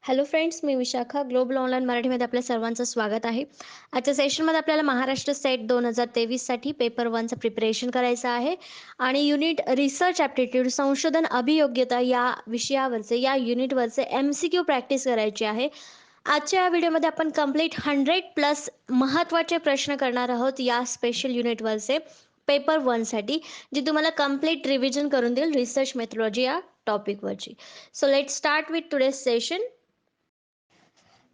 Hello friends, मी Vishakha. Global online मराठीमध्ये आपल्या सर्वांचं स्वागत आहे. आजच्या सेशनमध्ये आपल्याला महाराष्ट्र सेट 2023साठी पेपर 1चं प्रिपरेशन करायचं आहे आणि युनिट रिसर्च ॲप्टिट्यूड संशोधन अभियोग्यता या विषयावरचे या युनिटवरचे MCQ प्रॅक्टिस करायची आहे. आजच्या या व्हिडिओमध्ये आपण कंप्लीट 100+ महत्त्वाचे प्रश्न करणार आहोत या स्पेशल युनिटवरचे पेपर 1साठी, जे तुम्हाला कंप्लीट रिव्हिजन करून देईल रिसर्च मेथोडॉलॉजी या टॉपिकवरची. So let's start with today's session.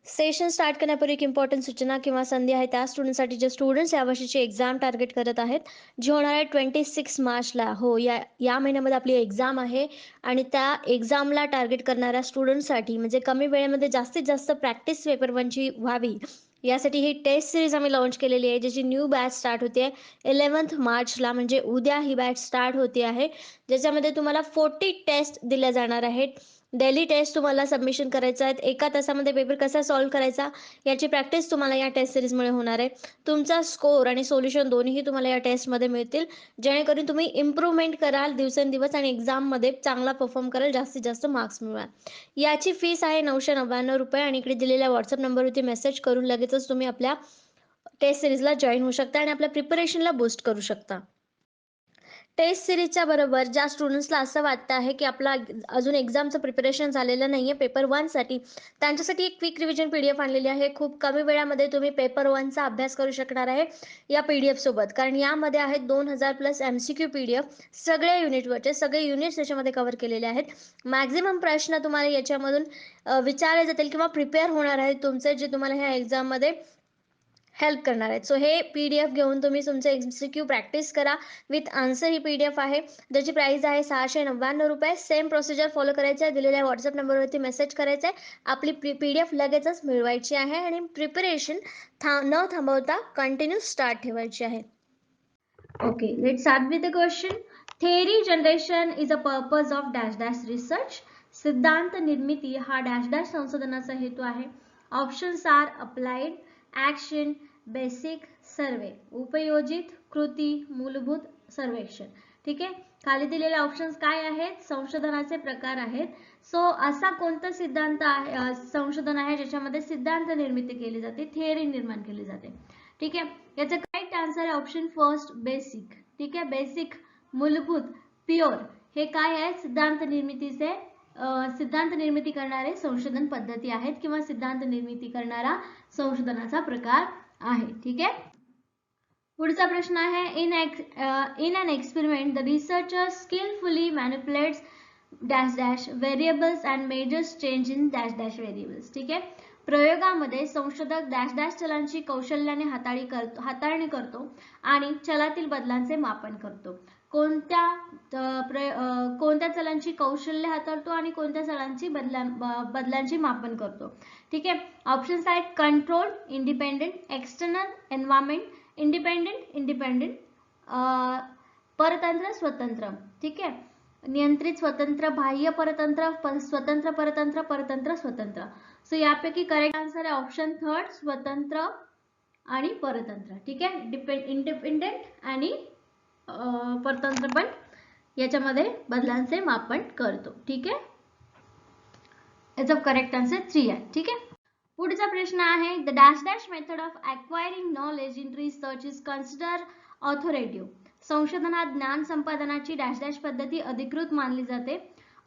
Session start करण्यापूर्वी एक इम्पॉर्टंट सूचना किंवा संधी आहे त्या स्टुडंटसाठी जे स्टुडंट्स यावर्षीची एक्झाम टार्गेट करत आहेत, जी होणार आहे 26 मार्चला. हो, या या महिन्यामध्ये आपली एक्झाम आहे आणि त्या एक्झामला टार्गेट करणाऱ्या स्टुडंट्ससाठी म्हणजे कमी वेळेमध्ये जास्तीत जास्त प्रॅक्टिस पेपर 1ची व्हावी, यासाठी ही टेस्ट सिरीज आम्ही लॉन्च केलेली आहे, ज्याची न्यू बॅच स्टार्ट होते 11th मार्चला, म्हणजे उद्या ही बॅच स्टार्ट होते आहे. ज्याच्यामध्ये तुम्हाला 40 टेस्ट दिल्या जाणार आहेत. डेली टेस्ट तुम्हाला सबमिशन करायचं आहे. एका तासामध्ये पेपर कसा सॉल्व्ह करायचा याची प्रॅक्टिस तुम्हाला या टेस्ट सिरीजमुळे होणार आहे. तुमचा स्कोर आणि सोल्युशन दोन्हीही तुम्हाला या टेस्टमध्ये मिळतील, जेणेकरून तुम्ही इम्प्रूव्हमेंट कराल दिवसेंदिवस आणि एक्झाममध्ये चांगला परफॉर्म कराल, जास्तीत जास्त मार्क्स मिळवाल. याची फीस आहे ₹999 आणि इकडे दिलेल्या व्हॉट्सअप नंबरवरती मेसेज करून लगेचच तुम्ही आपल्या टेस्ट सिरीजला जॉईन होऊ शकता आणि आपल्या प्रिपरेशनला बूस्ट करू शकता. टेस्ट सिरीजच्या बरोबर ज्या स्टुडंट्सला असं वाटतं आहे की आपला अजून एक्झामचं प्रिपरेशन झालेलं नाही आहे पेपर 1साठी, त्यांच्यासाठी एक क्विक रिव्हिजन PDF आणलेली आहे. खूप कमी वेळामध्ये तुम्ही पेपर 1चा अभ्यास करू शकणार आहे या PDF सोबत. कारण यामध्ये आहेत 2000+ MCQ PDF. सगळ्या युनिटवरचे सगळे युनिट्स त्याच्यामध्ये कव्हर केलेले आहेत. मॅक्झिमम प्रश्न तुम्हाला याच्यामधून विचारले जातील किंवा प्रिपेअर होणार आहेत तुमचे, जे तुम्हाला ह्या एक्झाममध्ये हेल्प करणार आहेत. सो हे PDF घेऊन तुम्ही तुमचे MCQ प्रॅक्टिस करा. विथ आन्सर ही PDF आहे. त्याची प्राइस आहे ₹699. सेम प्रोसिजर फॉलो करायची आहे. दिलेल्या व्हॉट्सअप नंबरवरती मेसेज करायचा आहे. आपली PDF लगेचच मिळवायची आहे आणि प्रिपरेशन न थांबवता कंटिन्यू स्टार्ट ठेवायची आहे. Okay, let's start with the question. Theory generation is a purpose of dash dash research. सिद्धांत निर्मिती हा डॅश डॅश संशोधनाचा हेतू आहे. Options are applied, action, basic, survey. उपयोजित, कृती, मूलभूत, सर्वेक्षण. ठीक आहे, खाली दिलेले ऑप्शन्स काय आहेत? संशोधनाचे प्रकार आहेत. सो असा कोणता सिद्धांत आहे, संशोधन आहे ज्याच्यामध्ये सिद्धांत निर्मिती केली जाते, थिअरी निर्माण केली जाते. ठीक आहे, याचा करेक्ट आन्सर आहे ऑप्शन फर्स्ट, बेसिक. ठीक आहे, बेसिक, मूलभूत, प्युअर हे काय आहे? सिद्धांत निर्मिती करणारे संशोधन पद्धती आहेत किंवा सिद्धांत निर्मिती करणारा संशोधनाचा प्रकार आहे. ठीक आहे, पुढचा प्रश्न आहे. In an experiment the researcher skillfully manipulates dash dash variables and measures change in dash dash variables. ठीक आहे, प्रयोगामध्ये संशोधक डॅश डॅश चलांची कौशल्याने हाताळणी करतो आणि चलातील बदलांचे मापन करतो. कोणत्या चलांची कौशल्य हाताळतो आणि कोणत्या चलांची बदलांची मापन करतो. ठीक आहे, ऑप्शन्स आहेत control, independent, external, environment, independent, परतंत्र, स्वतंत्र. ठीक आहे, नियंत्रित स्वतंत्र, बाह्य परतंत्र, स्वतंत्र परतंत्र, परतंत्र स्वतंत्र. सो यापैकी करेक्ट आन्सर आहे ऑप्शन थर्ड, स्वतंत्र आणि परतंत्र. ठीक आहे, इंडिपेंडेंट आणि परतंत्र पण याच्यामध्ये बदलांचे मापन करतो. ठीक आहे, याचा करेक्ट आन्सर 3 आहे. ठीक आहे, पुढचा प्रश्न आहे. The dash dash method of acquiring knowledge in research is consider authoritative. संशोधनात ज्ञान संपादनाची डॅश डॅश पद्धती अधिकृत मानली जाते.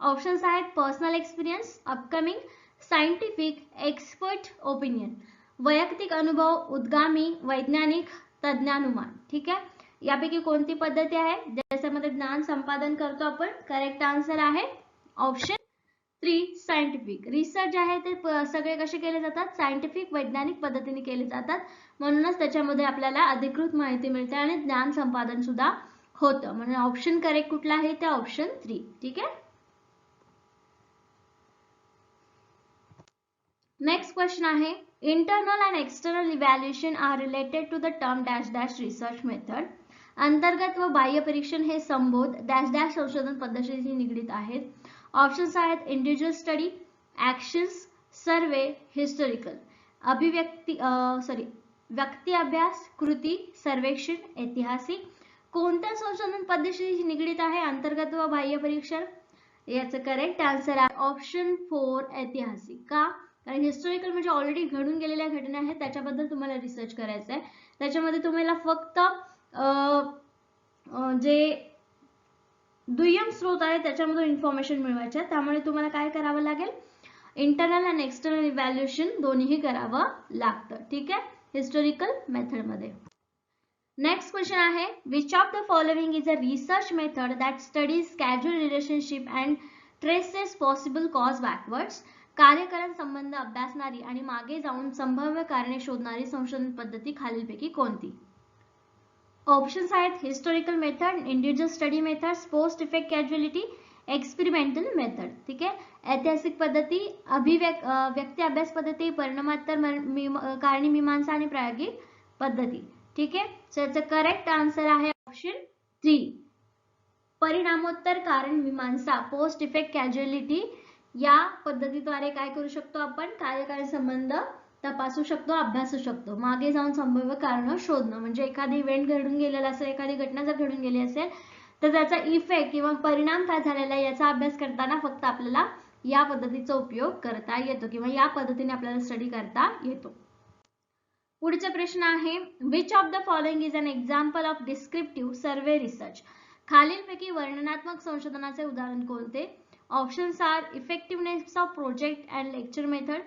ऑप्शन्स आहेत personal experience, upcoming, scientific, expert opinion. वैयक्तिक अनुभव, उद्गामी, वैज्ञानिक, तज्ञानुमान. ठीक आहे, यापैकी कोणती पद्धती आहे ज्याच्यामध्ये ज्ञान संपादन करतो आपण? करेक्ट आन्सर आहे ऑप्शन 3, सायंटिफिक. रिसर्च आहे ते सगळे कसे केले जातात? सायंटिफिक, वैज्ञानिक पद्धतीने केले जातात. म्हणूनच त्याच्यामध्ये आपल्याला अधिकृत माहिती मिळते आणि ज्ञान संपादन सुद्धा होतं. म्हणून ऑप्शन करेक्ट कुठला आहे? ते ऑप्शन 3. ठीक आहे, नेक्स्ट क्वेश्चन आहे. Internal and external evaluation are related to the term dash dash research method. अंतर्गत व बाह्य परीक्षण हे संबोध डॅश डॅश संशोधन पद्धतीशी निगडीत आहेत. ऑप्शन्स आहेत इंडिव्हिज्युअल स्टडी, ॲक्शन्स, सर्वे, हिस्टोरिकल. व्यक्ती अभ्यास, कृती, सर्वेक्षण, ऐतिहासिक. कोणत्या संशोधन पद्धतीशी निगडीत आहे अंतर्गत व बाह्य परीक्षण? याचं करेक्ट आन्सर आहे ऑप्शन 4, ऐतिहासिक. का? कारण हिस्टॉरिकल म्हणजे ऑलरेडी घडून गेलेल्या घटना आहेत त्याच्याबद्दल तुम्हाला रिसर्च करायचं आहे. त्याच्यामध्ये तुम्हाला फक्त जे दुय्यम स्रोत आहे त्याच्यामधून इन्फॉर्मेशन मिळवायचे आहे. त्यामुळे तुम्हाला काय करावं लागेल, इंटरनल आणि एक्सटर्नल इव्हॅल्युएशन दोन्हीही करावं लागतं. ठीक आहे, हिस्टॉरिकल मेथड मध्ये. नेक्स्ट क्वेश्चन आहे, which of the following is a research method that studies casual relationship and traces possible cause backwards. कार्यकारण संबंध अभ्यासणारी आणि मागे जाऊन संभाव्य कारणे शोधणारी संशोधन पद्धती खालीलपैकी कोणती? ऑप्शन्स आहेत historical method, individual study methods, post effect casualty, experimental method. ठीक आहे, ऐतिहासिक पद्धती, व्यक्ती अभ्यास पद्धती, परिणामात्तर कारणी मीमांसा आणि प्रायोगिक पद्धती. ठीक आहे, सो याचं करेक्ट आन्सर आहे ऑप्शन 3, परिणामोत्तर कारण मीमांसा, पोस्ट इफेक्ट कॅज्युअलिटी. या पद्धतीद्वारे काय करू शकतो आपण, कार्यकाळ संबंध तपासू शकतो, अभ्यासू शकतो. मागे जाऊन संभाव्य कारण शोधणं म्हणजे एखादी इव्हेंट घडून गेलेला असेल, एखादी घटना जर घडून गेली असेल तर त्याचा इफेक्ट किंवा परिणाम काय झालेला आहे याचा अभ्यास करताना फक्त आपल्याला या पद्धतीचा उपयोग करता येतो किंवा या पद्धतीने आपल्याला स्टडी करता येतो. पुढचा प्रश्न आहे, which of the following is an example of descriptive survey research. खालीलपैकी वर्णनात्मक संशोधनाचे उदाहरण कोणते? Options are effectiveness of project and lecture method,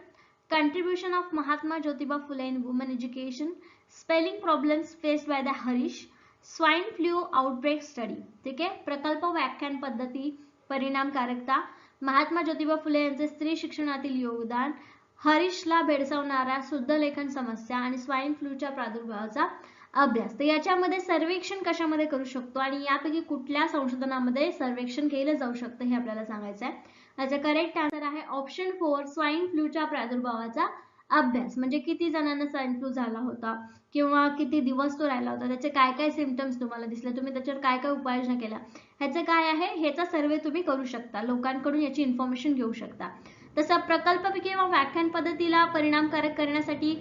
contribution of Mahatma Jyotiba Phule in women education, spelling problems faced by the Harish, swine flu outbreak study. ठीक आहे, प्रकल्प व्याख्यान पद्धती, परिणामकारकता, महात्मा ज्योतिबा फुले यांचे स्त्री शिक्षणातील योगदान, हरीशला भेडसावणारा शुद्ध लेखन समस्या आणि स्वाईन फ्लूच्या प्रादुर्भावाचा अभ्यास. तर याच्यामध्ये सर्वेक्षण कशामध्ये करू शकतो आणि यापैकी कुठल्या संशोधनामध्ये सर्वेक्षण केलं जाऊ शकतं हे आपल्याला सांगायचं आहे. याचा करेक्ट आन्सर आहे ऑप्शन 4, स्वाईन फ्लूच्या प्रादुर्भावाचा अभ्यास. म्हणजे किती जणांना स्वाईन फ्लू झाला होता किंवा किती दिवस तो राहिला होता, त्याचे काय काय सिम्पटम्स तुम्हाला दिसले, तुम्ही त्याच्यावर काय काय उपाययोजना केल्या, ह्याचं काय आहे ह्याचा सर्वे तुम्ही करू शकता, लोकांकडून याची इन्फॉर्मेशन घेऊ शकता. तसं प्रकल्प किंवा व्याख्यान पद्धतीला परिणामकारक करण्यासाठी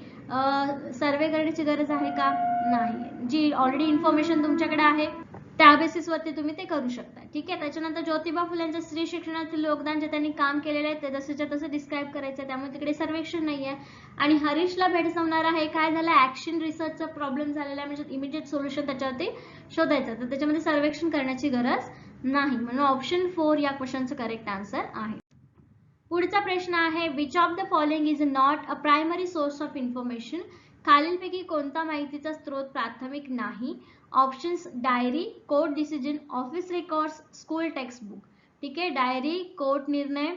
सर्वे करण्याची गरज आहे का? नाही. जी ऑलरेडी इन्फॉर्मेशन तुमच्याकडे आहे त्या बेसिसवरती तुम्ही ते करू शकता. ठीक आहे, त्याच्यानंतर ज्योतिबा फुलेंचं स्त्री शिक्षणातील योगदान जे त्यांनी काम केलेलं आहे ते जसंच्या तसं डिस्क्राईब करायचं, त्यामुळे तिकडे सर्वेक्षण नाही आहे. आणि हरीशला भेडसावणारा हे काय झालं, ऍक्शन रिसर्चचा प्रॉब्लेम झालेला आहे म्हणजे इमिडिएट सोल्युशन त्याच्यावरती शोधायचं, तर त्याच्यामध्ये सर्वेक्षण करण्याची गरज नाही. म्हणून ऑप्शन 4 या क्वेश्चनचं करेक्ट आन्सर आहे. पुढचा प्रश्न आहे, which of the following is not a primary source of information. खालीलपैकी कोणता माहितीचा स्रोत प्राथमिक नाही? Options diary, court decision, office records, school text book. ठीक आहे, डायरी, कोर्ट निर्णय,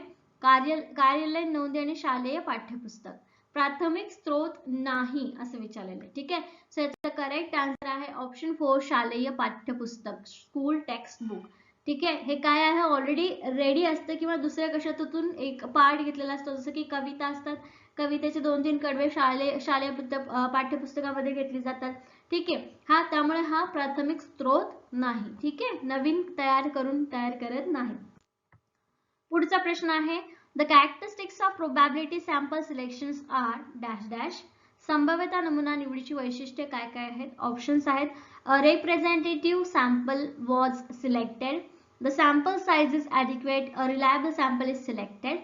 कार्यालय नोंदी आणि शालेय पाठ्यपुस्तक. प्राथमिक स्रोत नाही असं विचारलेलं आहे. ठीक आहे, सो याचा करेक्ट आन्सर आहे ऑप्शन 4, शालेय पाठ्यपुस्तक, स्कूल टेक्स्ट बुक. ठीक आहे, हे काय आहे ऑलरेडी रेडी असतं किंवा दुसऱ्या कशातून एक पार्ट घेतलेला असतो, जसं की कविता असतात, कवितेचे 2-3 कडवे शालेय पाठ्यपुस्तकामध्ये घेतली जातात. ठीक आहे, त्यामुळे हा प्राथमिक स्रोत नाही. ठीक आहे, नवीन तयार करत नाही. पुढचा प्रश्न आहे, the characteristics of probability sample selections are dash dash. संभाव्यता नमुना निवडीची वैशिष्ट्ये काय काय आहेत? ऑप्शन्स आहेत, a representative sample was selected, the sample size is adequate, a reliable sample is selected,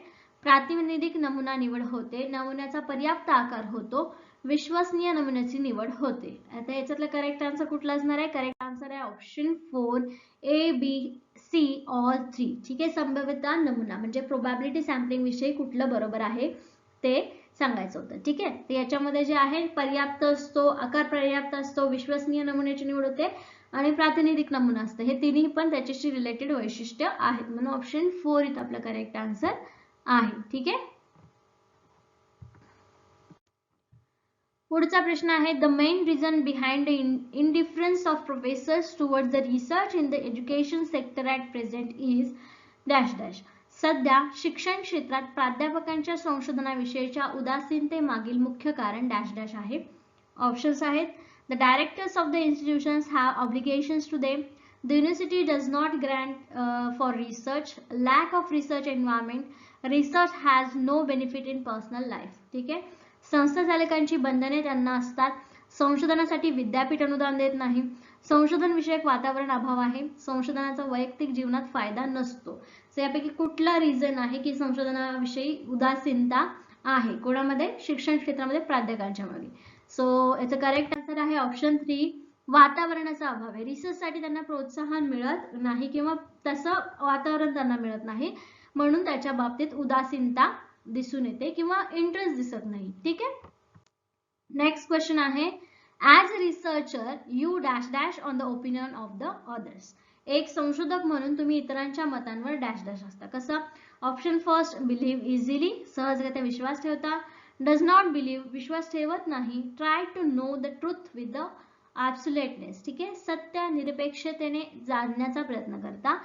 प्रातिनिधिक नमुना निवड होते, नमुन्याचा पर्याप्त आकार होतो, विश्वसनीय नमुन्याची निवड होते. आता याच्यातला करेक्ट आन्सर कुठला असणार आहे? करेक्ट आन्सर आहे option 4, A B C all 3. ठीक आहे, संभाव्यता नमुना म्हणजे प्रोबॅबिलिटी सॅम्पलिंग विषयी कुठलं बरोबर आहे ते सांगायचं होतं. ठीक आहे, तर याच्यामध्ये जे आहे पर्याप्त असतो, आकार पर्याप्त असतो, विश्वसनीय नमुन्याची निवड होते आणि प्रातिनिधिक नमुना असतं, हे तिन्ही पण त्याच्याशी रिलेटेड वैशिष्ट्य आहेत. म्हणून ऑप्शन 4 इथं आपला करेक्ट आन्सर आहे. ठीक आहे, पुढचा प्रश्न आहे, the main reason behind the indifference of professors towards the research in the education sector at present is dash dash. सध्या शिक्षण क्षेत्रात प्राध्यापकांच्या संशोधनाविषयीच्या उदासीनतेमागील मुख्य कारण डॅश डॅश आहे. ऑप्शन्स आहेत, the directors of the institutions have obligations to them, the university does not grant for research, lack of research environment, research has no benefit in personal life. ठीक आहे, संस्था चालकांची बंधने त्यांना असतात, संशोधनासाठी विद्यापीठ अनुदान देत नाही, संशोधन विषयक वातावरण अभाव आहे, संशोधनाचा वैयक्तिक जीवनात फायदा नसतो. सो यापैकी कुठला रिझन आहे की संशोधनाविषयी उदासीनता आहे. कोणामध्ये? शिक्षण क्षेत्रामध्ये प्राध्यापकांच्या मागे. सो याचं करेक्ट आन्सर आहे ऑप्शन 3, वातावरणाचा अभाव आहे. रिसर्चसाठी त्यांना प्रोत्साहन मिळत नाही किंवा तसं वातावरण त्यांना मिळत नाही, म्हणून त्याच्या बाबतीत उदासीनता दिसून येते किंवा इंटरेस्ट दिसत नाही. ठीक आहे. नेक्स्ट क्वेश्चन आहे, as a researcher you dash dash on the opinion of the others. एक संशोधक म्हणून तुम्ही इतरांच्या मतांवर डॅश डॅश असता. कसं? ऑप्शन फर्स्ट, बिलीव्ह इझिली, सहजरित्या विश्वास ठेवता. डज नॉट बिलीव्ह, विश्वास ठेवत नाही. Try to know the truth with the absoluteness, ठीक आहे, सत्य निरपेक्षतेने जाणण्याचा प्रयत्न करता.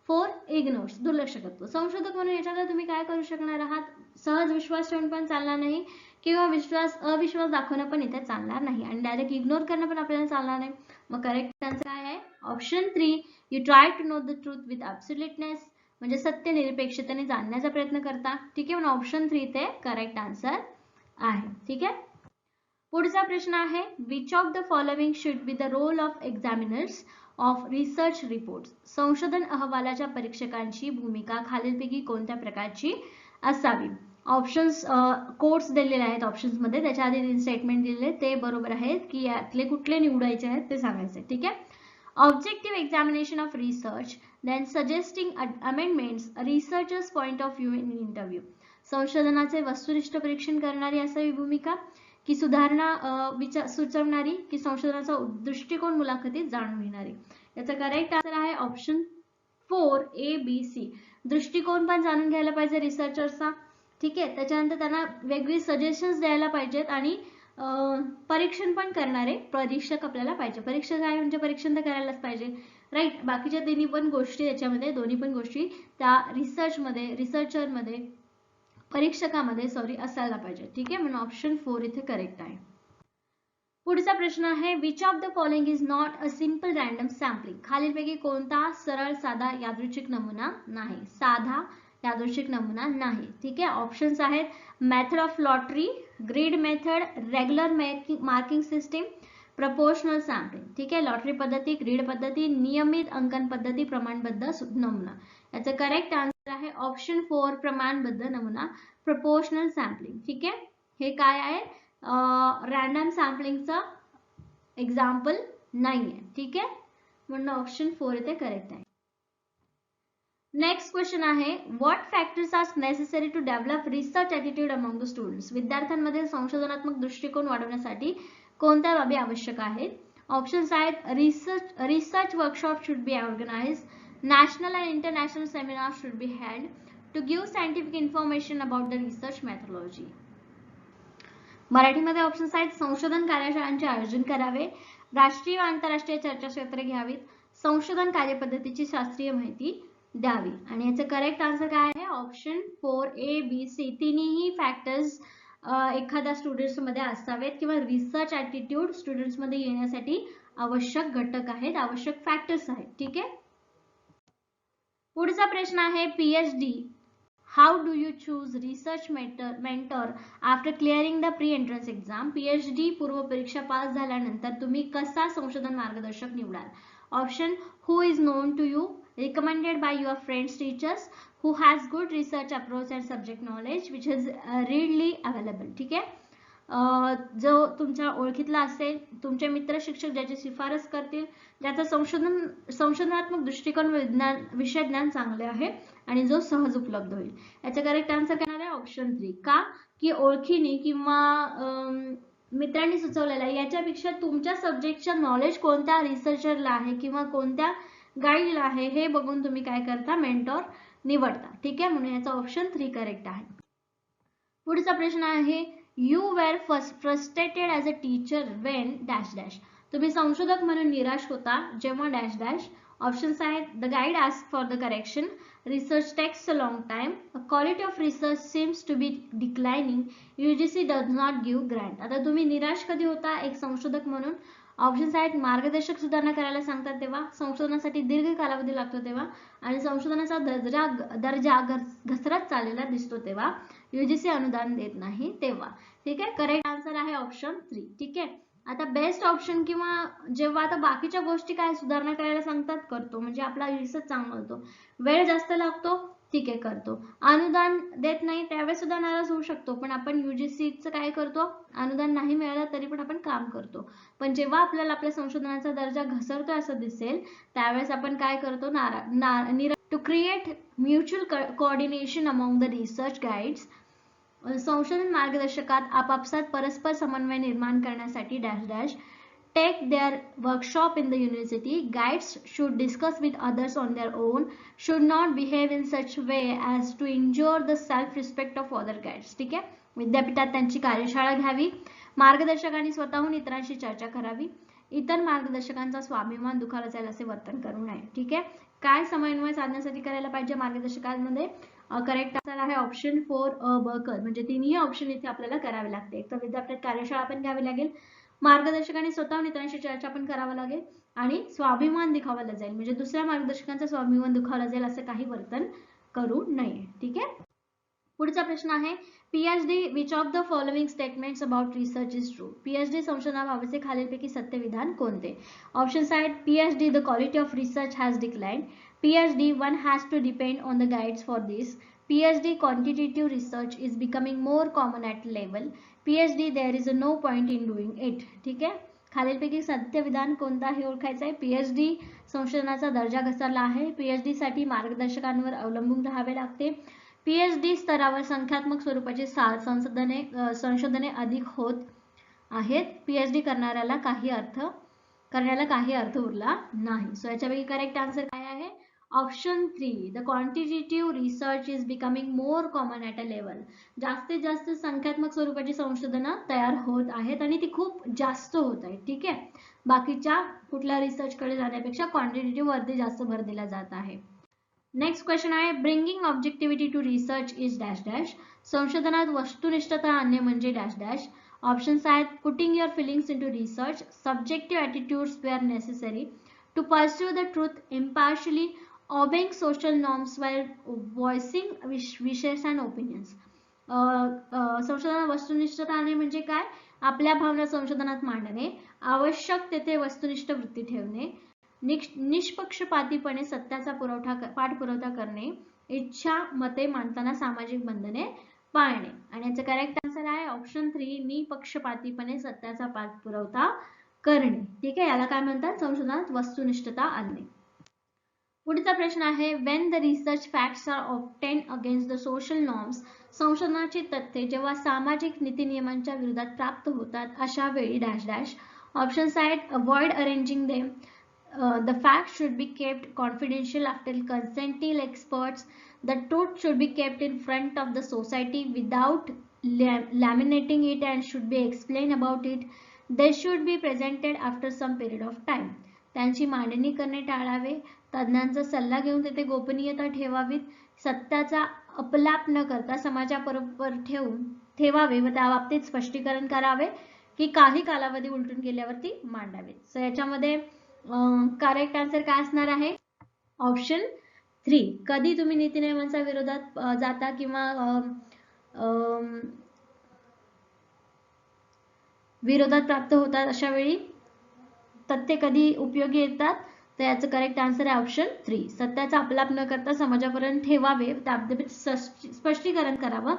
4, इग्नोर्स, दुर्लक्ष करतो. संशोधक म्हणून याच्याकडे तुम्ही काय करू शकणार आहात? सहज विश्वास ठेवून पण चालणार नाही किंवा अविश्वास दाखवणं पण इथे चालणार नाही आणि डायरेक्ट इग्नोर करणं पण आपल्याला चालणार नाही. मग करेक्ट आन्सर काय आहे? Option 3, you try to know the truth with absoluteness, म्हणजे सत्य निरपेक्षतेने जाणण्याचा प्रयत्न करता. ठीक आहे, म्हणून ऑप्शन 3 ते करेक्ट आन्सर आहे. ठीक आहे. पुढचा प्रश्न आहे, which of the following should be the role of examiners of research reports. संशोधन अहवालाच्या परीक्षकांची भूमिका खालीलपैकी कोणत्या प्रकारची असावी? ऑप्शन्स कोट्स दिलेले आहेत ऑप्शन्स मध्ये, त्याच्या आधी 3 स्टेटमेंट दिलेले ते बरोबर आहेत की यातले कुठले निवडायचे आहेत ते सांगायचे. ठीक आहे. Objective examination of research, then suggesting amendments, researchers point of view in interview. संशोधनाचे वस्तुनिष्ठ परीक्षण करणारी असावी भूमिका, की सुधारणा सुचवणारी, की संशोधनाचा दृष्टिकोन मुलाखतीत जाणून घेणारी. याचा करेक्ट आन्सर आहे ऑप्शन 4, ए बी सी. दृष्टिकोन पण जाणून घ्यायला पाहिजे रिसर्चरचा. ठीक आहे. त्याच्यानंतर त्यांना वेगवेगळी सजेशन्स द्यायला पाहिजेत आणि परीक्षण पण करणारे परीक्षक आपल्याला पाहिजे. परीक्षक आहे म्हणजे परीक्षण तर करायलाच पाहिजे, राईट. बाकीच्या दोन्ही पण गोष्टी त्याच्यामध्ये, दोन्ही पण गोष्टी त्या रिसर्चरमध्ये परीक्षकामध्ये असायला पाहिजे. ठीक आहे, म्हणून ऑप्शन 4 इथे करेक्ट आहे. पुढचा प्रश्न आहे, which of the following is not a simple random sampling. खालीलपैकी कोणता सरळ साधा यादृच्छिक नमुना नाही? साधा यादृच्छिक नमुना नाही. ठीक आहे. ऑप्शन्स आहेत, method of lottery, grid method, regular marking system, proportional sampling. ठीक आहे. लॉटरी पद्धती, ग्रीड पद्धती, नियमित अंकन पद्धती, प्रमाणबद्ध नमुना. याचं करेक्ट आन्सर आहे ऑप्शन 4, प्रमाणबद्ध नमुना, प्रपोर्शनल सॅम्पलिंग. ठीक आहे. हे काय आहे? रॅन्डम सॅम्पलिंगचं एक्झाम्पल नाही आहे. ठीक आहे, म्हणून ऑप्शन 4 इथे करेक्ट आहे. नेक्स्ट क्वेश्चन आहे, what factors are necessary to develop research attitude among the students. विद्यार्थ्यांमध्ये संशोधनात्मक दृष्टिकोन वाढवण्यासाठी कोणत्या बाबी आवश्यक आहेत? ऑप्शन्स आहेत, research workshop should be organised, national and international seminar should be held, to give scientific information about the research methodology. मराठीमध्ये ऑप्शन्स आहेत, संशोधन कार्यशाळांचे आयोजन करावे, राष्ट्रीय व आंतरराष्ट्रीय चर्चासत्रे घ्यावीत, संशोधन कार्यपद्धतीची शास्त्रीय माहिती द्यावी. आणि याचं करेक्ट आन्सर काय आहे? Option 4, A B C. तिन्ही फॅक्टर्स एखाद्या स्टुडंट्स मध्ये असावेत किंवा रिसर्च ॲटिट्यूड स्टुडंट्स मध्ये येण्यासाठी आवश्यक घटक आहेत, आवश्यक फॅक्टर्स आहेत. ठीक आहे. पुढचा प्रश्न आहे, PhD, how do you choose research mentor after clearing the pre entrance exam. PhD पूर्व परीक्षा पास झाल्यानंतर तुम्ही कसा संशोधन मार्गदर्शक निवडाल? Option, who is known to you, recommended by your friends, teachers, who has good research approach and subject knowledge which is readily available. ठीक आहे. जो तुमच्या ओळखीतला असेल, तुमचे मित्र शिक्षक ज्याची शिफारस करतील, ज्याचा संशोधनात्मक दृष्टिकोन विषय ज्ञान चांगले आहे आणि जो सहज उपलब्ध होईल. याचा करेक्ट आन्सर काय आहे? ऑप्शन 3. का? की ओळखीने किंवा मित्रांनी सुचवलेला याच्यापेक्षा तुमच्या सब्जेक्टच्या नॉलेज कोणत्या रिसर्चरला आहे किंवा कोणत्या गाईडला आहे हे बघून तुम्ही काय करता? मेंटॉर निवडता. ठीक आहे, म्हणून याचा ऑप्शन 3 करेक्ट आहे. पुढचा प्रश्न आहे, you were frustrated as a teacher when dash dash. तुम्ही संशोधक म्हणून निराश होता जेव्हा डॅश डॅश. ऑप्शन्स आहेत, the guide ask for the correction, research takes a long time, quality of research seems to be declining, UGC does not give grant. आता तुम्ही निराश कधी होता एक संशोधक म्हणून? ऑप्शन्स आहेत, मार्गदर्शक सुधारणा करायला सांगतात तेव्हा, संशोधनासाठी दीर्घ कालावधी लागतो तेव्हा, आणि संशोधनाचा दर्जा घसरत चाललेला दिसतो तेव्हा, यूजीसी अनुदान देत नाही तेव्हा. ठीक आहे. करेक्ट आन्सर आहे ऑप्शन 3. ठीक आहे. आता बेस्ट ऑप्शन किंवा जेव्हा आता बाकीच्या गोष्टी काय सुधारणा करायला सांगतात करतो, म्हणजे आपला रिसर्च चांगला होतो. वेळ जास्त लागतो ठीक आहे करतो. अनुदान देत नाही त्यावेळेस सुद्धा नाराज होऊ शकतो, पण आपण UGCचं काय करतो, अनुदान नाही मिळालं तरी पण आपण काम करतो. पण जेव्हा आपल्याला आपल्या संशोधनाचा दर्जा घसरतो असं दिसेल त्यावेळेस आपण काय करतो, to create mutual coordination among the research guides, संशोधन मार्गदर्शकात आपापसात परस्पर समन्वय निर्माण करण्यासाठी dash dash take their workshop in the university. Guides should discuss with others on their own, should not behave in such way as to injure the self-respect of other guides. ठीक आहे, विद्यापीठात त्यांची कार्यशाळा घ्यावी, मार्गदर्शकांनी स्वतःहून इतरांशी चर्चा करावी, इतर मार्गदर्शकांचा स्वाभिमान दुखावला जाईल असे वर्तन करू नये. ठीक आहे, काय समन्वय साधण्यासाठी करायला पाहिजे मार्गदर्शकांमध्ये, करेक्ट आन्सर आहे ऑप्शन 4 ब क, म्हणजे तिन्ही ऑप्शन इथे आपल्याला करावे लागते. एक तर विद्यापीठात कार्यशाळा पण घ्यावी लागेल, मार्गदर्शकांनी स्वतःहून इतरांशी चर्चा पण करावं लागेल आणि स्वाभिमान दुखावला जाईल, म्हणजे दुसऱ्या मार्गदर्शकांचा स्वाभिमान दुखावला जाईल असं काही वर्तन करू नये. ठीक आहे, पुढचा प्रश्न आहे PhD which of the following statements about research is true. PhD संशोधनाबाबतचे खालीलपैकी सत्य विधान कोणते. ऑप्शन्स आहेत PhD the quality of research has declined, PhD one has to depend on the guides for this, PhD quantitative research is becoming more common at level, PhD there is no point in doing it. ठीक आहे, खालीलपैकी सत्य विधान कोणता हे ओळखायचं आहे. PhD संशोधनाचा दर्जा घसरला आहे, PhD साठी मार्गदर्शकांवर अवलंबून राहावे लागते, PhD स्तरावर संख्यात्मक स्वरूपाची संशोधने अधिक होत आहेत, PhD करण्याला काही अर्थ उरला नाही. सो याच्यापैकी करेक्ट आन्सर काय आहे, option 3 the quantitative research is becoming more common at a level. जास्तीत जास्त संख्यात्मक स्वरूपाची संशोधनं तयार होत आहेत आणि ती खूप जास्त होत आहेत. ठीक आहे, बाकीच्या कुठल्या रिसर्च कडे जाण्यापेक्षा क्वांटिटेटिव्ह वरती जास्त भर दिला जात आहे. नेक्स्ट क्वेश्चन आहे bringing objectivity to research is dash dash. संशोधनात वस्तुनिष्ठता आणणे म्हणजे डॅश डॅश. ऑप्शन्स आहेत putting your feelings into research, subjective attitudes where necessary, to pursue the truth impartially, obeying social norms while voicing wishes and opinions. संशोधनात वस्तुनिष्ठता आणणे म्हणजे काय, आपल्या भावना संशोधनात मांडणे, आवश्यक तेथे वस्तुनिष्ठ वृत्ती ठेवणे, निष्पक्षपातीपणे सत्याचा पाठपुरावा करणे, इच्छा मते मांडताना सामाजिक बंधने पाळणे. आणि याचं करेक्ट आन्सर आहे ऑप्शन 3 निपक्षपातीपणे सत्याचा पाठपुरावा करणे. ठीक आहे, याला काय म्हणतात, संशोधनात वस्तुनिष्ठता आणणे. पुढचा प्रश्न आहे when the research facts are obtained against the social norms. संशोधनाची तथ्ये जेव्हा सामाजिक नीतिनियमांच्या विरोधात प्राप्त होतात अशा वेळी डॅश डॅश. ऑप्शन्स आहेत avoid arranging them, the facts should be kept confidential after consulting experts, the truth should be kept in front of the society without laminating it and should be explained about it, they should be presented after some period of time. त्यांची मांडणी करणे टाळावे, तज्ञांचा सल्ला घेऊन तेथे गोपनीयता ठेवावीत, सत्याचा अपलाप न करता समाजाबरोबर ठेवावे व त्या बाबतीत स्पष्टीकरण करावे की काही कालावधी उलटून गेल्यावरती मांडावे. सो याच्यामध्ये करेक्ट आन्सर काय असणार आहे, ऑप्शन 3. कधी तुम्ही नीतिनियमांच्या विरोधात जाता किंवा विरोधात प्राप्त होतात अशा वेळी तथ्य कधी उपयोगी येतात, तर याचं करेक्ट आन्सर आहे ऑप्शन 3. सत्याचा अपलाप न करता समाजापर्यंत ठेवावे, त्याबाबतीत स्पष्टीकरण करावं,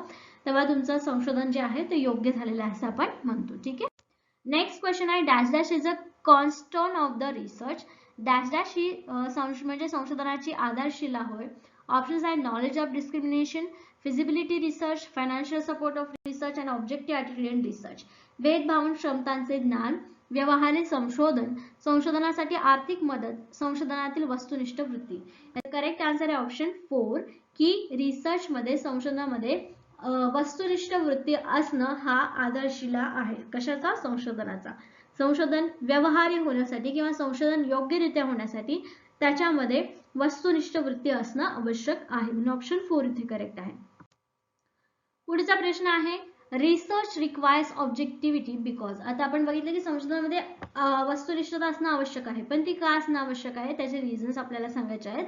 तेव्हा तुमचं संशोधन जे आहे ते योग्य झालेलं आहे असं आपण म्हणतो. ठीक आहे, नेक्स्ट क्वेश्चन आहे dash dash is a cornerstone of the research. Dash dash ही म्हणजे संशोधनाची आधारशिला होय. ऑप्शन्स आहे knowledge of discrimination, feasibility research, financial support of research and objective attitude research. वेदभावन क्षमतांचे ज्ञान, व्यवहारिक संशोधन, संशोधनासाठी आर्थिक मदत, संशोधनातील वस्तुनिष्ठ वृत्ती. करेक्ट आन्सर आहे ऑप्शन 4 की रिसर्च मध्ये संशोधनामध्ये वस्तुनिष्ठ वृत्ती असणं हा आधारशिला आहे. कशाचा, संशोधनाचा. संशोधन व्यवहारिक होण्यासाठी किंवा संशोधन योग्यरित्या होण्यासाठी त्याच्यामध्ये वस्तुनिष्ठ वृत्ती असणं आवश्यक आहे, म्हणून ऑप्शन 4 इथे करेक्ट आहे. पुढचा प्रश्न आहे रिसर्च रिक्वायर्स ऑब्जेक्टिव्हिटी बिकॉज. आता आपण बघितलं की संशोधनामध्ये वस्तुनिष्ठता असणं आवश्यक आहे, पण ती का असणं आवश्यक आहे त्याचे रिझन्स आपल्याला सांगायचे आहेत.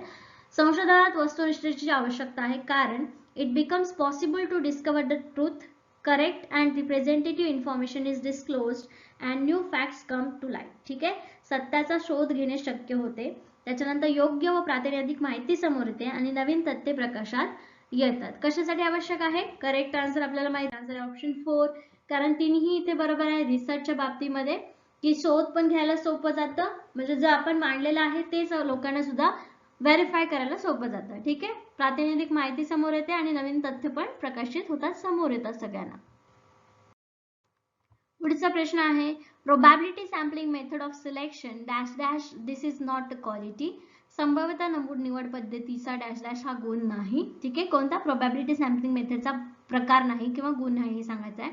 संशोधनात वस्तुनिष्ठतेची आवश्यकता आहे कारण it becomes possible to discover the truth, correct and representative information is disclosed and new facts come to light. ठीक आहे, सत्याचा शोध घेणे शक्य होते, त्याच्यानंतर योग्य व प्रातिनिधिक माहिती समोर येते आणि नवीन तथ्ये प्रकाशात येतात. कशासाठी आवश्यक आहे? करेक्ट आन्सर आपल्याला माहिती आन्सर ऑप्शन 4, कारण तिन्ही इथे बरोबर आहे रिसर्चच्या बाबतीमध्ये, की शोध पण घ्यायला सोपं जातं, म्हणजे जे आपण मांडलेलं आहे तेच लोकांना सुद्धा व्हेरीफाय करायला सोपं जातं. ठीक आहे, प्रातिनिधिक माहिती समोर येते आणि नवीन तथ्य पण प्रकाशित होतात, समोर येतात सगळ्यांना. पुढचा प्रश्न आहे probability sampling method of selection dash dash this is not quality. संभाव्यता निवड पद्धतीचा डॅश डॅश हा गुण नाही. ठीक आहे, कोणता? प्रोबॅबिलिटी सॅम्पलिंग मेथडचा प्रकार नाही किंवा गुण नाही हे सांगायचं आहे.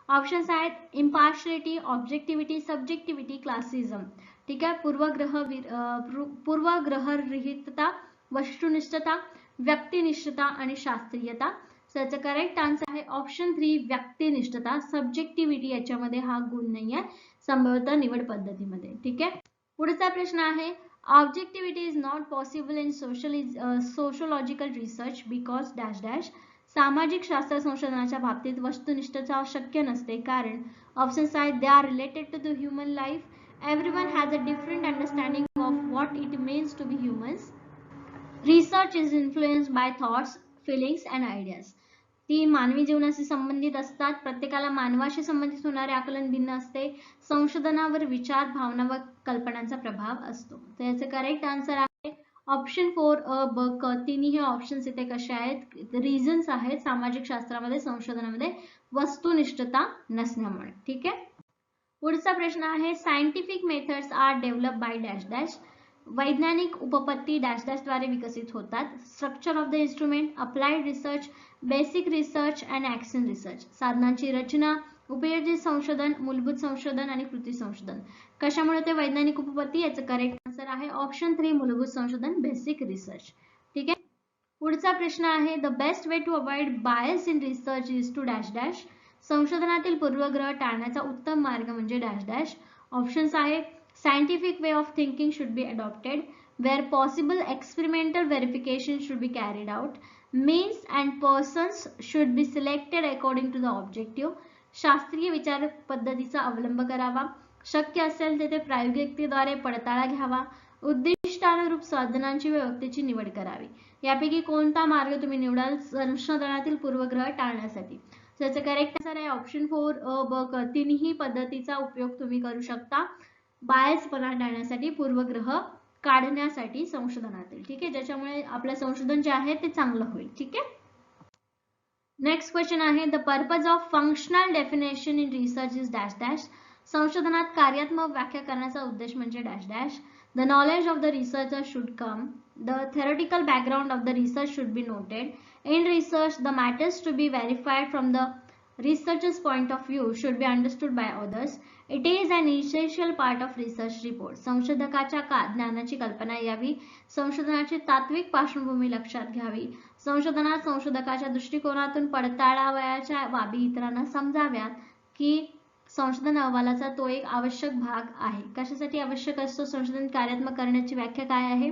ऑप्शन्स आहेत इम्पार्शियलिटी, ऑब्जेक्टिव्हिटी, सब्जेक्टिव्हिटी, क्लासिझम. ठीक आहे, पूर्वग्रहरहितता, वस्तुनिष्ठता, व्यक्तिनिष्ठता आणि शास्त्रीयता. त्याचं करेक्ट आन्सर आहे ऑप्शन 3 व्यक्तिनिष्ठता. सब्जेक्टिव्हिटी याच्यामध्ये हा गुण नाही आहे संभाव्यता निवड पद्धतीमध्ये. ठीक आहे, पुढचा प्रश्न आहे objectivity is not possible in sociological research because dash dash. सामाजिक शास्त्र संशोधनाच्या बाबतीत वस्तुनिष्ठता शक्य नसते कारण ऑप्शन्स आहेत they are related to the human life, everyone has a different understanding of what it means to be humans, research is influenced by thoughts, feelings and ideas. ती मानवी जीवनाशी संबंधित असतात, प्रत्येकाला मानवाशी संबंधित होणारे आकलन भिन्न असते, संशोधनावर विचार, भावना व कल्पनांचा प्रभाव असतो. तर याचे करेक्ट आन्सर आहे ऑप्शन 4 अ ब क. तिन्ही ऑप्शन्स इथे कसे आहेत? रिझन्स आहेत सामाजिक शास्त्रामध्ये संशोधनामध्ये वस्तुनिष्ठता नसण्यामुळे. ठीक आहे, पुढचा प्रश्न आहे scientific methods are develop by dash dash. वैज्ञानिक उपपत्ती डॅश डॅश द्वारे विकसित होतात. Structure of the instrument, applied research, basic research and action research. साधनांची रचना, उपयोजित संशोधन, मूलभूत संशोधन आणि कृती संशोधन. कशामुळे ते वैज्ञानिक उपपत्ती? याचं करेक्ट आन्सर आहे ऑप्शन 3 मूलभूत संशोधन, बेसिक रिसर्च. ठीक आहे, पुढचा प्रश्न आहे the best way to avoid bias in research is to dash dash. संशोधनातील पूर्वग्रह टाळण्याचा उत्तम मार्ग म्हणजे डॅश डॅश. ऑप्शन्स आहे scientific way of thinking should be adopted, where possible experimental verification should be carried out, means and persons should be selected according to the objective, शास्त्रीय विचार पद्धतीचा अवलंब करावा, शक्य असेल तेथे प्रायोगिकतेद्वारे पडताळा घ्यावा, उद्दिष्टानुरूप साधनांची व व्यक्तीची निवड करावी. यापैकी कोणता मार्ग तुम्ही निवडाल संशोधनातील पूर्वग्रह टाळण्यासाठी? त्याचं करेक्ट आन्सर आहे ऑप्शन 4 अ ब क. तिन्ही पद्धतीचा उपयोग तुम्ही करू शकता बायसपणा टाळण्यासाठी, पूर्वग्रह काढण्यासाठी संशोधनातील. ठीक आहे, ज्याच्यामुळे आपलं संशोधन जे आहे ते चांगलं होईल. ठीक आहे, नेक्स्ट क्वेश्चन आहे the purpose of functional definition in research is dash dash. संशोधनात कार्यात्मक व्याख्या करण्याचा उद्देश म्हणजे dash dash. The knowledge of the researcher should come, the theoretical background of the research should be noted, in research the matters to be verified from the researcher's point of view should be understood by others, it is an essential part of research report. संशोधकाच्या ज्ञानाची कल्पना यावी, संशोधनाची तात्विक पार्श्वभूमी लक्षात घ्यावी, संशोधनात संशोधकाच्या दृष्टिकोनातून पडताळावयाच्या बाबी इतरांना समजाव्यात की संशोधन अहवालाचा तो एक आवश्यक भाग आहे. कशासाठी आवश्यक असतो संशोधन कार्यात्मक करण्याची व्याख्या काय आहे?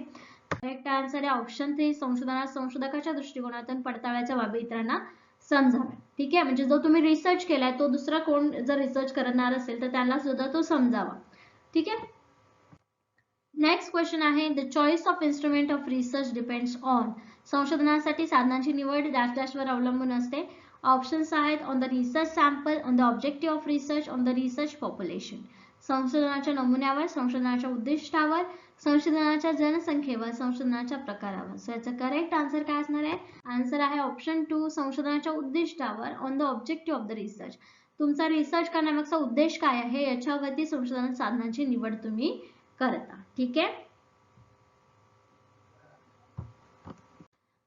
करेक्ट आन्सर आहे ऑप्शन 3 संशोधनात संशोधकाच्या दृष्टिकोनातून पडताळायच्या बाबी इतरांना समजाव्या. ठीक आहे, म्हणजे जो तुम्ही रिसर्च केलाय तो दुसरा कोण जर रिसर्च करणार असेल तर त्यांना सुद्धा तो समजावा. ठीक आहे, नेक्स्ट क्वेश्चन आहे the choice of instrument of research depends on. संशोधनासाठी साधनांची निवड डॅश डॅश वर अवलंबून असते. ऑप्शन्स आहेत on the research sample, on the objective of research, on the research population. संशोधनाच्या नमुन्यावर, संशोधनाच्या उद्दिष्टावर, संशोधनाच्या जनसंख्येवर, संशोधनाच्या प्रकारावर. सो याचा करेक्ट आन्सर काय असणार आहे? आन्सर आहे ऑप्शन 2 संशोधनाच्या उद्दिष्टावर, on the objective of the research. तुमचा रिसर्च करण्यामागचा उद्देश काय आहे याच्यावरती संशोधन साधनांची निवड तुम्ही करता. ठीक आहे,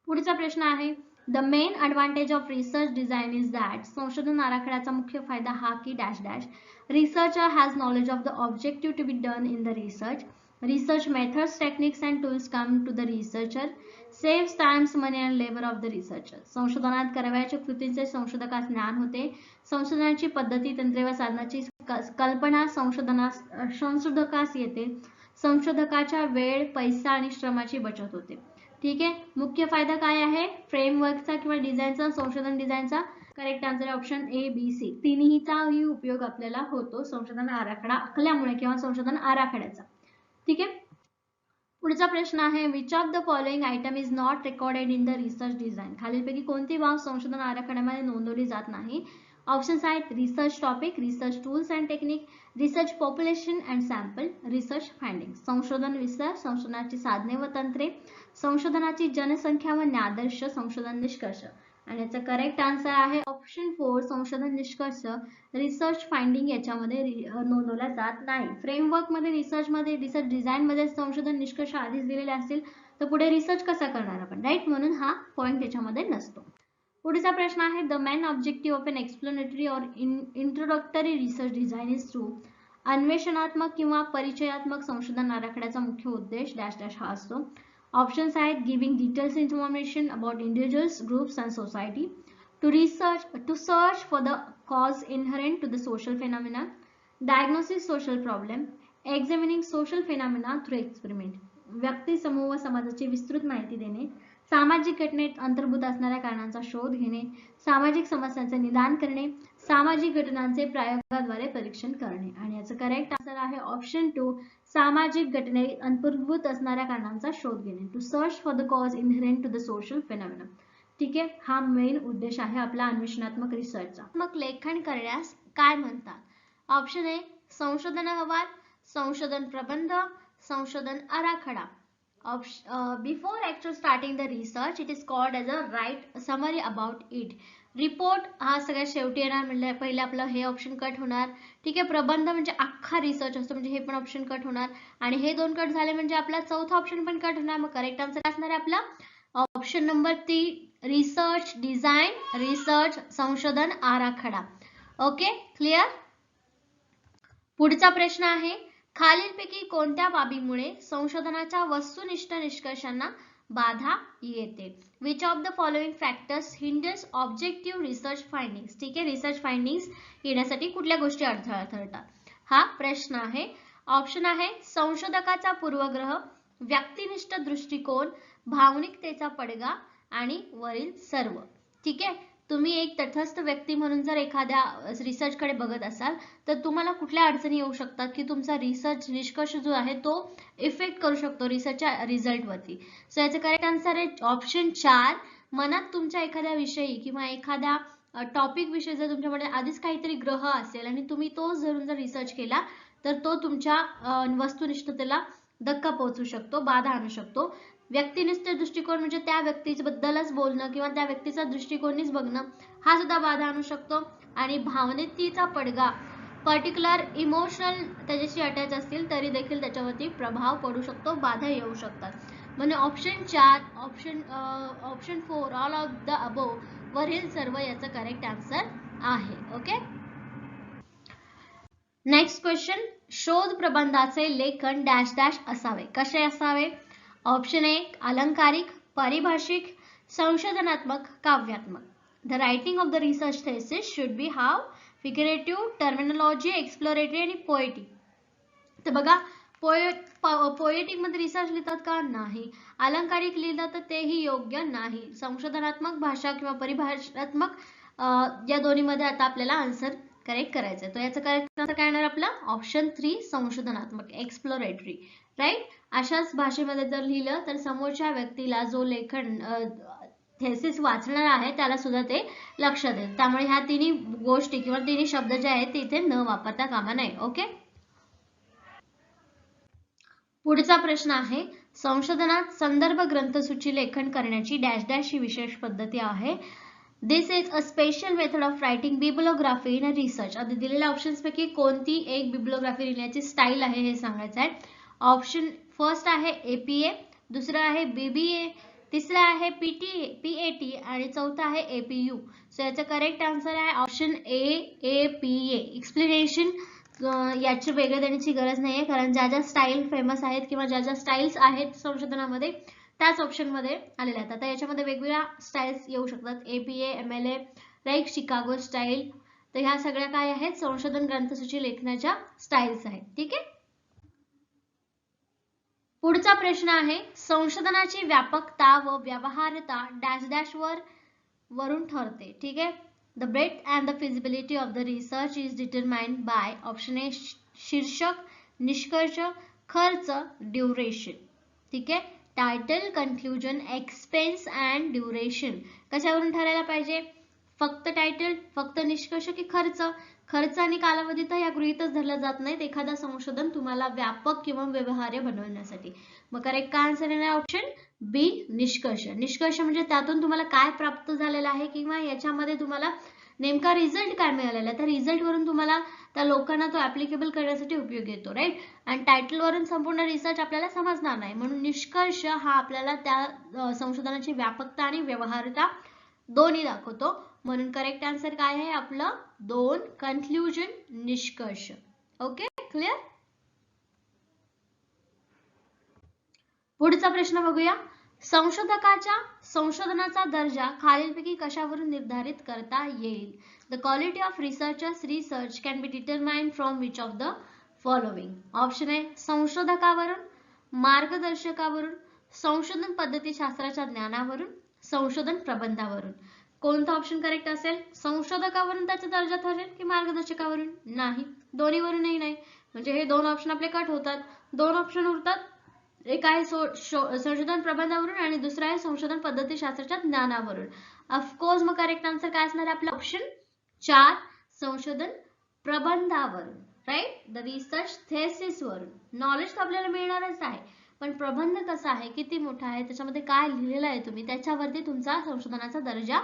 पुढचा प्रश्न आहे the main advantage of research design is that. संशोधन आराखड्याचा मुख्य फायदा हा की dash dash. Researcher has knowledge of the objective to be done in the research, research methods, techniques and tools come to the researcher, saves times, money and labour of the researcher. संशोधनात करावयाच्या कृतींचे संशोधकास ज्ञान होते, संशोधनाची पद्धती, तंत्रे व साधनाची कल्पना संशोधकास येते, संशोधकाच्या वेळ, पैसा आणि श्रमाची बचत होते. ठीक आहे, मुख्य फायदा काय आहे? फ्रेमवर्कचा किंवा डिझाईनचा, संशोधन डिझाईनचा. Correct answer option A B C. तिन्हीचाही उपयोग आपल्याला होतो संशोधन आराखडा आखल्यामुळे किंवा संशोधन आराखड्याचा. ठीक आहे, पुढचा प्रश्न आहे which of the following item is not recorded in the research design. खालीलपैकी कोणती बाब संशोधन आराखड्यामध्ये नोंदवली जात नाही. ऑप्शन्स आहेत research topic, research tools and technique, research population and sample, research finding. संशोधन विस्तार, संशोधनाची साधने व तंत्रे, संशोधनाची जनसंख्या व आदर्श, संशोधन निष्कर्ष. आणि याचा करेक्ट आन्सर आहे ऑप्शन 4 संशोधन निष्कर्ष. रिसर्च फाइंडिंग याच्यामध्ये नोंदवल्या जात नाही. फ्रेमवर्क मध्ये रिसर्च डिझाईन मध्ये संशोधन निष्कर्ष आधीच दिलेले असतील तर पुढे रिसर्च कसा करणार आपण, राईट. म्हणून हा पॉइंट याच्यामध्ये नसतो. पुढचा प्रश्न आहे the main objective of an explanatory or introductory research design is to. अन्वेषणात्मक किंवा परिचयात्मक संशोधन आराखड्याचा मुख्य उद्देश डॅश डॅश हा असतो. ऑप्शन्स आहेत giving details information about individuals, groups and society, to search for the cause inherent to the social phenomena, diagnosis social problem, examining social phenomena through experiment. व्यक्ती समूह व समाजाची विस्तृत माहिती देणे, सामाजिक घटनेत अंतर्भूत असणाऱ्या कारणांचा शोध घेणे, सामाजिक समस्यांचे निदान करणे, सामाजिक घटनांचे प्रयोगाद्वारे परीक्षण करणे. आणि याचं करेक्ट आन्सर आहे ऑप्शन 2 सामाजिक घटनेत अंतर्भूत असणाऱ्या कारणांचा शोध घेणे. To search for the cause inherent to the social phenomena. ठीक आहे, हा मेन उद्देश आहे आपला अन्वेषणात्मक रिसर्चचा. मग लेखन करण्यास काय म्हणतात. ऑप्शन ए संशोधन अहवाल, संशोधन प्रबंध, संशोधन आराखडा. Before actual starting the research it is called as a write summary about it. Report हा सगळ्यात शेवटी येणार, म्हणजे पहिले आपलं हे ऑप्शन कट होणार. ठीक आहे, प्रबंध म्हणजे अख्खा रिसर्च असतो, म्हणजे हे पण ऑप्शन कट होणार. आणि हे दोन कट झाले म्हणजे आपला चौथा ऑप्शन पण कट होणार. मग करेक्ट आन्सर असणार आहे आपला option number 3 research design, research संशोधन आराखडा. Okay, clear. पुढचा प्रश्न आहे खालीलपैकी कोणत्या बाबीमुळे संशोधनाच्या वस्तुनिष्ठ निष्कर्षांना बाधा येते. Which of the following factors hinders objective research findings. ठीक आहे, रिसर्च फाइंडिंग्स येण्यासाठी कुठल्या गोष्टी अडथळा ठरतात हा प्रश्न आहे. ऑप्शन आहे संशोधकाचा पूर्वग्रह, व्यक्तिनिष्ठ दृष्टिकोन, भावनिकतेचा पडगा आणि वरील सर्व. ठीक आहे, तुम्ही एक तटस्थ व्यक्ती म्हणून जर एखाद्या रिसर्च कडे बघत असाल तर तुम्हाला कुठल्या अडचणी येऊ शकतात की तुमचा रिसर्च निष्कर्ष जो आहे तो इफेक्ट करू शकतो रिसर्चच्या रिझल्ट वरती. सो याचं करेक्ट आन्सर आहे ऑप्शन 4 मनात तुमच्या एखाद्या विषयी किंवा एखाद्या टॉपिक विषयी जर तुमच्यामध्ये आधीच काहीतरी ग्रह असेल आणि तुम्ही तोच धरून जर रिसर्च केला तर तो तुमच्या वस्तुनिष्ठतेला धक्का पोहोचू शकतो, बाधा आणू शकतो. व्यक्तिनिष्ठ दृष्टिकोन म्हणजे त्या व्यक्तीबद्दलच बोलणं किंवा त्या व्यक्तीचा दृष्टिकोनच बघणं हा सुद्धा बाधा आणू शकतो. आणि भावनिकतेचा पडगा पर्टिक्युलर इमोशनल त्याच्याशी अटॅच असतील तरी देखील त्याच्यावरती प्रभाव पडू शकतो, बाधा येऊ शकतात. म्हणजे option 4 option 4 all of the above वरील सर्व याचं करेक्ट आन्सर आहे. Okay, next question. शोध प्रबंधाचे लेखन डॅश डॅश असावे. कसे असावे. ऑप्शन 1 अलंकारिक, पारिभाषिक, संशोधनात्मक, काव्यात्मक. The writing of the research thesis should be how figurative, terminology, exploratory आणि poetic. तर बघा पोएटिक मध्ये रिसर्च लिहितात का, नाही. अलंकारिक लिहिलं तर तेही योग्य नाही. संशोधनात्मक, भाषा किंवा परिभाषात्मक या दोन्ही मध्ये आता आपल्याला आन्सर करेक्ट करायचं आहे. तर याचं करेक्ट आन्सर काय येणार आपला ऑप्शन 3 संशोधनात्मक, एक्सप्लोरेटरी, राईट. अशाच भाषेमध्ये जर लिहिलं तर समोरच्या व्यक्तीला जो लेखन थेसिस वाचणार आहे त्याला सुद्धा ते लक्षात येईल. त्यामुळे ह्या तिन्ही गोष्टी किंवा तिन्ही शब्द जे आहेत ते इथे न वापरता कामा नये. ओके, पुढचा प्रश्न आहे संशोधनात संदर्भ ग्रंथसूची लेखन करण्याची डॅश डॅश ही विशेष पद्धती आहे. This is a special method of writing bibliography in a research. आधी दिलेल्या ऑप्शन्स पैकी कोणती एक बिब्लिओग्राफी लिहिण्याची स्टाईल आहे हे सांगायचं आहे. ऑप्शन फर्स्ट आहे एपीए, दुसरा आहे बीबीए, तिसरा आहे पीएटी आणि चौथा आहे एपीयू. सो याचा करेक्ट आन्सर आहे ऑप्शन ए एपीए. एक्सप्लेनेशन याची वेगळं देण्याची गरज नाहीये कारण ज्या ज्या स्टाईल फेमस आहेत किंवा ज्या ज्या स्टाईल्स आहेत संशोधनामध्ये त्याच ऑप्शन मध्ये आलेल्या आहेत. आता याच्यामध्ये वेगवेगळ्या स्टाईल्स येऊ शकतात, APA, MLA, right, Chicago style. तर ह्या सगळ्या काय आहेत संशोधन ग्रंथसूची लेखनाच्या स्टाईल्स आहेत. ठीक आहे, पुढचा प्रश्न आहे संशोधनाची व्यापकता व व्यवहार्यता डॅश डॅश वरून ठरते. ठीक आहे, the breadth and the feasibility of the research is determined by option A शीर्षक, निष्कर्ष, खर्च, ड्युरेशन. ठीक आहे. Title, conclusion, expense and duration कशावरून ठरायला पाहिजे? फक्त टायटल, फक्त निष्कर्ष की खर्च? खर्च आणि कालावधी तर या गृहीतच धरल्या जात नाहीत एखादा संशोधन तुम्हाला व्यापक किंवा व्यवहार्य बनवण्यासाठी. मग करेक्ट काय आन्सर येणार? ऑप्शन बी, निष्कर्ष. निष्कर्ष म्हणजे त्यातून तुम्हाला काय प्राप्त झालेलं आहे किंवा याच्यामध्ये तुम्हाला नेमका रिझल्ट काय मिळालेला आहे, त्या रिझल्ट वरून तुम्हाला त्या लोकांना तो ऍप्लिकेबल करण्यासाठी उपयोग येतो, राईट. आणि टायटल वरून संपूर्ण रिसर्च आपल्याला समजणार नाही, म्हणून निष्कर्ष हा आपल्याला त्या संशोधनाची व्यापकता आणि व्यवहार्यता दोन्ही दाखवतो. म्हणून करेक्ट आन्सर काय आहे आपलं? 2, कन्क्लुजन, निष्कर्ष. Okay, clear. पुढचा प्रश्न बघूया. संशोधकाच्या संशोधनाचा दर्जा खालीलपैकी कशावरून निर्धारित करता येईल? The quality of researchers research can be determined from which of the following. Option आहे संशोधकावरून, मार्गदर्शकावरून, संशोधन पद्धती शास्त्राच्या ज्ञानावरून, संशोधन प्रबंधावरून. कोणता ऑप्शन करेक्ट असेल? संशोधकावरून त्याचा दर्जा ठरेल की मार्गदर्शकावरून? नाही, दोन्हीवरूनही नाही. म्हणजे हे दोन ऑप्शन आपले कट होतात. दोन ऑप्शन उरतात. एक आहे संशोधन प्रबंधावरून आणि दुसरा आहे संशोधन पद्धती शास्त्राच्या ज्ञानावरून. ऑफकोर्स मग करेक्ट आन्सर काय असणार आहे आपला? ऑप्शन 4, संशोधन प्रबंधावरून, राईट. द रिसर्च थेसिस वरून. नॉलेज तर आपल्याला मिळणारच आहे, पण प्रबंध कसा आहे, किती मोठा आहे, त्याच्यामध्ये काय लिहिलेलं आहे तुम्ही, त्याच्यावरती तुमचा संशोधनाचा दर्जा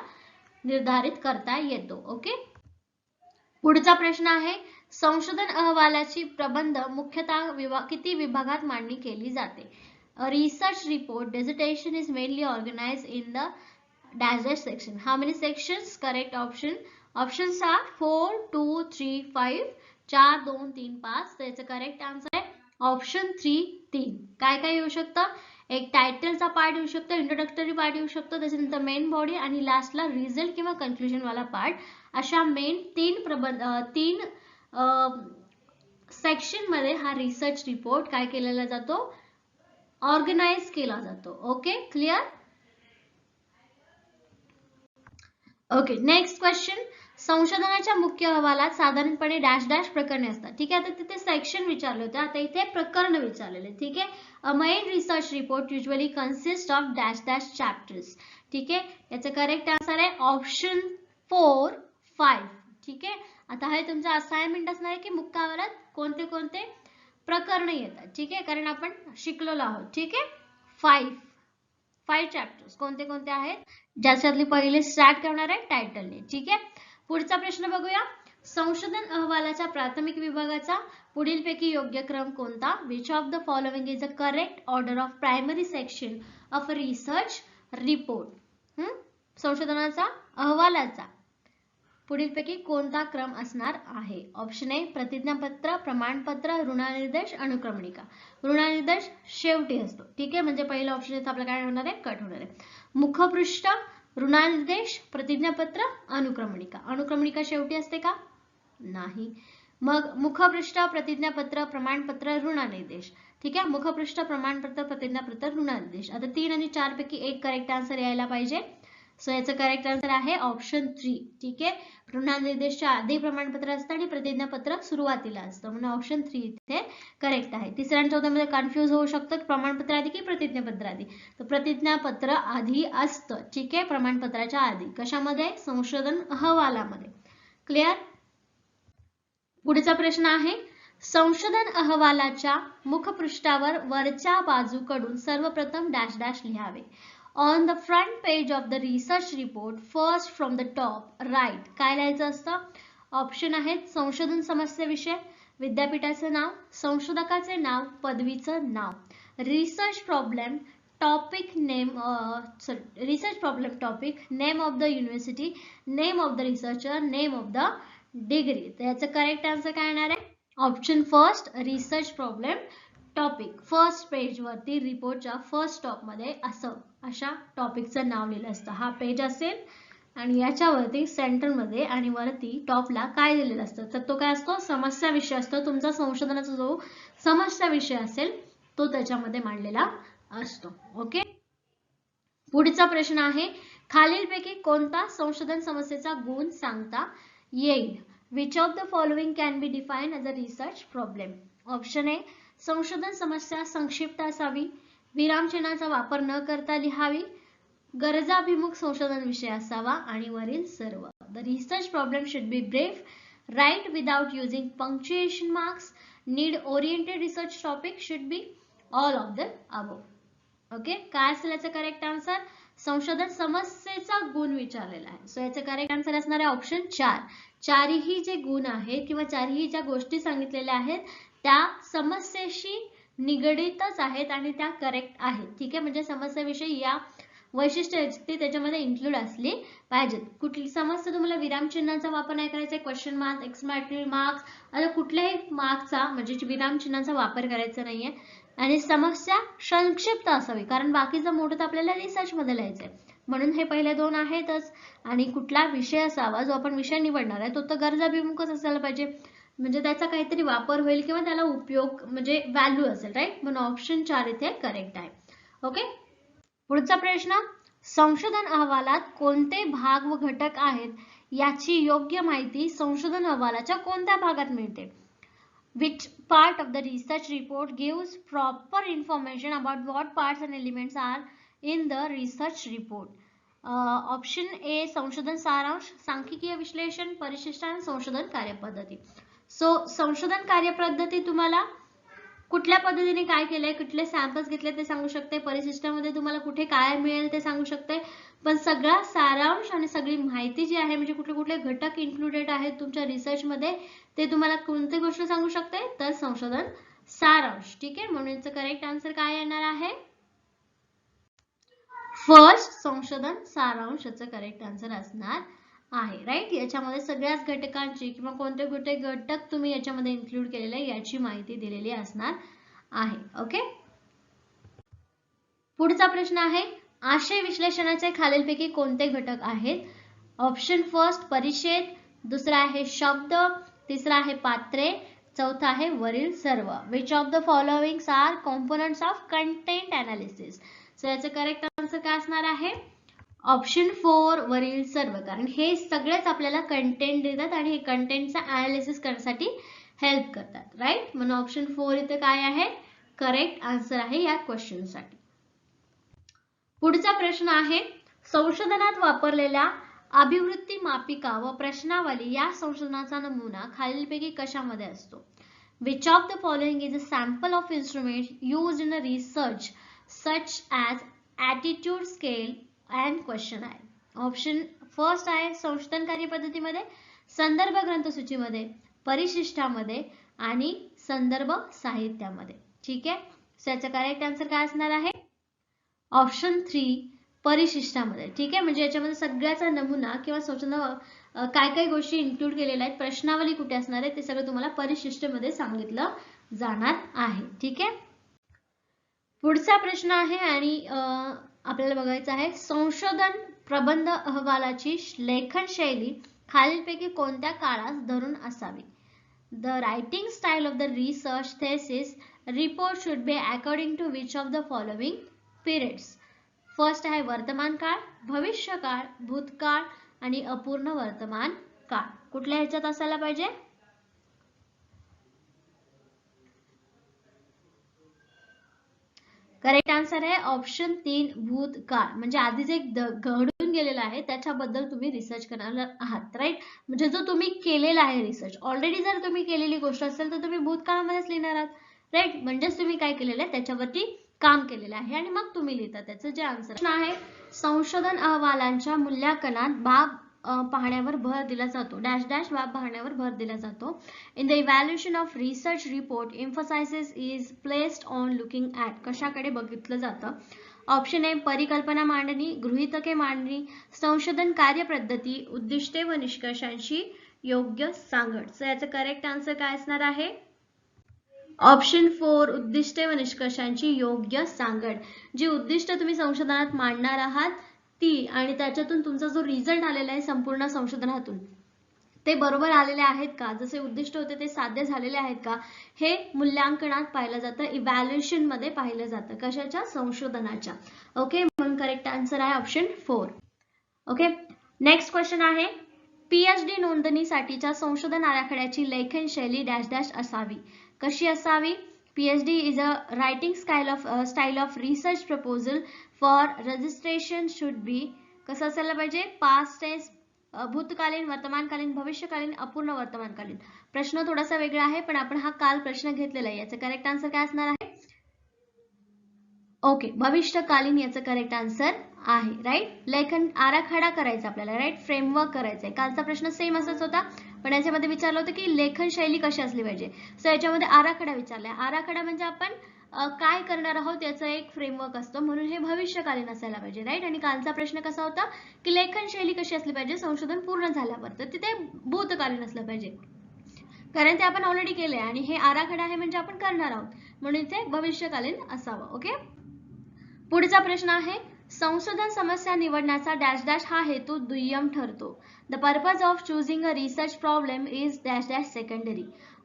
निर्धारित करता येतो. ओके. पुढचा प्रश्न आहे संशोधन अहवालाची प्रबंध मुख्यतः किती विभागात मांडणी केली जाते? A research report dissertation is mainly organized in the dash dash section. How many sections? Correct option. Options are 4, 2, 3, 5. 4, 2, 3, 5. तर याचं करेक्ट आन्सर आहे ऑप्शन 3, 3. काय काय येऊ शकतं? एक टायटलचा पार्ट येऊ शकतो, इंट्रोडक्टरी पार्ट येऊ शकतो, त्याच्यानंतर मेन बॉडी आणि लास्टला रिझल्ट किंवा कन्क्लुजन वाला पार्ट. अशा मेन 3 सेक्शन मध्ये हा रिसर्च रिपोर्ट काय केलेला जातो? ऑर्गनाइज केला जातो. Okay, clear. Okay, next question. संशोधनाच्या मुख्य अहवालात साधारणपणे डॅश डॅश प्रकरणे असतात. ठीक आहे, आता तिथे सेक्शन विचारले होते, आता इथे प्रकरण विचारलेले. ठीक आहे. अ main research report usually consist of dash dash chapters. ठीक आहे, याचं करेक्ट आन्सर आहे ऑप्शन 4, 5. ठीक आहे. आता हे तुमचं असाइनमेंट असणार आहे की मुख्य अहवालात कोणते कोणते प्रकरण येतात. ठीक आहे, कारण आपण शिकलेलो आहोत. ठीक आहे. 5 चॅप्टर्स कोणते कोणते आहेत? ज्याच्यातली पहिले स्टार्ट करणार आहे टायटलने. ठीक आहे. पुढचा प्रश्न बघूया. संशोधन अहवालाच्या प्राथमिक विभागाचा पुढीलपैकी योग्य क्रम कोणता? Which of the following is a correct order of primary section of a research report? संशोधनाचा अहवालाचा पुढीलपैकी कोणता क्रम असणार आहे? ऑप्शन ए प्रतिज्ञापत्र, प्रमाणपत्र, ऋणानिर्देश, अनुक्रमणिका. ऋणानिर्देश शेवटी असतो. ठीक आहे, म्हणजे पहिलं ऑप्शन आपलं काय होणार आहे? कट होणार आहे. मुखपृष्ठ, ऋणानिर्देश, प्रतिज्ञापत्र, अनुक्रमणिका. अनुक्रमणिका शेवटी असते का? नाही. मग मुखपृष्ठ, प्रतिज्ञापत्र, प्रमाणपत्र, ऋणानिर्देश. ठीक आहे, मुखपृष्ठ, प्रमाणपत्र, प्रतिज्ञापत्र, ऋणानिर्देश. आता 3 आणि 4 पैकी एक करेक्ट आन्सर यायला पाहिजे. सो याचं करेक्ट आन्सर आहे ऑप्शन 3. ठीक आहे, ऋणानिर्देशच्या आधी प्रमाणपत्र असतं आणि प्रतिज्ञापत्र सुरुवातीला असतं, म्हणून ऑप्शन 3 इथे करेक्ट आहे. तिसऱ्या आणि चौथ्यामध्ये कन्फ्युज होऊ शकतं की प्रमाणपत्र आधी की प्रतिज्ञापत्र आधी. तर प्रतिज्ञापत्र आधी असतं. ठीक आहे, प्रमाणपत्राच्या आधी. कशामध्ये? संशोधन अहवालामध्ये. क्लिअर. पुढचा प्रश्न आहे संशोधन अहवालाच्या मुखपृष्ठावर वरच्या बाजूकडून सर्वप्रथम डॅश डॅश लिहावे. On the front page of the research report, first from the top, right. काय लिहायचं असतं? ऑप्शन आहेत संशोधन समस्येविषय, विद्यापीठाचं नाव, संशोधकाचे नाव, पदवीचं नाव, research problem topic name, research problem topic, name of the university, name of the researcher, name of the degree. तर याचं करेक्ट आन्सर काय येणार आहे? Option first, research problem topic. First page वरती रिपोर्टच्या फर्स्ट टॉप मध्ये अशा टॉपिकचं नाव लिहिलं असतं. हा पेज असेल आणि याच्यावरती सेंटरमध्ये आणि वरती टॉपला काय दिलेलं असतं? तर तो काय असतो? समस्या विषय असतो. तुमचा संशोधनाचा जो समस्या विषय असेल तो त्याच्यामध्ये मांडलेला असतो. ओके. पुढचा प्रश्न आहे खालीलपैकी कोणता संशोधन समस्येचा गुण सांगता येईल? Which of the following can be define as a research problem? Option A संशोधन समस्या संक्षिप्त असावी, विरामचिन्हाचा वापर न करता लिहावी, गरजाभिमुख संशोधन विषय असावा आणि वरील सर्व. The research problem should be brief, write without using punctuation marks, need oriented research topic should be all of the above. Okay, काय असेल याचा करेक्ट आन्सर? संशोधन समस्येचा गुण विचारलेला आहे. सो याचा करेक्ट आन्सर असणार आहे ऑप्शन 4. चारही जे गुण आहेत किंवा चारही ज्या गोष्टी सांगितलेल्या आहेत त्या समस्येशी निगडीतच आहेत आणि त्या करेक्ट आहेत. ठीक आहे, म्हणजे समस्येविषयी या वैशिष्ट्य ती त्याच्यामध्ये इन्क्लूड असली पाहिजेत. कुठली समस्या तुम्हाला विरामचिन्हाचा वापर नाही करायचा, क्वेश्चन मार्क, एक्सक्लेमेटरी मार्क्स, आता कुठल्याही मार्कचा म्हणजे विरामचिन्हाचा वापर करायचा नाहीये. आणि समस्या संक्षिप्त असावी, कारण बाकीचं मोठं तर आपल्याला रिसर्च मध्ये लिहायचंय, म्हणून हे पहिले दोन आहेतच. आणि कुठला विषय असावा, जो आपण विषय निवडणार आहे तो तर गरजाभिमुखच असायला पाहिजे, म्हणजे त्याचा काहीतरी वापर होईल किंवा त्याला उपयोग म्हणजे व्हॅल्यू असेल. राईट, म्हणून ऑप्शन 4 इथे करेक्ट आहे. ओके, पुढचा प्रश्न, संशोधन अहवालात कोणते भाग व घटक आहेत याची योग्य माहिती संशोधन अहवालाच्या कोणत्या भागात मिळते? Which part of the research report gives proper information about what parts and elements are in the research report? Option A संशोधन सारांश, सांख्यिकीय विश्लेषण, परिशिष्ट आणि संशोधन कार्यपद्धती. सो संशोधन कार्यपद्धती तुम्हाला कुठल्या पद्धतीने काय केलंय, कुठले सॅम्पल्स घेतले ते सांगू शकते, परिशिष्टामध्ये तुम्हाला कुठे काय मिळेल ते सांगू शकते, पण सगळा सारांश आणि सगळी माहिती जी आहे म्हणजे कुठले कुठले घटक इन्क्लुडेड आहेत तुमच्या रिसर्च मध्ये ते तुम्हाला कोणती गोष्ट सांगू शकते, तर संशोधन सारांश. ठीक आहे, म्हणून याचं करेक्ट आन्सर काय येणार आहे? फर्स्ट, संशोधन सारांश याचं करेक्ट आन्सर असणार आहे. राईट, याच्यामध्ये सगळ्याच घटकांची किंवा कोणते कोणते घटक तुम्ही याच्यामध्ये इन्क्लूड केलेले याची माहिती दिलेली असणार आहे. ओके, पुढचा प्रश्न आहे, आशय विश्लेषणाचे खालीलपैकी कोणते घटक आहेत? ऑप्शन फर्स्ट परिच्छेद, दुसरा आहे शब्द, तिसरा आहे पात्रे, चौथा आहे वरील सर्व. Which of the followings are components of content analysis? So याचं करेक्ट आन्सर काय असणार आहे? ऑप्शन 4 वरील सर्व, कारण हे सगळेच आपल्याला कंटेंट देतात आणि हे कंटेंटचा अनालिसिस करण्यासाठी हेल्प करतात. राईट, म्हणून ऑप्शन 4 इथे काय आहे? करेक्ट आन्सर आहे या क्वेश्चन साठी. पुढचा प्रश्न आहे, संशोधनात वापरलेल्या अभिवृत्ती मापिका व प्रश्नावली या संशोधनाचा नमुना खालीलपैकी कशामध्ये असतो? Which of the following is a sample of instrument used in a research such as attitude scale and questionnaire? Option first आहे संशोधन कार्यपद्धतीमध्ये, संदर्भ ग्रंथसूचीमध्ये, परिशिष्टामध्ये आणि संदर्भ साहित्यामध्ये. ठीक आहे, सो याचा करेक्ट आन्सर काय असणार आहे? ऑप्शन 3 परिशिष्टामध्ये. ठीक आहे, म्हणजे याच्यामध्ये सगळ्याचा नमुना किंवा संशोधन काय काय गोष्टी इन्क्लूड केलेल्या आहेत, प्रश्नावली कुठे असणार आहे ते सगळं तुम्हाला परिशिष्टामध्ये सांगितलं जाणार आहे. ठीक आहे, पुढचा प्रश्न आहे आणि आपल्याला बघायचं आहे, संशोधन प्रबंध अहवालाची लेखन शैली खालीलपैकी कोणत्या काळास धरून असावी? The writing style of the research thesis report should be according to which of the following periods? First आहे वर्तमान काळ, भविष्य काळ, भूतकाळ आणि अपूर्ण वर्तमान काळ. कुठल्या ह्याच्यात असायला पाहिजे? करेक्ट आन्सर आहे ऑप्शन 3 भूतकाळ, म्हणजे आधी जे घडून गेलेलं आहे त्याच्याबद्दल तुम्ही रिसर्च करणार आहात. राईट, म्हणजे जो तुम्ही केलेला आहे रिसर्च ऑलरेडी, जर तुम्ही केलेली गोष्ट असेल तर तुम्ही भूतकाळामध्येच लिहिणार आहात. राईट, म्हणजेच तुम्ही काय केलेलं आहे त्याच्यावरती काम केलेलं आहे आणि मग तुम्ही लिहिता त्याचं जे आन्सर आहे. संशोधन अहवालांच्या मूल्यांकनात बाब पाहण्यावर भर दिला जातो, डॅश डॅश बाब पाहण्यावर भर दिला जातो. In the evaluation of research report emphasis is placed on looking at, कशाकडे बघितलं जातं? ऑप्शन ए परिकल्पना मांडणी, गृहीतके मांडणी, संशोधन कार्यपद्धती, उद्दिष्टे व निष्कर्षांची योग्य सांगड. सो याचं करेक्ट आन्सर काय असणार आहे? ऑप्शन 4 उद्दिष्टे व निष्कर्षांची योग्य सांगड. जी उद्दिष्ट तुम्ही संशोधनात मांडणार आहात ती आणि त्याच्यातून तुमचा जो रिझल्ट आलेला आहे संपूर्ण संशोधनातून ते बरोबर आलेले आहेत का, जसे उद्दिष्ट होते ते साध्य झालेले आहेत का, हे मूल्यांकनात पाहिलं जातं, इव्हॅल्युएशन मध्ये पाहिलं जातं. कशाच्या? संशोधनाच्या. ओके, म्हणून करेक्ट आन्सर आहे ऑप्शन 4. ओके, नेक्स्ट क्वेश्चन आहे, पीएचडी नोंदणीसाठीच्या संशोधन आराखड्याची लेखन शैली डॅश डॅश असावी. कशी असावी? PhD is a writing style of research proposal for registration should be कसं असायला पाहिजे, पास्ट टेन्स, भूतकालीन, वर्तमानकालीन, भविष्यकालीन, अपूर्ण वर्तमानकालीन. प्रश्न थोडासा वेगळा आहे, पण आपण हा काल प्रश्न घेतलेला आहे. याचा करेक्ट आन्सर काय असणार आहे? ओके, भविष्यकालीन याचं करेक्ट आन्सर आहे. राईट. लेखन आराखडा करायचा आपल्याला, राईट, फ्रेमवर्क करायचा आहे. कालचा प्रश्न सेम असाच होता, पण याच्यामध्ये विचारलं होतं की लेखन शैली कशी असली पाहिजे. सो याच्यामध्ये आराखडा विचारलाय. आराखडा म्हणजे आपण काय करणार आहोत याचं एक फ्रेमवर्क असतो, म्हणून हे भविष्यकालीन असायला पाहिजे. राईट. आणि कालचा प्रश्न कसा होता की लेखन शैली कशी असली पाहिजे संशोधन पूर्ण झाल्यावर, तर तिथे भूतकालीन असलं पाहिजे, कारण ते आपण ऑलरेडी केले आणि हे आराखडा आहे म्हणजे आपण करणार आहोत, म्हणून इथे भविष्यकालीन असावं. ओके. पुढचा प्रश्न आहे, संशोधन समस्या निवडण्याचा डॅश डॅश हा हेतू दुय्यम ठरतो. The purpose of choosing a research problem is dash dash secondary.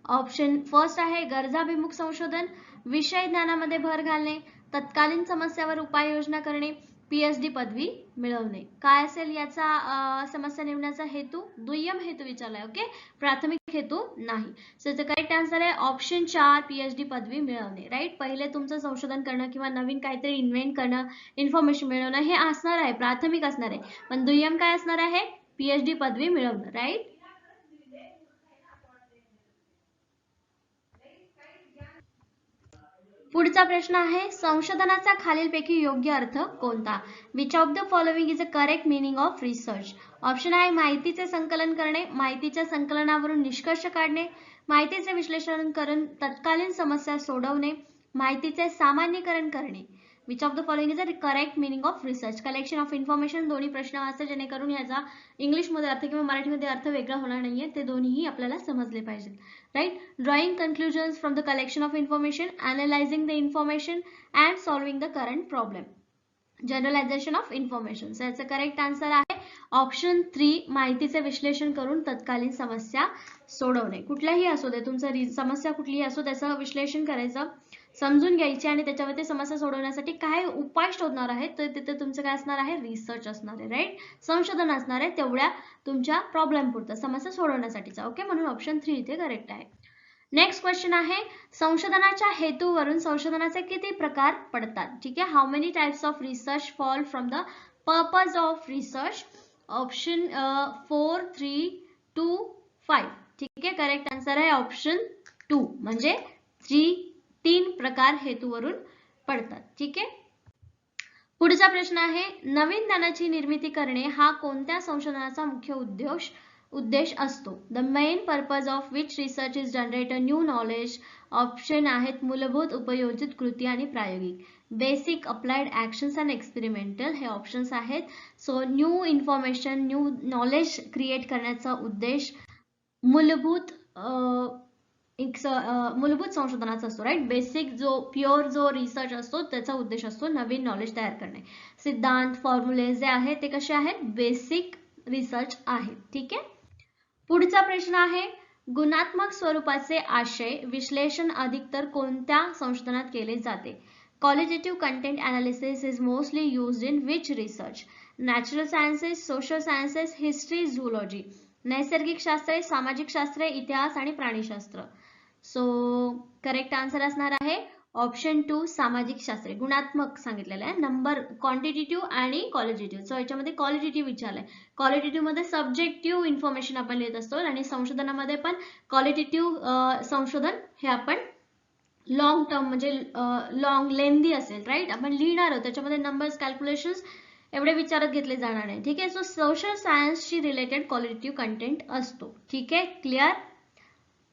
Option first आहे गरजाभिमुख संशोधन, विषय ज्ञानामध्ये भर घालणे, तत्कालीन समस्यावर उपाययोजना करणे, पीएचडी पदवी मिळवणे. काय असेल याचा समस्या निवडण्याचा हेतू? दुय्यम हेतू विचारलाय. ओके, प्राथमिक हेतू नाही. सो याचा करेक्ट आन्सर आहे ऑप्शन 4 पीएचडी पदवी मिळवणे. राईट. पहिले तुमचं संशोधन करणं किंवा नवीन काहीतरी इन्व्हेंट करणं, इन्फॉर्मेशन मिळवणं हे असणार आहे, प्राथमिक असणार आहे. पण दुय्यम काय असणार आहे? पीएचडी पदवी मिळवणं. राईट. पुढचा प्रश्न आहे, संशोधनाचा खालीलपैकी योग्य अर्थ कोणता? Which of the following is a correct meaning of research. Option आहे माहितीचे संकलन करणे, माहितीच्या संकलनावरून निष्कर्ष काढणे, माहितीचे विश्लेषण करून तत्कालीन समस्या सोडवणे, माहितीचे सामान्यीकरण करणे. Which of the following is a correct meaning of research. Collection of information, दोन्ही प्रश्न वाचा जेणेकरून याचा इंग्लिशमध्ये अर्थ किंवा मराठीमध्ये अर्थ वेगळा होणार नाहीये, ते दोन्ही आपल्याला समजले पाहिजेत. Right. Drawing conclusions from the collection of information, analysing the information and solving the current problem. Generalisation of information. So याचं करेक्ट आन्सर आहे ऑप्शन 3 माहितीचे विश्लेषण करून तत्कालीन समस्या सोडवणे. कुठल्याही असो दे, तुमचं समस्या कुठलीही असो त्याचं विश्लेषण करायचं, समजून घ्यायची आणि त्याच्यावरती समस्या सोडवण्यासाठी काय उपाय शोधणार आहे, तर तिथे तुमचं काय असणार आहे? रिसर्च असणार आहे. राईट. संशोधन असणार आहे तेवढ्या तुमच्या प्रॉब्लेम पुरतं, समस्या सोडवण्यासाठीचा. ओके, म्हणून ऑप्शन 3 इथे करेक्ट आहे. नेक्स्ट क्वेश्चन आहे, संशोधनाच्या हेतूवरून संशोधनाचे किती प्रकार पडतात? ठीक आहे. How many types of research fall from the purpose of research? Option 4, 3, 2, 5. ठीक आहे. करेक्ट आन्सर आहे ऑप्शन 2, म्हणजे 3 प्रकार हेतूवरून पडतात. ठीक आहे. पुढचा प्रश्न आहे, नवीन ज्ञानाची निर्मिती करणे हा कोणत्या संशोधनाचा मुख्य उद्देश असतो? The main purpose of which research is generate a new knowledge. Option आहेत मूलभूत, उपयोजित, कृती आणि प्रायोगिक. Basic, applied, actions and experimental हे ऑप्शन्स आहेत. So new information, new knowledge create करण्याचा उद्देश मूलभूत संशोधनाचा असतो. राईट. बेसिक जो प्युअर जो रिसर्च असतो त्याचा उद्देश असतो नवीन नॉलेज तयार करणे. सिद्धांत, फॉर्म्युले जे आहेत ते कसे आहेत? बेसिक रिसर्च आहे. ठीक आहे. पुढचा प्रश्न आहे, गुणात्मक स्वरूपाचे आशय विश्लेषण अधिकतर कोणत्या संशोधनात केले जाते? Qualitative content analysis is mostly used in which research? Natural sciences, social sciences, history, zoology. नैसर्गिक शास्त्रे, सामाजिक शास्त्रे, इतिहास आणि प्राणीशास्त्र. सो करेक्ट आन्सर असणार आहे ऑप्शन 2 सामाजिक शास्त्रे. गुणात्मक सांगितलेलं आहे, नंबर क्वांटिटेटिव्ह आणि क्वालिटेटिव्ह. सो याच्यामध्ये क्वालिटेटिव्ह विचारलंय. क्वालिटेटिव्ह मध्ये सब्जेक्टिव्ह इन्फॉर्मेशन आपण लिहित असतो आणि संशोधनामध्ये पण क्वालिटेटिव्ह संशोधन हे आपण लॉंग टर्म म्हणजे लॉंग लेंदी असेल. राईट. आपण लिहिणार आहोत त्याच्यामध्ये नंबर्स, कॅल्क्युलेशन्स एवढे विचारात घेतले जाणार नाही. ठीक आहे. सो सोशल सायन्सशी रिलेटेड क्वालिटेटिव्ह कंटेंट असतो. ठीक आहे. Clear?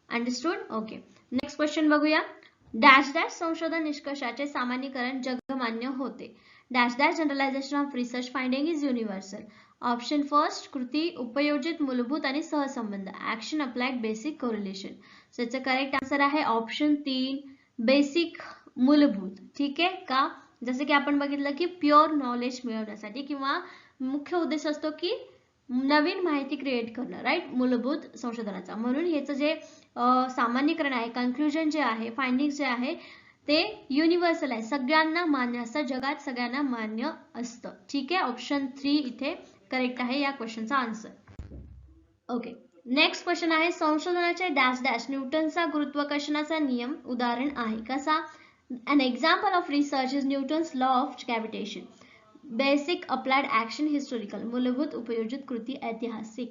Understood? Okay. Next question बघूया. डॅश डॅश संशोधन निष्कर्षाचे सामान्यीकरण जगमान्य होते. Dash dash generalisation of research finding is universal. Option first कृती, उपयोजित, मूलभूत आणि सहसंबंध. Action, applied, basic, correlation. So याचं करेक्ट आन्सर आहे ऑप्शन 3 बेसिक, मूलभूत. ठीक आहे. का? जसं की आपण बघितलं की प्युअर नॉलेज मिळवण्यासाठी किंवा मुख्य उद्देश असतो की नवीन माहिती क्रिएट करणं. राईट. मूलभूत संशोधनाचा, म्हणून ह्याचं जे सामान्यीकरण आहे, कन्क्लुजन जे आहे, फाइंडिंग जे आहे ते युनिव्हर्सल आहे, सगळ्यांना मान्य असतं, जगात सगळ्यांना मान्य असतं. ठीक आहे. ऑप्शन 3 इथे करेक्ट आहे या क्वेश्चनचा आन्सर. ओके. नेक्स्ट क्वेश्चन आहे संशोधनाचे डॅश डॅश न्यूटनचा गुरुत्वाकर्षणाचा नियम उदाहरण आहे कसा. An example of research is Newton's law of gravitation. Basic applied action historical मूलभूत उपयोजित कृती ऐतिहासिक.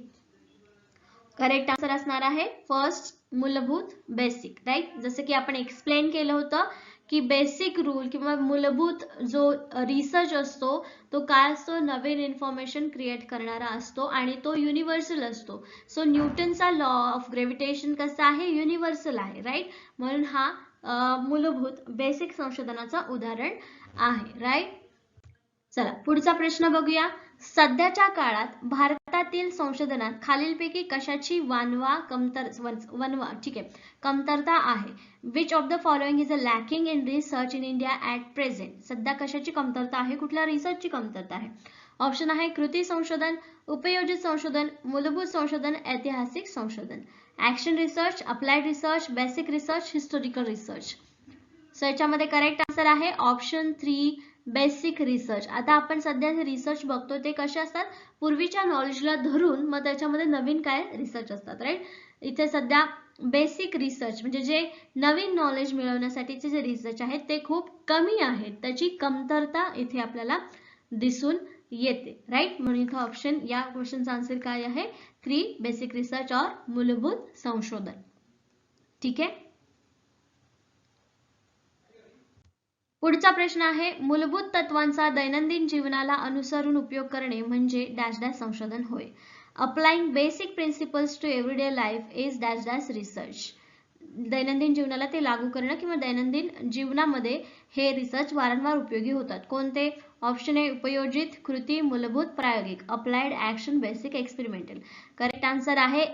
करेक्ट आन्सर असणार आहे फर्स्ट मूलभूत बेसिक राईट. जसं की आपण एक्सप्लेन केलं होतं की बेसिक रूल किंवा मूलभूत जो रिसर्च असतो तो काय असतो नवीन इन्फॉर्मेशन क्रिएट करणारा असतो आणि तो युनिव्हर्सल असतो. सो न्यूटनचा लॉ ऑफ ग्रेव्हिटेशन कसा आहे युनिव्हर्सल आहे राईट. म्हणून हा मूलभूत बेसिक संशोधनाचा उदाहरण आहे राईट. चला पुढचा प्रश्न बघूया. सध्याच्या काळात भारतातील संशोधनात खालीलपैकी कशाची कमतरता आहे. Which of the following is a lacking in research in India at present. सध्या कशाची कमतरता आहे कुठल्या रिसर्चची कमतरता आहे. ऑप्शन आहे कृती संशोधन, उपयोजित संशोधन, मूलभूत संशोधन, ऐतिहासिक संशोधन. Action research, applied research, basic research, historical research. So याच्यामध्ये करेक्ट आन्सर आहे ऑप्शन 3 बेसिक रिसर्च. आता आपण सध्या जे रिसर्च बघतो ते कसे असतात पूर्वीच्या नॉलेजला धरून मग त्याच्यामध्ये नवीन काय रिसर्च असतात राईट. इथे सध्या बेसिक रिसर्च म्हणजे जे नवीन नॉलेज मिळवण्यासाठीचे जे रिसर्च आहेत ते खूप कमी आहेत त्याची कमतरता इथे आपल्याला दिसून येते राईट. म्हणून इथे ऑप्शन या क्वेश्चनचा आन्सर काय आहे 3 बेसिक रिसर्च और मूलभूत संशोधन. ठीक आहे. पुढचा प्रश्न आहे मूलभूत तत्वांचा दैनंदिन जीवनाला अनुसरून उपयोग करणे म्हणजे डॅश डॅश संशोधन होय. Applying basic principles to everyday life is dash dash research. दैनंदिन जीवनाला ते लागू करणं किंवा दैनंदिन जीवनामध्ये हे रिसर्च वारंवार उपयोगी होतात. कोणते. ऑप्शन ए उपयोजित, कृती, मूलभूत, प्रायोगिक. Applied, action, basic, experimental. Correct answer आहे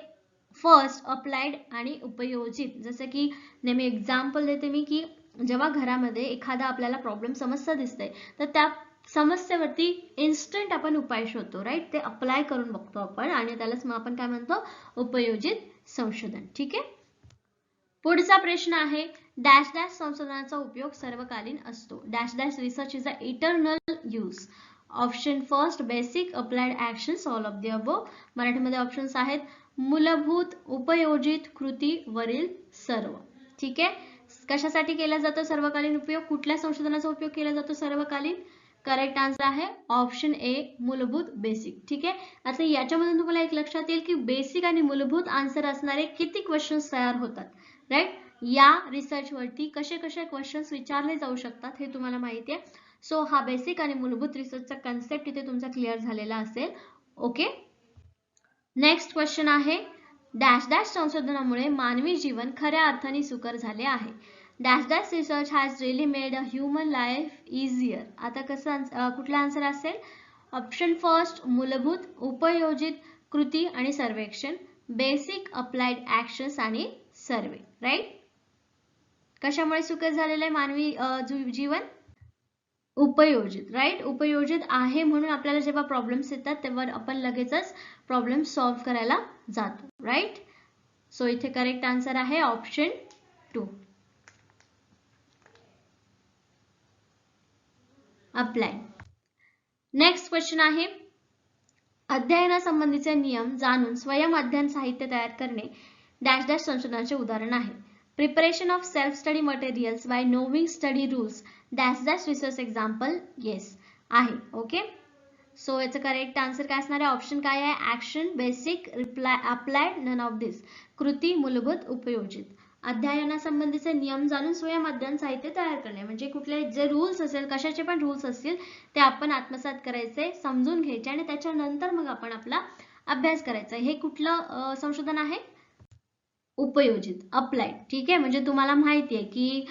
फर्स्ट अप्लाइड आणि उपयोजित. जसं की नेहमी एक्झाम्पल देते मी की जेव्हा घरामध्ये एखादा आपल्याला प्रॉब्लेम समस्या दिसते तर त्या समस्येवरती इन्स्टंट आपण उपाय शोधतो राईट. ते अप्लाय करून बघतो आपण आणि त्यालाच मग आपण काय म्हणतो उपयोजित संशोधन. ठीक आहे. पुढचा प्रश्न आहे डॅश डॅश संशोधनाचा उपयोग सर्वकालीन असतो. Dash dash research is a eternal use. Option first basic, applied, actions, all of the above. मराठीमध्ये ऑप्शन्स आहेत मूलभूत, उपयोजित, कृती, वरील सर्व. ठीक आहे. कशासाठी केला जातो सर्वकालीन उपयोग. कुठल्या संशोधनाचा उपयोग केला जातो सर्वकालीन. करेक्ट आन्सर आहे ऑप्शन ए मूलभूत बेसिक. ठीक आहे. आता याच्यामधून तुम्हाला एक लक्षात येईल की बेसिक आणि मूलभूत आन्सर असणारे किती क्वेश्चन्स तयार होतात राईट. या रिसर्च वरती कसे कसे क्वेश्चन्स विचारले जाऊ शकतात हे तुम्हाला माहिती आहे. सो हा बेसिक आणि मूलभूत रिसर्चचा कन्सेप्ट इथे तुमचा क्लिअर झालेला असेल. ओके. नेक्स्ट क्वेश्चन आहे डॅश डॅश संशोधनामुळे मानवी जीवन खऱ्या अर्थाने सुकर झाले आहे. Dash dash research has really made a human life easier. आता कसं कुठला आन्सर असेल. ऑप्शन फर्स्ट मूलभूत, उपयोजित, कृती आणि सर्वेक्षण, बेसिक, अप्लाइड, ऍक्शन्स आणि सर्वे राईट. कशामुळे सुकर झालेलं आहे मानवी जीवन. उपयोजित राईट. उपयोजित आहे म्हणून आपल्याला जेव्हा प्रॉब्लेम्स येतात तेव्हा आपण लगेचच प्रॉब्लेम सॉल्व्ह करायला जातो राईट. सो इथे करेक्ट आन्सर आहे ऑप्शन 2 अप्लाय. नेक्स्ट क्वेश्चन आहे अध्ययनासंबंधीचे नियम जाणून स्वयं अध्ययन साहित्य तयार करणे डॅश डॅश संशोधनाचे उदाहरण आहे. Preparation of self study materials by knowing study rules dash dash research example yes आहे. ओके. सो याचं करेक्ट आन्सर काय असणार आहे ऑप्शन काय आहे action, basic, applied, none of this. कृती, मूलभूत, उपयोजित. अध्ययनासंबंधीचे नियम जाणून स्वयं अध्ययन साहित्य तयार करणे म्हणजे कुठले जे रूल्स असेल कशाचे पण रूल्स असतील ते आपण आत्मसात करायचे, समजून घ्यायचे आणि त्याच्यानंतर मग आपण आपला अभ्यास करायचा. हे कुठलं संशोधन आहे उपयोजित अप्लाइड. ठीक आहे. म्हणजे तुम्हाला माहिती आहे की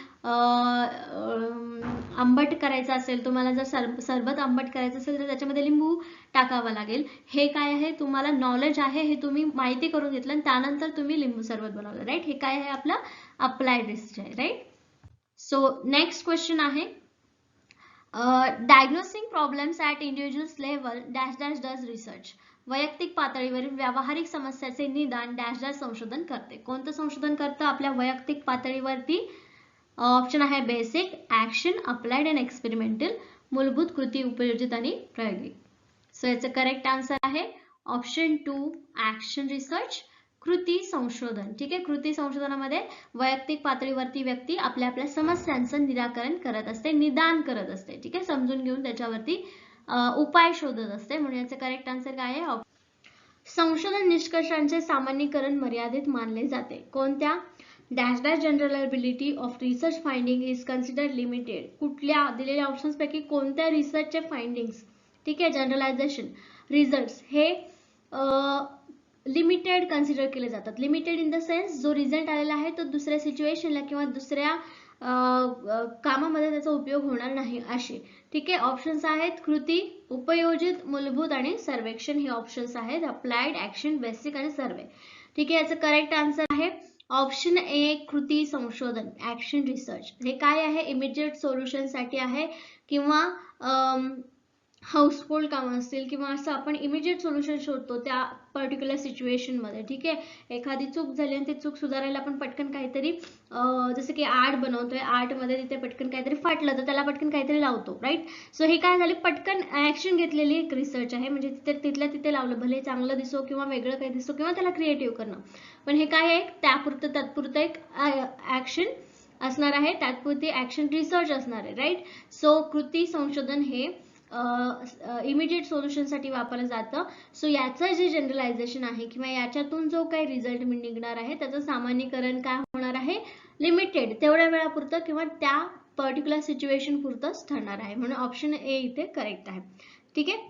आंबट करायचं असेल तुम्हाला जर सरबत आंबट करायचं असेल तर त्याच्यामध्ये लिंबू टाकावा लागेल. हे काय आहे तुम्हाला नॉलेज आहे हे तुम्ही माहिती करून घेतलं आणि त्यानंतर तुम्ही लिंबू सरबत बनवलं राईट. हे काय आहे आपलं अप्लाइड रिसर्च आहे राईट. सो नेक्स्ट क्वेश्चन आहे diagnosing problems at individuals level dash dash does research. वैयक्तिक पातळीवरील व्यावहारिक समस्याचे निदान डॅश डॅश संशोधन करते. कोणतं संशोधन करतं आपल्या वैयक्तिक पातळीवरती. ऑप्शन आहे basic, action, applied and experimental, मूलभूत, कृती, उपयोजित आणि प्रायोगिक. सो याचं करेक्ट आन्सर आहे ऑप्शन 2 ऍक्शन रिसर्च. कृती संशोधन. ठीक आहे, कृती संशोधनामध्ये वैयक्तिक पातळीवरती व्यक्ती आपल्या आपल्या समस्यांचं निराकरण करत असते, निदान करत असते. ठीक आहे, समजून घेऊन त्याच्यावरती उपाय शोधत असते. म्हणून याचं करेक्ट आन्सर काय आहे? संशोधन निष्कर्षांचे सामान्यीकरण मर्यादित मानले जाते. कोणत्या? Dash dash generalisability of research finding is considered limited. कुठल्या दिलेल्या ऑप्शन्स पैकी कोणत्या रिसर्चचे फाइंडिंग्स, ठीक आहे, जनरलायझेशन रिझल्ट्स हे लिमिटेड कन्सिडर केले जातात. लिमिटेड इन द सेन्स जो रिझल्ट आलेला आहे तो दुसऱ्या सिच्युएशनला किंवा दुसऱ्या कामामध्ये त्याचा उपयोग होणार नाही असे. ठीक आहे, ऑप्शन्स आहेत कृती, उपयोजित, मूलभूत आणि सर्वेक्षण. हे ऑप्शन्स आहेत अप्लाइड, ऍक्शन, बेसिक आणि सर्वे. ठीक आहे, याचं करेक्ट आन्सर आहे ऑप्शन ए कृती संशोधन, ऍक्शन रिसर्च. हे काय आहे? इमिजिएट सोल्युशन साठी आहे किंवा हाऊसहोल्ड कामं असतील किंवा असं आपण इमिजिएट सोल्युशन शोधतो त्या पर्टिक्युलर सिच्युएशन मध्ये. ठीक आहे, एखादी चूक झाली आणि ती चूक सुधारायला आपण पटकन काहीतरी जसं की आर्ट बनवतोय, आर्ट मध्ये तिथे पटकन काहीतरी फाटलं तर त्याला पटकन काहीतरी लावतो, राईट. सो हे काय झाले, पटकन ऍक्शन घेतलेली एक रिसर्च आहे. म्हणजे तिथे तिथल्या तिथे लावलं, भले चांगलं दिसो किंवा वेगळं काही दिसो किंवा त्याला क्रिएटिव्ह करणं, पण हे काय आहे, त्यापुरतं तात्पुरतं एक ऍक्शन असणार आहे, तात्पुरती ऍक्शन रिसर्च असणार आहे, राईट. सो कृती संशोधन हे इमिडिएट सोल्युशन साठी वापरलं जातं. सो याचं जे जनरलायझेशन आहे किंवा याच्यातून जो काही रिझल्ट निघणार आहे त्याचं सामान्यीकरण काय होणार आहे, लिमिटेड, तेवढ्या वेळापुरतं किंवा त्या पर्टिक्युलर सिच्युएशन पुरतंच ठरणार आहे. म्हणून ऑप्शन ए इथे करेक्ट आहे. ठीक आहे,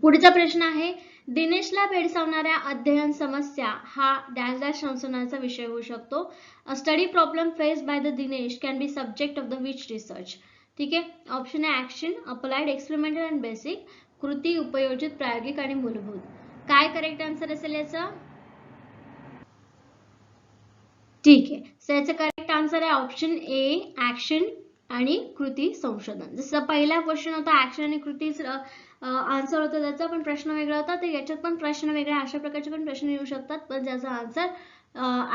पुढचा प्रश्न आहे, दिनेशला भेडसावणाऱ्या अध्ययन समस्या हा डॅश डॅश संशोधनाचा विषय होऊ शकतो. अ study problem faced by the Dinesh can be subject of the which research. ठीक आहे, ऑप्शन आहे action, applied, experimental and basic, कृती, उपयोजित, प्रायोगिक आणि मूलभूत. काय करेक्ट आन्सर असेल याचा? ठीक आहे, सो याचा करेक्ट आन्सर आहे ऑप्शन ए ऍक्शन आणि कृती संशोधन. जसं पहिला क्वेश्चन होता ऍक्शन आणि कृती आन्सर होता त्याचा पण प्रश्न वेगळा होता, तर याच्यात पण प्रश्न वेगळा, अशा प्रकारचे पण प्रश्न येऊ शकतात, पण ज्याचा आन्सर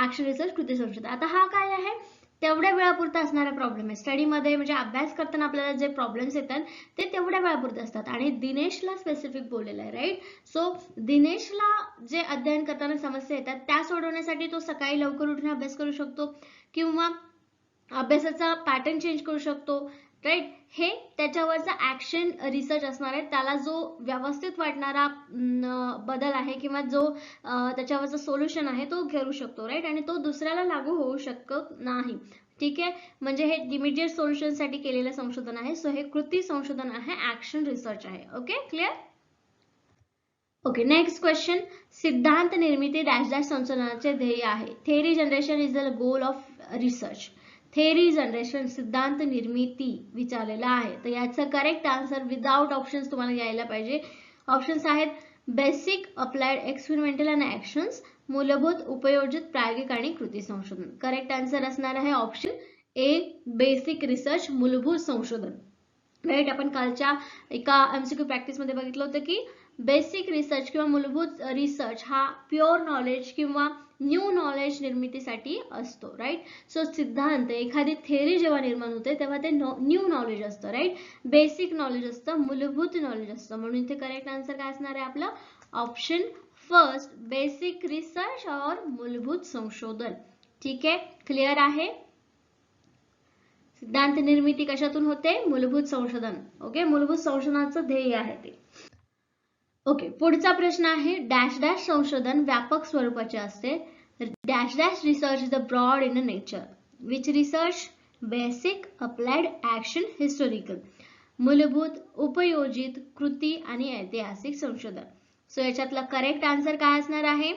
ऍक्शन रिसर्च कृती संशोधन. आता हा काय आहे, तेवढ्या वेळापुरता असणारा प्रॉब्लेम आहे. स्टडीमध्ये म्हणजे अभ्यास करताना आपल्याला जे प्रॉब्लेम्स येतात ते तेवढ्या वेळापुरते असतात आणि दिनेशला स्पेसिफिक बोललेलं आहे, राईट. सो दिनेशला जे अध्ययन करताना समस्या येतात त्या सोडवण्यासाठी तो सकाळी लवकर उठून अभ्यास करू शकतो किंवा अभ्यासाचा पॅटर्न चेंज करू शकतो, राईट. हे त्याच्यावरचा ऍक्शन रिसर्च असणार आहे. त्याला जो व्यवस्थित वाटणारा बदल आहे किंवा जो त्याच्यावरचा सोल्युशन आहे तो घेऊ शकतो, राईट, आणि तो दुसऱ्याला लागू होऊ शकत नाही. ठीक आहे, म्हणजे हे इमिजिएट सोल्युशन साठी केलेलं संशोधन आहे. सो हे कृती संशोधन आहे, ऍक्शन रिसर्च आहे. Okay, clear. Okay, next question, सिद्धांत निर्मिती डॅश डॅश संशोधनाचे ध्येय आहे. Theory generation is the goal of research. Theory generation, सिद्धांत निर्मिती विचारलेला आहे, तर याचा करेक्ट आन्सर विदाउट ऑप्शन्स तुम्हाला यायला पाहिजे. ऑप्शन्स आहेत बेसिक, अप्लाइड, एक्सपेरिमेंटल आणि ऍक्शन्स, मूलभूत, उपयोजित, प्रायोगिक आणि कृती संशोधन. करेक्ट आन्सर असणार आहे ऑप्शन ए बेसिक रिसर्च, मूलभूत संशोधन, राईट. आपण कालच्या एका एमसीक्यू प्रॅक्टिस मध्ये बघितलं होतं की बेसिक रिसर्च किंवा मूलभूत रिसर्च हा प्युअर नॉलेज किंवा न्यू नॉलेज निर्मितीसाठी असतो, राईट. सो सिद्धांत, एखादी थेअरी जेव्हा निर्माण होते तेव्हा ते न्यू नॉलेज असतं, राईट. बेसिक नॉलेज असतं, मूलभूत नॉलेज असतं. म्हणून इथे करेक्ट आन्सर काय असणार आहे आपलं ऑप्शन फर्स्ट, बेसिक रिसर्च और मूलभूत संशोधन. ठीक आहे, क्लिअर आहे. सिद्धांत निर्मिती कशातून होते, मूलभूत संशोधन. ओके, मूलभूत संशोधनाचं ध्येय आहे ते. ओके, पुढचा प्रश्न आहे डॅश डॅश संशोधन व्यापक स्वरूपाचे असते. Dash dash research is the broad in nature. Which research? Basic, applied, action, historical. मूलभूत, उपयोजित, कृती आणि ऐतिहासिक संशोधन. सो याच्यातला करेक्ट आन्सर काय असणार आहे,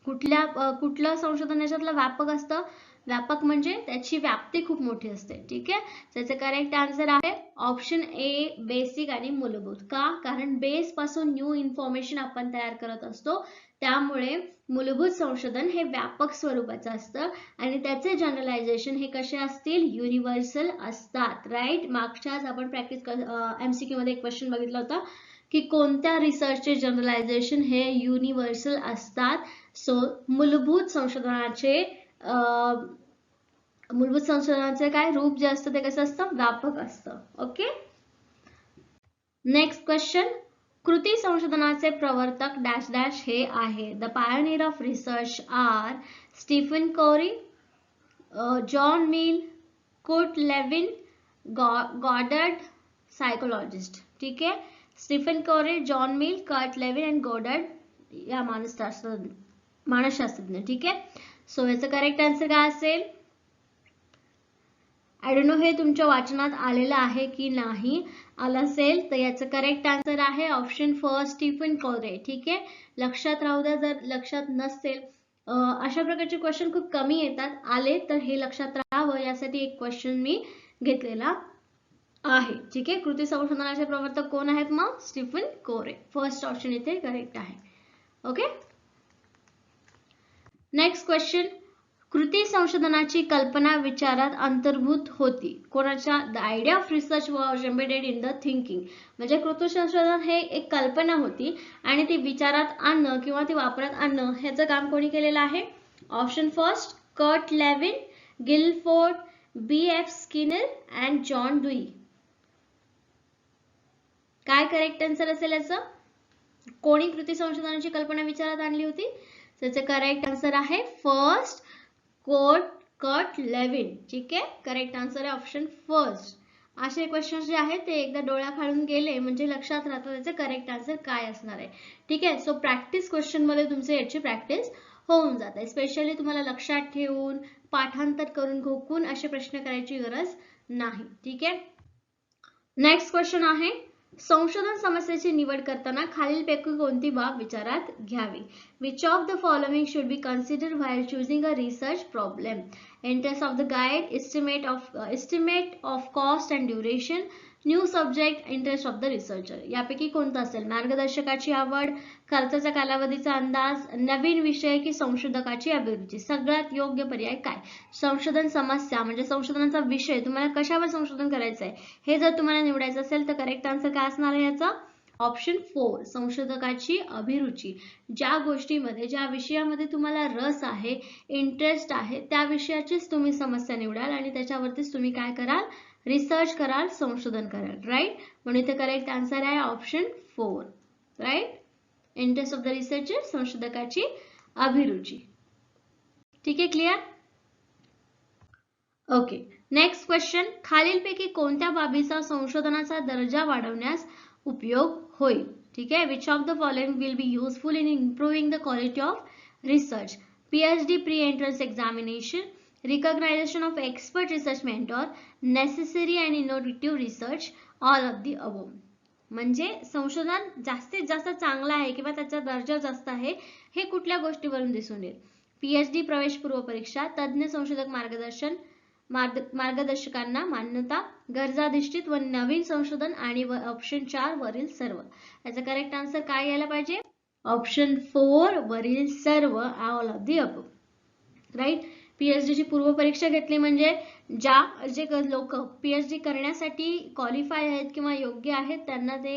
कुठलं संशोधन याच्यातलं व्यापक असतं? व्यापक म्हणजे त्याची व्याप्ती खूप मोठी असते. ठीक आहे, त्याचं करेक्ट आन्सर आहे ऑप्शन ए बेसिक आणि मूलभूत. का? कारण बेस पासून न्यू इन्फॉर्मेशन आपण तयार करत असतो, त्यामुळे मूलभूत संशोधन हे व्यापक स्वरूपाचं असतं आणि त्याचे जनरलायझेशन हे कसे असतील, युनिव्हर्सल असतात, राईट. मागच्याच आपण प्रॅक्टिस एमसीक्यू मध्ये एक क्वेश्चन बघितला होता की कोणत्या रिसर्चचे जनरलायझेशन हे युनिव्हर्सल असतात. सो मूलभूत संशोधनाचे काय रूप जे असतं ते कसं असतं, व्यापक असतं. ओके, नेक्स्ट क्वेश्चन, कृती संशोधनाचे प्रवर्तक डॅश डॅश हे आहे. The pioneer of research are Stephen Corey, John Mill, Kurt Lewin, Goddard psychologist. ठीक आहे, Stephen Corey, John Mill, Kurt Lewin and Goddard या मानसशास्त्रज्ञ. ठीक आहे, सो याचं करेक्ट आन्सर काय असेल? आय डोंट नो हे तुमच्या वाचनात आलेलं आहे की नाही. आलं असेल तर याचं करेक्ट आन्सर आहे ऑप्शन फर्स्ट, स्टीफन कोरे. ठीक आहे, लक्षात राहू द्या. जर लक्षात नसेल, अशा प्रकारचे क्वेश्चन खूप कमी येतात. आले तर हे लक्षात राहावं यासाठी एक क्वेश्चन मी घेतलेला आहे. ठीक आहे, कृती संशोधनाचे प्रवर्तक कोण आहेत? मग स्टीफन कोरे. फर्स्ट ऑप्शन इथे करेक्ट आहे. Okay, next question. कृती संशोधनाची कल्पना विचारात अंतर्भूत होती. कोणाच्या? The idea of research was embedded in the thinking. म्हणजे कृती संशोधन हे एक कल्पना होती आणि ती विचारात आणणं किंवा ती वापरात आणणं ह्याचं काम कोणी केलेलं आहे? Option first, Kurt Lewin, Guilford, B.F. Skinner and John Dewey. काय करेक्ट आन्सर असेल याचं? कोणी कृती संशोधनाची कल्पना विचारात आणली होती? त्याचे करेक्ट आन्सर आहे फर्स्ट, कर्ट लेविन. ठीक आहे, करेक्ट आन्सर आहे ऑप्शन फर्स्ट. असे क्वेश्चन जे आहेत ते एकदा डोळ्याखालून गेले म्हणजे लक्षात राहतं त्याचे करेक्ट आन्सर काय असणार आहे. ठीक आहे, सो प्रॅक्टिस क्वेश्चन मध्ये तुमचे याची प्रॅक्टिस होऊन जाते. स्पेशली तुम्हाला लक्षात ठेवून पाठांतर करून घोकून असे प्रश्न करायची गरज नाही. ठीक आहे, नेक्स्ट क्वेश्चन आहे, संशोधन समस्येची निवड करताना खालीलपैकी कोणती बाब विचारात घ्यावी? Which of the following should be considered while choosing a research problem? Interest of the guide, estimate of cost and duration, new subject, interest of the researcher. यापैकी कोणतं असेल? मार्गदर्शकाची आवड, खर्चाचा कालावधीचा अंदाज, नवीन विषय की संशोधकाची अभिरुची. सगळ्यात योग्य पर्याय काय? संशोधन समस्या म्हणजे संशोधनाचा विषय, तुम्हाला कशावर संशोधन करायचं आहे हे जर तुम्हाला निवडायचं असेल तर करेक्ट आन्सर काय असणार आहे याचा? ऑप्शन 4, संशोधकाची अभिरुची. ज्या गोष्टीमध्ये, ज्या विषयामध्ये तुम्हाला रस आहे, इंटरेस्ट आहे, त्या विषयाचीच तुम्ही समस्या निवडाल आणि त्याच्यावरतीच तुम्ही काय कराल? रिसर्च कराल, संशोधन कराल. राईट, म्हणून इथे करेक्ट आन्सर आहे option 4. Right, interest of the researcher, संशोधकाची अभिरुची. ठीक आहे, क्लिअर? Okay, next question. खालीलपैकी कोणत्या बाबीचा संशोधनाचा दर्जा वाढवण्यास उपयोग होईल? ठीक आहे, which of the following will be useful in improving the quality of research? PhD pre entrance examination, recognition of expert research mentor, necessary and innovative research, all of the above. म्हणजे संशोधन जास्तीत जास्त चांगलं आहे किंवा त्याचा दर्जा जास्त आहे हे कुठल्या गोष्टीवरून दिसून येईल? PhD प्रवेश पूर्व परीक्षा, तज्ञ संशोधक मार्गदर्शकांना मान्यता, गरजाधिष्ठित व नवीन संशोधन आणि ऑप्शन 4 वरील सर्व. याचा करेक्ट आन्सर काय यायला पाहिजे? ऑप्शन 4 वरील सर्व, all of the above. Right, PhD ची पूर्व परीक्षा घेतली म्हणजे जे लोक PhD करण्यासाठी क्वालिफाय आहेत किंवा योग्य आहेत त्यांना ते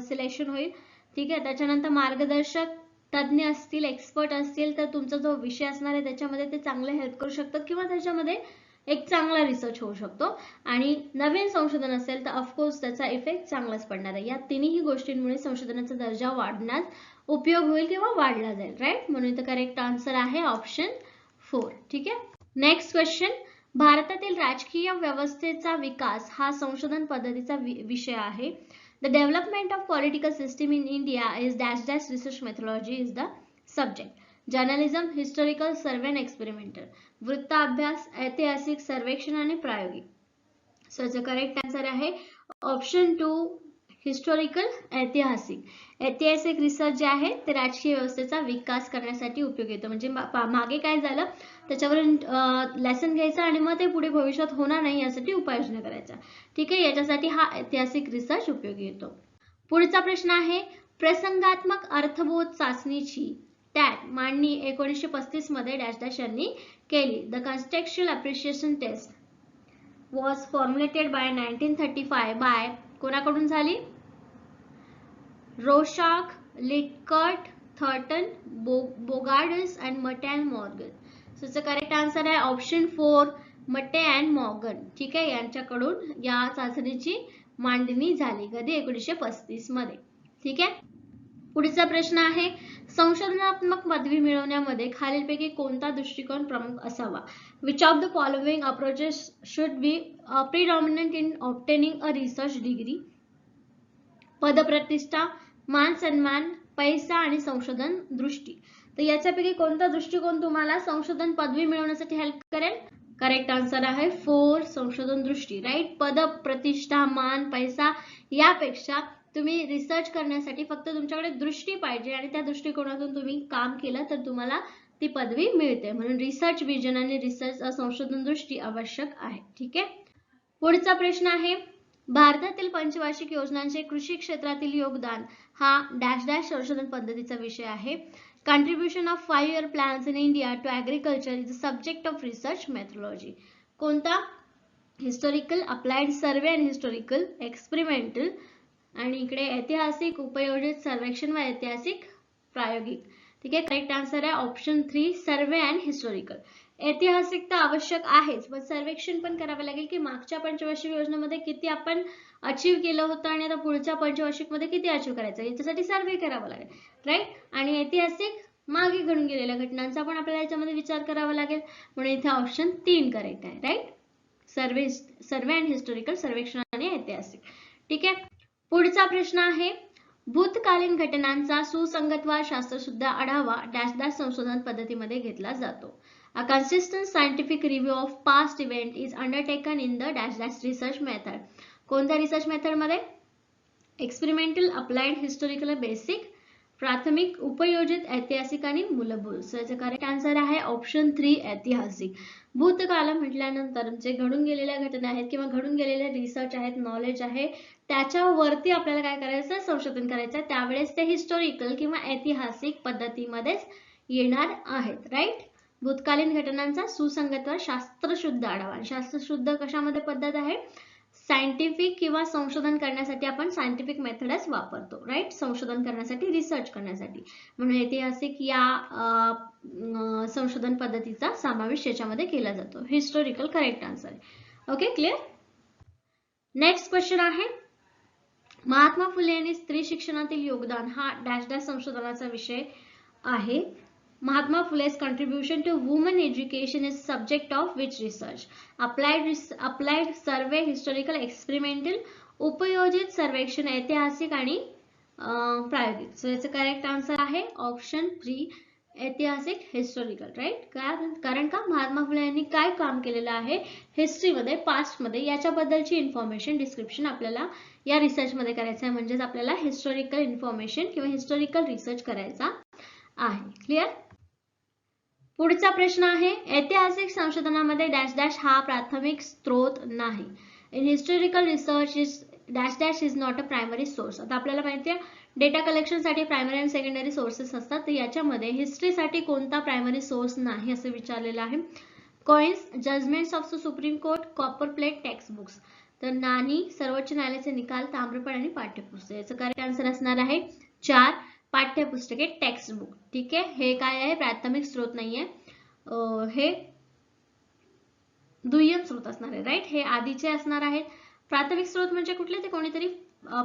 सिलेक्शन होईल. ठीक आहे, त्याच्यानंतर मार्गदर्शक तज्ञ असतील, एक्सपर्ट असतील तर तुमचा जो विषय असणार आहे त्याच्यामध्ये ते चांगले हेल्प करू शकतात किंवा त्याच्यामध्ये एक चांगला रिसर्च होऊ शकतो. आणि नवीन संशोधन असेल तर ऑफकोर्स त्याचा इफेक्ट चांगलाच पडणार आहे. या तिन्ही गोष्टींमुळे संशोधनाचा दर्जा वाढण्यास उपयोग होईल किंवा वाढला जाईल. राईट, म्हणून इथे करेक्ट आन्सर आहे ऑप्शन 4. ठीक आहे, नेक्स्ट क्वेश्चन. भारतातील राजकीय व्यवस्थेचा विकास हा संशोधन पद्धतीचा विषय आहे. The development of political system in India is dash dash research methodology is the subject. Journalism, historical, survey and experimental. वृत्ताभ्यास, ऐतिहासिक, सर्वेक्षण आणि प्रायोगिक. सो याचा करेक्ट आन्सर आहे ऑप्शन 2, हिस्टॉरिकल, ऐतिहासिक. ऐतिहासिक रिसर्च जे आहे ते राजकीय व्यवस्थेचा विकास करण्यासाठी उपयोग येतो. म्हणजे मागे काय झालं त्याच्यावरून लेसन घ्यायचं आणि मग ते पुढे भविष्यात होणार नाही यासाठी उपाययोजना करायचा. ठीक आहे, याच्यासाठी हा ऐतिहासिक रिसर्च उपयोगी येतो. पुढचा प्रश्न आहे, प्रसंगात्मक अर्थबोध चाचणीची टॅट मांडणी 1935 मध्ये डॅश डॅश यांनी केली. The contextual appreciation taste was formulated bye 1935 bye कोणाकडून झाली? रोशाक, लिटकर्ट, थर्टन, बोगार्डस अँड मटे अँड मॉर्गन. सो याचा करेक्ट आन्सर आहे ऑप्शन 4, मटे अँड मॉर्गन. ठीक आहे, यांच्याकडून या चाचणीची मांडणी झाली. कधी? 1935 मध्ये. ठीक आहे, पुढचा प्रश्न आहे, संशोधनात्मक पदवी मिळवण्यामध्ये खालीलपैकी कोणता दृष्टिकोन प्रमुख असावा? Which of the following approaches should be predominant in obtaining a research degree? पदप्रतिष्ठा, मान सन्मान, पैसा आणि संशोधन दृष्टी. तर याच्यापैकी कोणता दृष्टिकोन तुम्हाला संशोधन पदवी मिळवण्यासाठी हेल्प करेल? करेक्ट आन्सर आहे 4 संशोधन दृष्टी. राईट. पद, प्रतिष्ठा, मान, पैसा यापेक्षा तुम्ही रिसर्च करण्यासाठी फक्त तुमच्याकडे दृष्टी पाहिजे आणि त्या दृष्टिकोनातून तुम्ही काम केलं तर तुम्हाला ती पदवी मिळते. म्हणून रिसर्च विजन आणि रिसर्च संशोधन दृष्टी आवश्यक आहे. ठीक आहे. पुढचा प्रश्न आहे, भारतातील पंचवार्षिक योजनांचे कृषी क्षेत्रातील योगदान हा डॅश डॅश संशोधन पद्धतीचा विषय आहे. Contribution of 5-year plans in India to agriculture is the subject of research methodology. कोणता? Historical, applied survey and historical, experimental आणि इकडे ऐतिहासिक, उपयोजित, सर्वेक्षण व ऐतिहासिक, प्रायोगिक. ठीक आहे. करेक्ट आन्सर आहे ऑप्शन 3 सर्वे अँड हिस्टोरिकल. ऐतिहासिक तर आवश्यक आहेच, पण सर्वेक्षण पण करावे लागेल की मागच्या पंचवार्षिक योजनेमध्ये किती आपण अचीव केलं होतं आणि आता पुढच्या पंचवार्षिक मध्ये किती अचीव करायचं याच्यासाठी सर्वे करावा लागेल. राईट. आणि ऐतिहासिक मागे घडून गेलेल्या घटनांचा पण आपल्याला याच्यामध्ये विचार करावा लागेल. म्हणून इथे ऑप्शन 3 करेक्ट आहे. राईट. सर्वे अँड हिस्टोरिकल, सर्वेक्षण आणि ऐतिहासिक. ठीक आहे. पुढचा प्रश्न आहे, भूतकालीन घटनांचा सुसंगतवार शास्त्रशुद्ध आढावा डॅश डॅश संशोधन पद्धतीमध्ये घेतला जातो. A consistent scientific review of past event is undertaken in the dash dash research method. कोणत्या रिसर्च मेथड मध्ये? एक्सपेरिमेंटल, अप्लाइड, हिस्टोरिकल, बेसिक, प्राथमिक, उपयोजित, ऐतिहासिक आणि मूलभूत. सो याचा करेक्ट आन्सर आहे ऑप्शन 3 ऐतिहासिक. भूतकाल म्हटल्यानंतर जे घडून गेलेल्या घटना आहेत किंवा घडून गेलेले रिसर्च आहेत, नॉलेज आहे, त्याच्यावरती आपल्याला काय करायचं? संशोधन करायचं. त्यावेळेस ते हिस्टोरिकल किंवा ऐतिहासिक पद्धतीमध्येच येणार आहेत. राईट. भूतकालीन घटनांचा सुसंगतवार शास्त्रशुद्ध आढावा. शास्त्रशुद्ध कशामध्ये पद्धत आहे? सायंटिफिक किंवा संशोधन करण्यासाठी आपण सायंटिफिक मेथडच वापरतो. राईट. संशोधन करण्यासाठी, रिसर्च करण्यासाठी. म्हणून ऐतिहासिक या संशोधन पद्धतीचा समावेश याच्यामध्ये केला जातो. हिस्टोरिकल करेक्ट आन्सर आहे. Okay, clear. नेक्स्ट क्वेश्चन आहे, महात्मा फुले यांनी स्त्री शिक्षणातील योगदान हा डॅश डॅश संशोधनाचा विषय आहे. Mahatma Phule's contribution to women education is subject of which research? Applied, survey, historical, experimental, उपयोजित, सर्वेक्षण, ऐतिहासिक आणि प्रायोगिक. सो याचं करेक्ट आन्सर आहे ऑप्शन 3 ऐतिहासिक, हिस्टोरिकल. राईट. कारण का? महात्मा फुले यांनी काय काम केलेलं आहे हिस्ट्रीमध्ये, पास्टमध्ये, याच्याबद्दलची इन्फॉर्मेशन, डिस्क्रिप्शन आपल्याला या रिसर्च मध्ये करायचं आहे. म्हणजेच आपल्याला हिस्टोरिकल इन्फॉर्मेशन किंवा हिस्टोरिकल रिसर्च करायचा आहे. क्लिअर. पुढचा प्रश्न आहे, ऐतिहासिक संशोधनामध्ये डॅश डॅश हा प्राथमिक स्रोत नाही. In historical research is dash dash is not a primary source. आता आपल्याला माहिती आहे डेटा कलेक्शन साठी प्रायमरी आणि सेकंडरी सोर्सेस असतात. तर याच्यामध्ये हिस्ट्रीसाठी कोणता प्रायमरी सोर्स नाही असं विचारलेलं आहे. Coins, judgements of the supreme court, copper plate, text books. तर नाणी, सर्वोच्च न्यायालयाचे निकाल, ताम्रपट आणि पाठ्यपुस्तक. याचं करेक्ट आन्सर असणार आहे 4 पाठ्यपुस्तके, टेक्स्ट बुक. ठीक आहे. हे काय आहे? प्राथमिक स्रोत नाहीये, हे दुय्यम स्रोत असणार आहे. राईट. हे आधीचे असणार आहेत. प्राथमिक स्रोत म्हणजे कुठले? ते कोणीतरी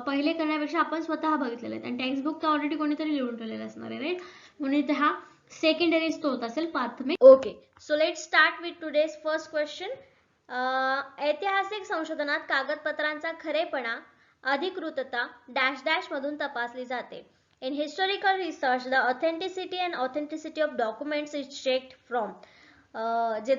पहिले करण्यापेक्षा आपण स्वतः बघितलेले आहेत आणि टेक्स्ट बुक तर ऑलरेडी कोणीतरी लिहून ठेवलेलं असणार आहे. राईट. म्हणून इथे हा सेकंडरी स्रोत असेल, प्राथमिक. Okay, so let's start with today's first question. ऐतिहासिक संशोधनात कागदपत्रांचा खरेपणा, अधिकृतता डॅश डॅश मधून तपासली जाते. In historical research, the authenticity of documents is checked from. जे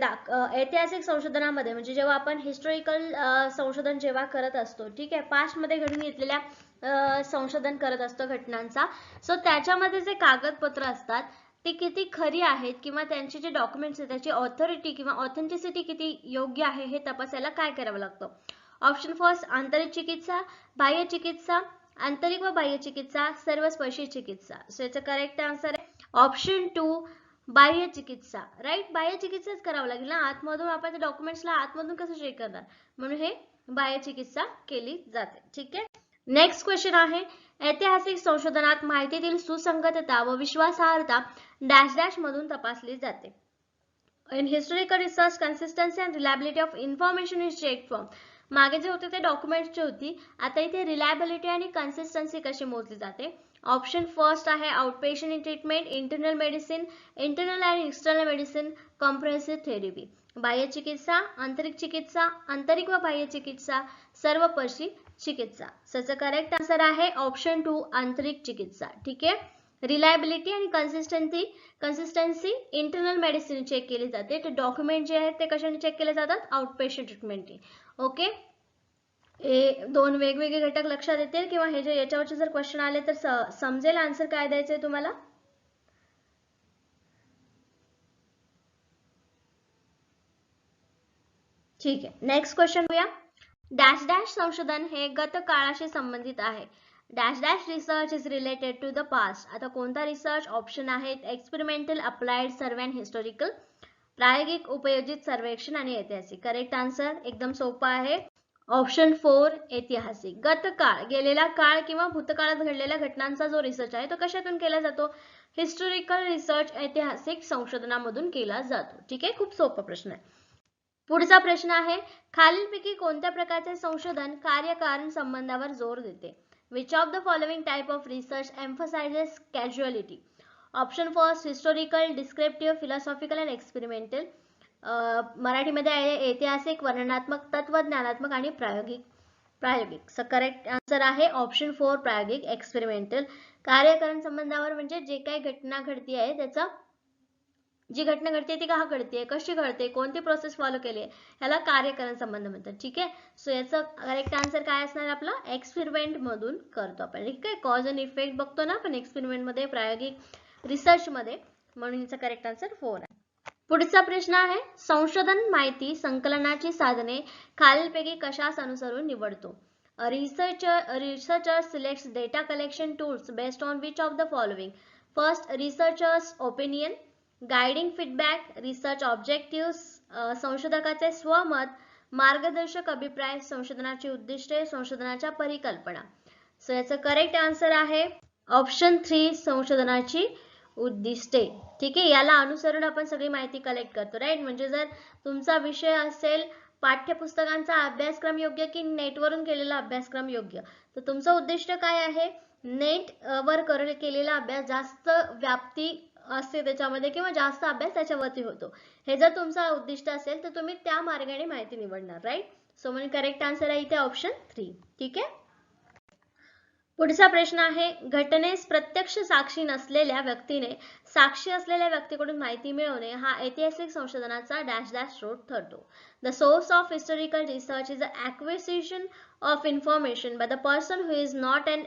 ऐतिहासिक संशोधनामध्ये म्हणजे जेव्हा आपण हिस्टोरिकल संशोधन जेव्हा करत असतो, ठीक आहे, पास्ट मध्ये घडून घेतलेल्या संशोधन करत असतो घटनांचा, सो त्याच्यामध्ये जे कागदपत्र असतात ते किती खरी आहेत किंवा त्यांचे जे डॉक्युमेंट्स आहेत त्याची ऑथॉरिटी किंवा ऑथेंटिसिटी किती योग्य आहे हे तपासायला काय करावं लागतं? ऑप्शन फर्स्ट, आंतरिक चिकित्सा, बाह्य चिकित्सा, आंतरिक व बाह्य चिकित्सा, सर्वस्पर्शी चिकित्सा. सो याचं करेक्ट आन्सर आहे ऑप्शन 2 बाह्य चिकित्सा. राईट. बाह्य चिकित्साच करावं लागेल ना, आतमधून आपण त्या डॉक्युमेंट्सला आतमधून कसं चेक करणार, म्हणून हे बाह्य चिकित्सा केली जाते. ठीक आहे. नेक्स्ट क्वेश्चन आहे, ऐतिहासिक संशोधनात माहितीतील सुसंगतता व विश्वासार्हता डॅश डॅश मधून तपासली जाते. In historical research consistency and reliability of information is check from. मागे जे होते ते डॉक्युमेंट्सची होती, आता इथे रिलायबिलिटी आणि कन्सिस्टन्सी कशी मोजली जाते? ऑप्शन फर्स्ट आहे आउटपेशंट ट्रीटमेंट, इंटरनल मेडिसिन, इंटरनल आणि एक्सटर्नल मेडिसिन, कॉम्प्रेहेन्सिव्ह थेरपी. बाह्य चिकित्सा, आंतरिक चिकित्सा, आंतरिक व बाह्य चिकित्सा, सर्वपर्शी चिकित्सा. त्याचा करेक्ट आन्सर आहे ऑप्शन 2 आंतरिक चिकित्सा. ठीक आहे. रिलायबिलिटी आणि कन्सिस्टन्सी इंटरनल मेडिसिन चेक केली जाते. ते डॉक्युमेंट जे आहेत ते कशाने चेक केले जातात? आउटपेशंट ट्रीटमेंट. ओके. हे दोन वेगवेगळे घटक लक्षात येतील किंवा हे जे याच्यावरचे जर क्वेश्चन आले तर समजेल आन्सर काय द्यायचंय तुम्हाला. ठीक आहे. नेक्स्ट क्वेश्चन बघूया. डॅश डॅश संशोधन हे गत काळाशी संबंधित आहे. Dash dash research is related to the past. आता कोणता रिसर्च? ऑप्शन आहेत experimental, applied, survey and historical. प्रायोगिक, उपयोजित, सर्वेक्षण आणि ऐतिहासिक. करेक्ट आन्सर एकदम सोपा आहे ऑप्शन 4 ऐतिहासिक. गतकाळ, गेलेला काळ किंवा भूतकाळात घडलेल्या घटनांचा जो रिसर्च आहे तो कशातून केला जातो? हिस्टॉरिकल रिसर्च, ऐतिहासिक संशोधनामधून केला जातो. ठीक आहे. खूप सोपा प्रश्न आहे. पुढचा प्रश्न आहे खालीलपैकी कोणत्या प्रकारचे संशोधन कार्यकारण संबंधावर जोर देते? Which of the following type of research emphasises casualty? Option first historical, descriptive, philosophical and experimental. मराठीमध्ये आहे ऐतिहासिक, वर्णनात्मक, तत्वज्ञानात्मक आणि प्रायोगिक. करेक्ट आन्सर आहे ऑप्शन 4 प्रायोगिक, एक्सपेरिमेंटल. कार्यकारण संबंधावर म्हणजे जे काही घटना घडती आहे त्याचा, जी घटना घडते ती का घडते, कशी घडते, कोणती प्रोसेस फॉलो केली आहे, याला कार्यकारण संबंध म्हणतात. ठीक आहे. सो याचं करेक्ट आन्सर काय असणार आपलं? एक्सपेरिमेंट मधून करतो आपण. ठीक आहे. कॉज अँड इफेक्ट बघतो ना आपण एक्सपेरिमेंट मध्ये, प्रायोगिक रिसर्च मध्ये, म्हणून याचा करेक्ट आन्सर 4 आहे. पुढचा प्रश्न आहे संशोधन माहिती संकलनाची साधने खालीलपैकी कशास अनुसरून निवडतो? Researcher selects data collection tools based on which of the following? First, researcher's opinion, guiding feedback, research objectives, संशोधकाचे स्वमत, मार्गदर्शक अभिप्राय, संशोधनाची उद्दिष्टे, संशोधनाच्या परिकल्पना. सो याचं करेक्ट आन्सर आहे ऑप्शन 3 संशोधनाची उद्दिष्टे. ठीक आहे. याला अनुसरून आपण सगळी माहिती कलेक्ट करतो. राईट. म्हणजे जर तुमचा विषय असेल पाठ्यपुस्तकांचा अभ्यासक्रम योग्य की नेटवरून केलेला अभ्यासक्रम योग्य, तर तुमचं उद्दिष्ट काय आहे? नेट वर केलेला अभ्यास जास्त व्याप्ती असते त्याच्यामध्ये किंवा जास्त अभ्यास त्याच्यावरती होतो, हे जर तुमचा उद्दिष्ट असेल तर तुम्ही त्या मार्गाने माहिती निवडणार. राईट. सो म्हणजे करेक्ट आन्सर आहे इथे ऑप्शन 3. ठीक आहे. पुढचा प्रश्न आहे घटनेस प्रत्यक्ष साक्षी नसलेल्या व्यक्तीने साक्षी असलेल्या व्यक्तीकडून माहिती मिळवणे हा ऐतिहासिक संशोधनाचा डॅश डॅश स्रोत ठरतो. The source of historical research is the acquisition of information by the person who is not an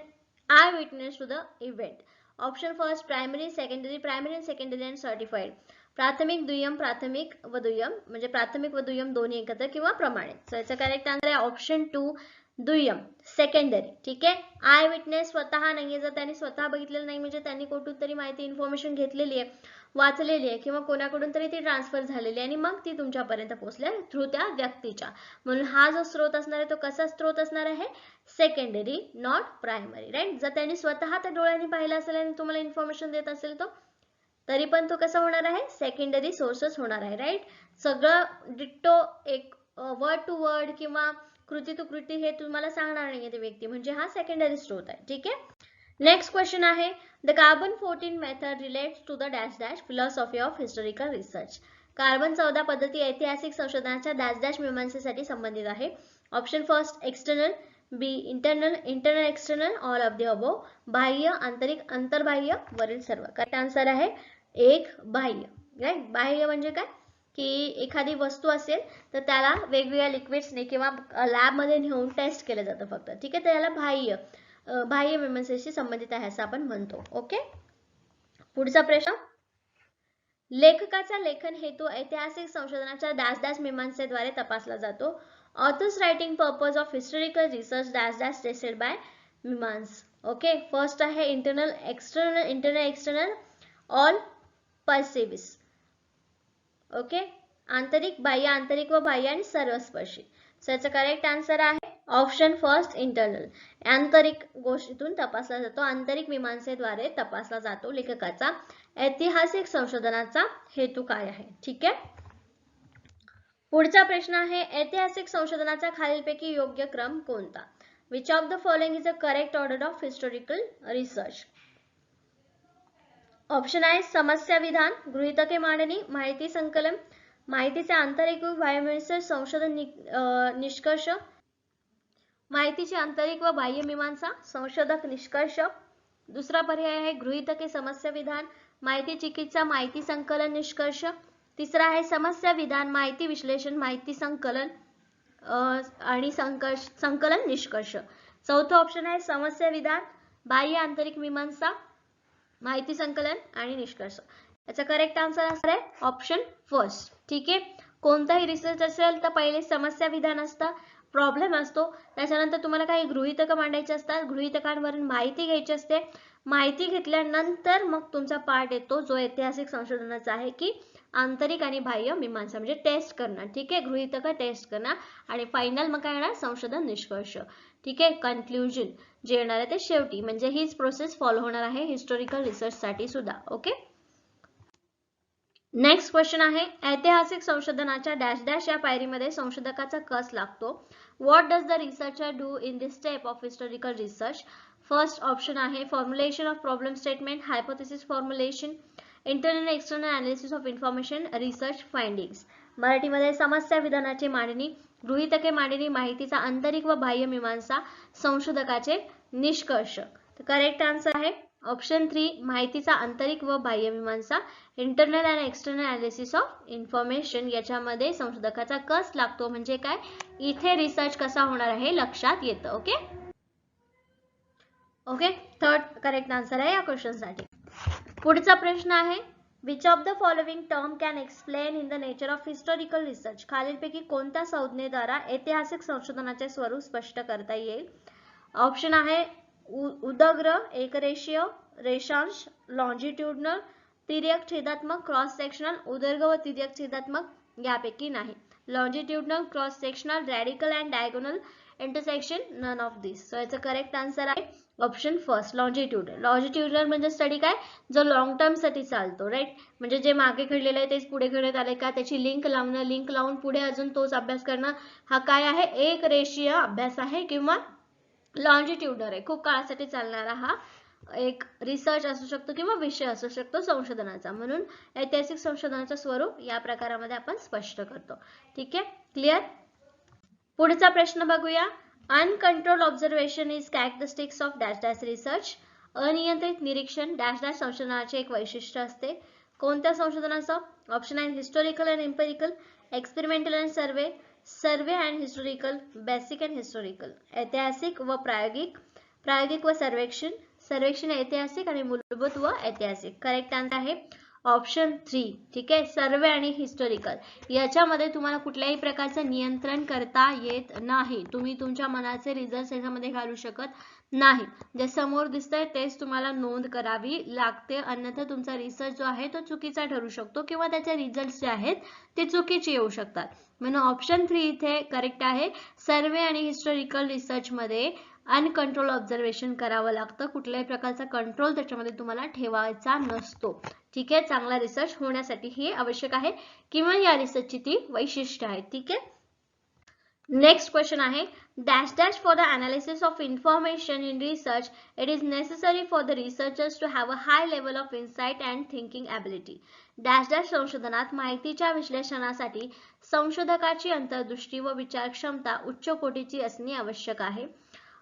eye witness to the event. Option first primary, secondary, primary and secondary and certified. प्राथमिक, दुय्यम, प्राथमिक व दुय्यम, म्हणजे प्राथमिक व दुय्यम दोन्ही एकत्र किंवा प्रमाणित. सो याचा करेक्ट आन्सर आहे ऑप्शन 2 दुय्यम, सेकंडरी. ठीक आहे. आय विटनेस स्वतः नाहीये, जर त्यांनी स्वतः बघितलेलं नाही म्हणजे त्यांनी कुठून तरी माहिती इन्फॉर्मेशन घेतलेली आहे, वाचलेली आहे किंवा कोणाकडून तरी ती ट्रान्सफर झालेली आहे आणि मग ती तुमच्यापर्यंत पोहोचल्या थ्रू त्या व्यक्तीच्या. म्हणून हा जो स्रोत असणार आहे तो कसा स्रोत असणार आहे? Secondary, not primary. राईट. जर त्यांनी स्वतः त्या डोळ्यांनी पाहिलं असेल आणि तुम्हाला इन्फॉर्मेशन देत असेल तो तरी पण तो कसा होणार आहे? सेकंडरी सोर्सेस होणार आहे. राईट. सगळं डिट्टो एक वर्ड टू वर्ड किंवा कृती टू कृती हे तुम्हाला सांगणार नाहीये ते व्यक्ती, म्हणजे हा सेकंडरी स्रोत आहे. ठीक आहे. नेक्स्ट क्वेश्चन आहे the carbon 14 method relates to the dash dash philosophy of historical research. Carbon 14 पद्धती ऐतिहासिक संशोधनाच्या डॅश डॅश मीमांसेसाठी संबंधित आहे. Option first external, B internal, internal external, all of the above. बाह्य, आंतरिक, अंतर्बाह्य, वरील सर्व. करेक्ट आन्सर आहे 1 बाह्य. राईट. बाह्य म्हणजे काय की एखादी वस्तू असेल तर त्याला वेगवेगळ्या लिक्विड्सने किंवा लॅबमध्ये नेऊन टेस्ट केलं जातं फक्त. ठीक आहे. तर याला बाह्य मीमांसेशी संबंधित आहे असं आपण म्हणतो. ओके. पुढचा प्रश्न लेखकाचा लेखन हेतू ऐतिहासिक संशोधनाच्या डॅश डॅश मीमांसेद्वारे तपासला जातो. Authors writing purpose of historical research dash dash tested by मीमांस. ओके. फर्स्ट आहे internal external, internal external, all pervasive. Okay. आंतरिक, बाह्य, आंतरिक व बाह्य आणि सर्वस्पर्शी. सो याचा करेक्ट आन्सर आहे ऑप्शन फर्स्ट इंटरनल. आंतरिक गोष्टीतून तपासला जातो, आंतरिक मीमांसेद्वारे तपासला जातो लेखकाचा ऐतिहासिक संशोधनाचा हेतू काय आहे. ठीक आहे. पुढचा प्रश्न आहे ऐतिहासिक संशोधनाचा खालीलपैकी योग्य क्रम कोणता? Which of the following is a correct order of historical research? Option आहे समस्या विधान, गृहीतके मांडणी, माहिती संकलन, माहितीचे आंतरिक व बाह्य संशोधन निष्कर्ष, माहितीची आंतरिक व बाह्य मीमांसा, संशोधक निष्कर्ष. दुसरा पर्याय आहे गृहीतके समस्या विधान, माहिती चिकित्सा, माहिती संकलन निष्कर्ष. तिसरा आहे समस्या विधान, माहिती विश्लेषण, माहिती संकलन आणि संकलन निष्कर्ष. चौथा ऑप्शन आहे समस्या विधान, बाह्य आंतरिक मीमांसा, माहिती संकलन आणि निष्कर्ष. याचा करेक्ट आन्सर असणार आहे ऑप्शन फर्स्ट. ठीक आहे, कोणताही रिसर्च असेल तर पहिले समस्या विधान असतं, प्रॉब्लेम असतो, त्याच्यानंतर तुम्हाला काही गृहीतक मांडायचे असतात, गृहीतकांवरून माहिती घ्यायची असते, माहिती घेतल्यानंतर मग तुमचा पार्ट येतो जो ऐतिहासिक संशोधनाचा आहे की आंतरिक आणि बाह्य मीमांसा, म्हणजे टेस्ट करणार. ठीक आहे, गृहीतक टेस्ट करणार आणि फायनल मग काय येणार संशोधन निष्कर्ष. ठीक आहे, कन्क्लुजन जे येणार आहे ते शेवटी, म्हणजे हीच प्रोसेस फॉलो होणार आहे हिस्टोरिकल रिसर्च साठी सुद्धा. ओके, नेक्स्ट क्वेश्चन आहे ऐतिहासिक संशोधनाच्या डॅश डॅश या पायरीमध्ये संशोधकाचा कस लागतो. What does the researcher do in this step of historical research? First option आहे formulation of problem statement, hypothesis formulation, internal external analysis of information, research findings. मराठीमध्ये समस्या विधानाची मांडणी, गृहीतके मांडणी, माहितीचा आंतरिक व बाह्य मीमांसा, संशोधकाचे निष्कर्ष. तर करेक्ट आन्सर आहे ऑप्शन 3 माहितीचा आंतरिक व बाह्य मीमांसा, internal and external analysis of information. याच्यामध्ये संशोधकाचा कस लागतो, म्हणजे काय इथे रिसर्च कसा होणार आहे लक्षात येतं. Okay okay, third correct answer आहे या क्वेश्चन साठी. पुढचा प्रश्न आहे which of the following term can explain in the nature of historical research? खालीलपैकी कोणत्या संज्ञेद्वारा ऐतिहासिक संशोधनाचे स्वरूप स्पष्ट करता येईल? ऑप्शन आहे उदग्र, एकरेषीय, रेषांश, लॉन्जिट्यूडनल, तिर्यक छेदात्मक, क्रॉस सेक्शनल. उदर्ग व तिर्यक छेदात्मक यापैकी नाही. Longitudinal, cross sectional, radical and diagonal, intersection, none of this. So याचं करेक्ट आन्सर आहे ऑप्शन फर्स्ट लॉन्जिट्यूडनल. लॉन्जिट्यूडनल म्हणजे स्टडी काय जो लॉंग टर्म साठी चालतो, राईट, म्हणजे जे मागे घडलेलं आहे तेच पुढे घडत आले का त्याची लिंक लावणं, लिंक लावून पुढे अजून तोच अभ्यास करणं, हा काय आहे एक रेषीय अभ्यास आहे किंवा लॉन्जिट्यूडनल आहे. खूप काळासाठी चालणारा हा एक रिसर्च असू शकतो किंवा विषय असू शकतो संशोधनाचा. म्हणून ऐतिहासिक संशोधनाचं स्वरूप या प्रकारामध्ये आपण स्पष्ट करतो. ठीक आहे, क्लिअर. पुढचा प्रश्न बघूया. Uncontrolled observation is characteristics of dash dash research. अनियंत्रित निरीक्षण डॅश डॅश संशोधनाचे एक वैशिष्ट्य असते. कोणत्या संशोधनाचं? ऑप्शन आहे historical and empirical, experimental and survey, survey and historical, basic and historical. ऐतिहासिक व प्रायोगिक, प्रायोगिक व सर्वेक्षण, सर्वेक्षण ऐतिहासिक आणि मूलभूत व ऐतिहासिक. करेक्ट आन्सर आहे ऑप्शन 3. ठीक आहे, सर्वे आणि हिस्टोरिकल याच्यामध्ये तुम्हाला कुठल्याही प्रकारचं नियंत्रण करता येत नाही. तुम्ही तुमच्या मनाचे रिझल्ट याच्यामध्ये घालू शकत नाही. जे समोर दिसतंय तेच तुम्हाला नोंद करावी लागते, अन्यथा तुमचा रिसर्च जो आहे तो चुकीचा ठरू शकतो किंवा त्याचे रिझल्ट जे आहेत ते चुकीचे येऊ शकतात. म्हणून ऑप्शन 3 इथे करेक्ट आहे. सर्वे आणि हिस्टोरिकल रिसर्च मध्ये अनकंट्रोल ऑब्झर्वेशन करावं लागतं. कुठल्याही प्रकारचा कंट्रोल त्याच्यामध्ये तुम्हाला ठेवायचा नसतो. ठीक आहे, चांगला रिसर्च होण्यासाठी हे आवश्यक आहे किंवा या रिसर्चची ती वैशिष्ट्य आहे. ठीक आहे, नेक्स्ट क्वेश्चन आहे dash dash for the analysis of information in research it is necessary for the researchers to have a high level of insight and thinking ability. Dash dash संशोधनात माहितीच्या विश्लेषणासाठी संशोधकाची अंतर्दृष्टी व विचार क्षमता उच्च कोटीची असणे आवश्यक आहे.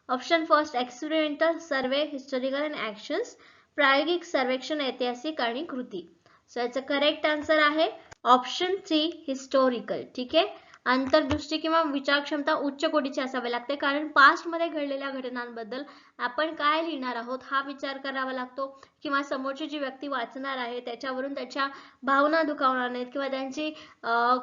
Option first experimental, survey, historical and actions, प्रायोगिक, सर्वेक्षण, ऐतिहासिक आणि कृती. सो याचं करेक्ट आन्सर आहे ऑप्शन 3 हिस्टोरिकल. ठीक आहे, अंतर्दृष्टी किंवा विचार क्षमता उच्च कोटीची असावी लागते, कारण पास्ट मध्ये घडलेल्या घटनांबद्दल आपण काय लिहिणार आहोत हा विचार करावा लागतो, किंवा समोरची जी व्यक्ती वाचणार आहे त्याच्यावरून त्याच्या भावना दुखावणार नाहीत किंवा त्यांची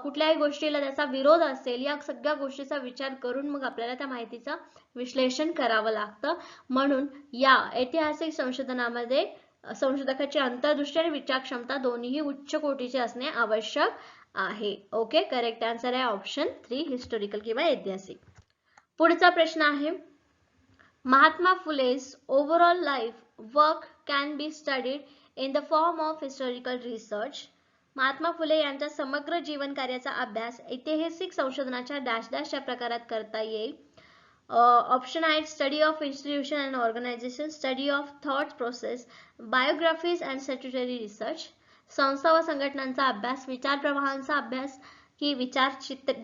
कुठल्याही गोष्टीला त्याचा विरोध असेल, या सगळ्या गोष्टीचा विचार करून मग आपल्याला त्या माहितीचं विश्लेषण करावं लागतं. म्हणून या ऐतिहासिक संशोधनामध्ये संशोधकाची अंतर्दृष्टी आणि विचार क्षमता दोन्ही उच्च कोटीचे असणे आवश्यक आहे. ओके, करेक्ट आन्सर आहे ऑप्शन 3 हिस्टोरिकल किंवा ऐतिहासिक. पुढचा प्रश्न आहे Mahatma Phule's overall life work can be studied in the form of historical research. Mahatma Phule यांच्या समग्र जीवन कार्याचा अभ्यास ऐतिहासिक संशोधनाच्या डॅश डॅश या प्रकारात करता येईल. ऑप्शन आहेत study of institution and organization, study of thought process, biographies and statutory research, संस्था व संघटनांचा अभ्यास, विचार प्रवाहांचा अभ्यास की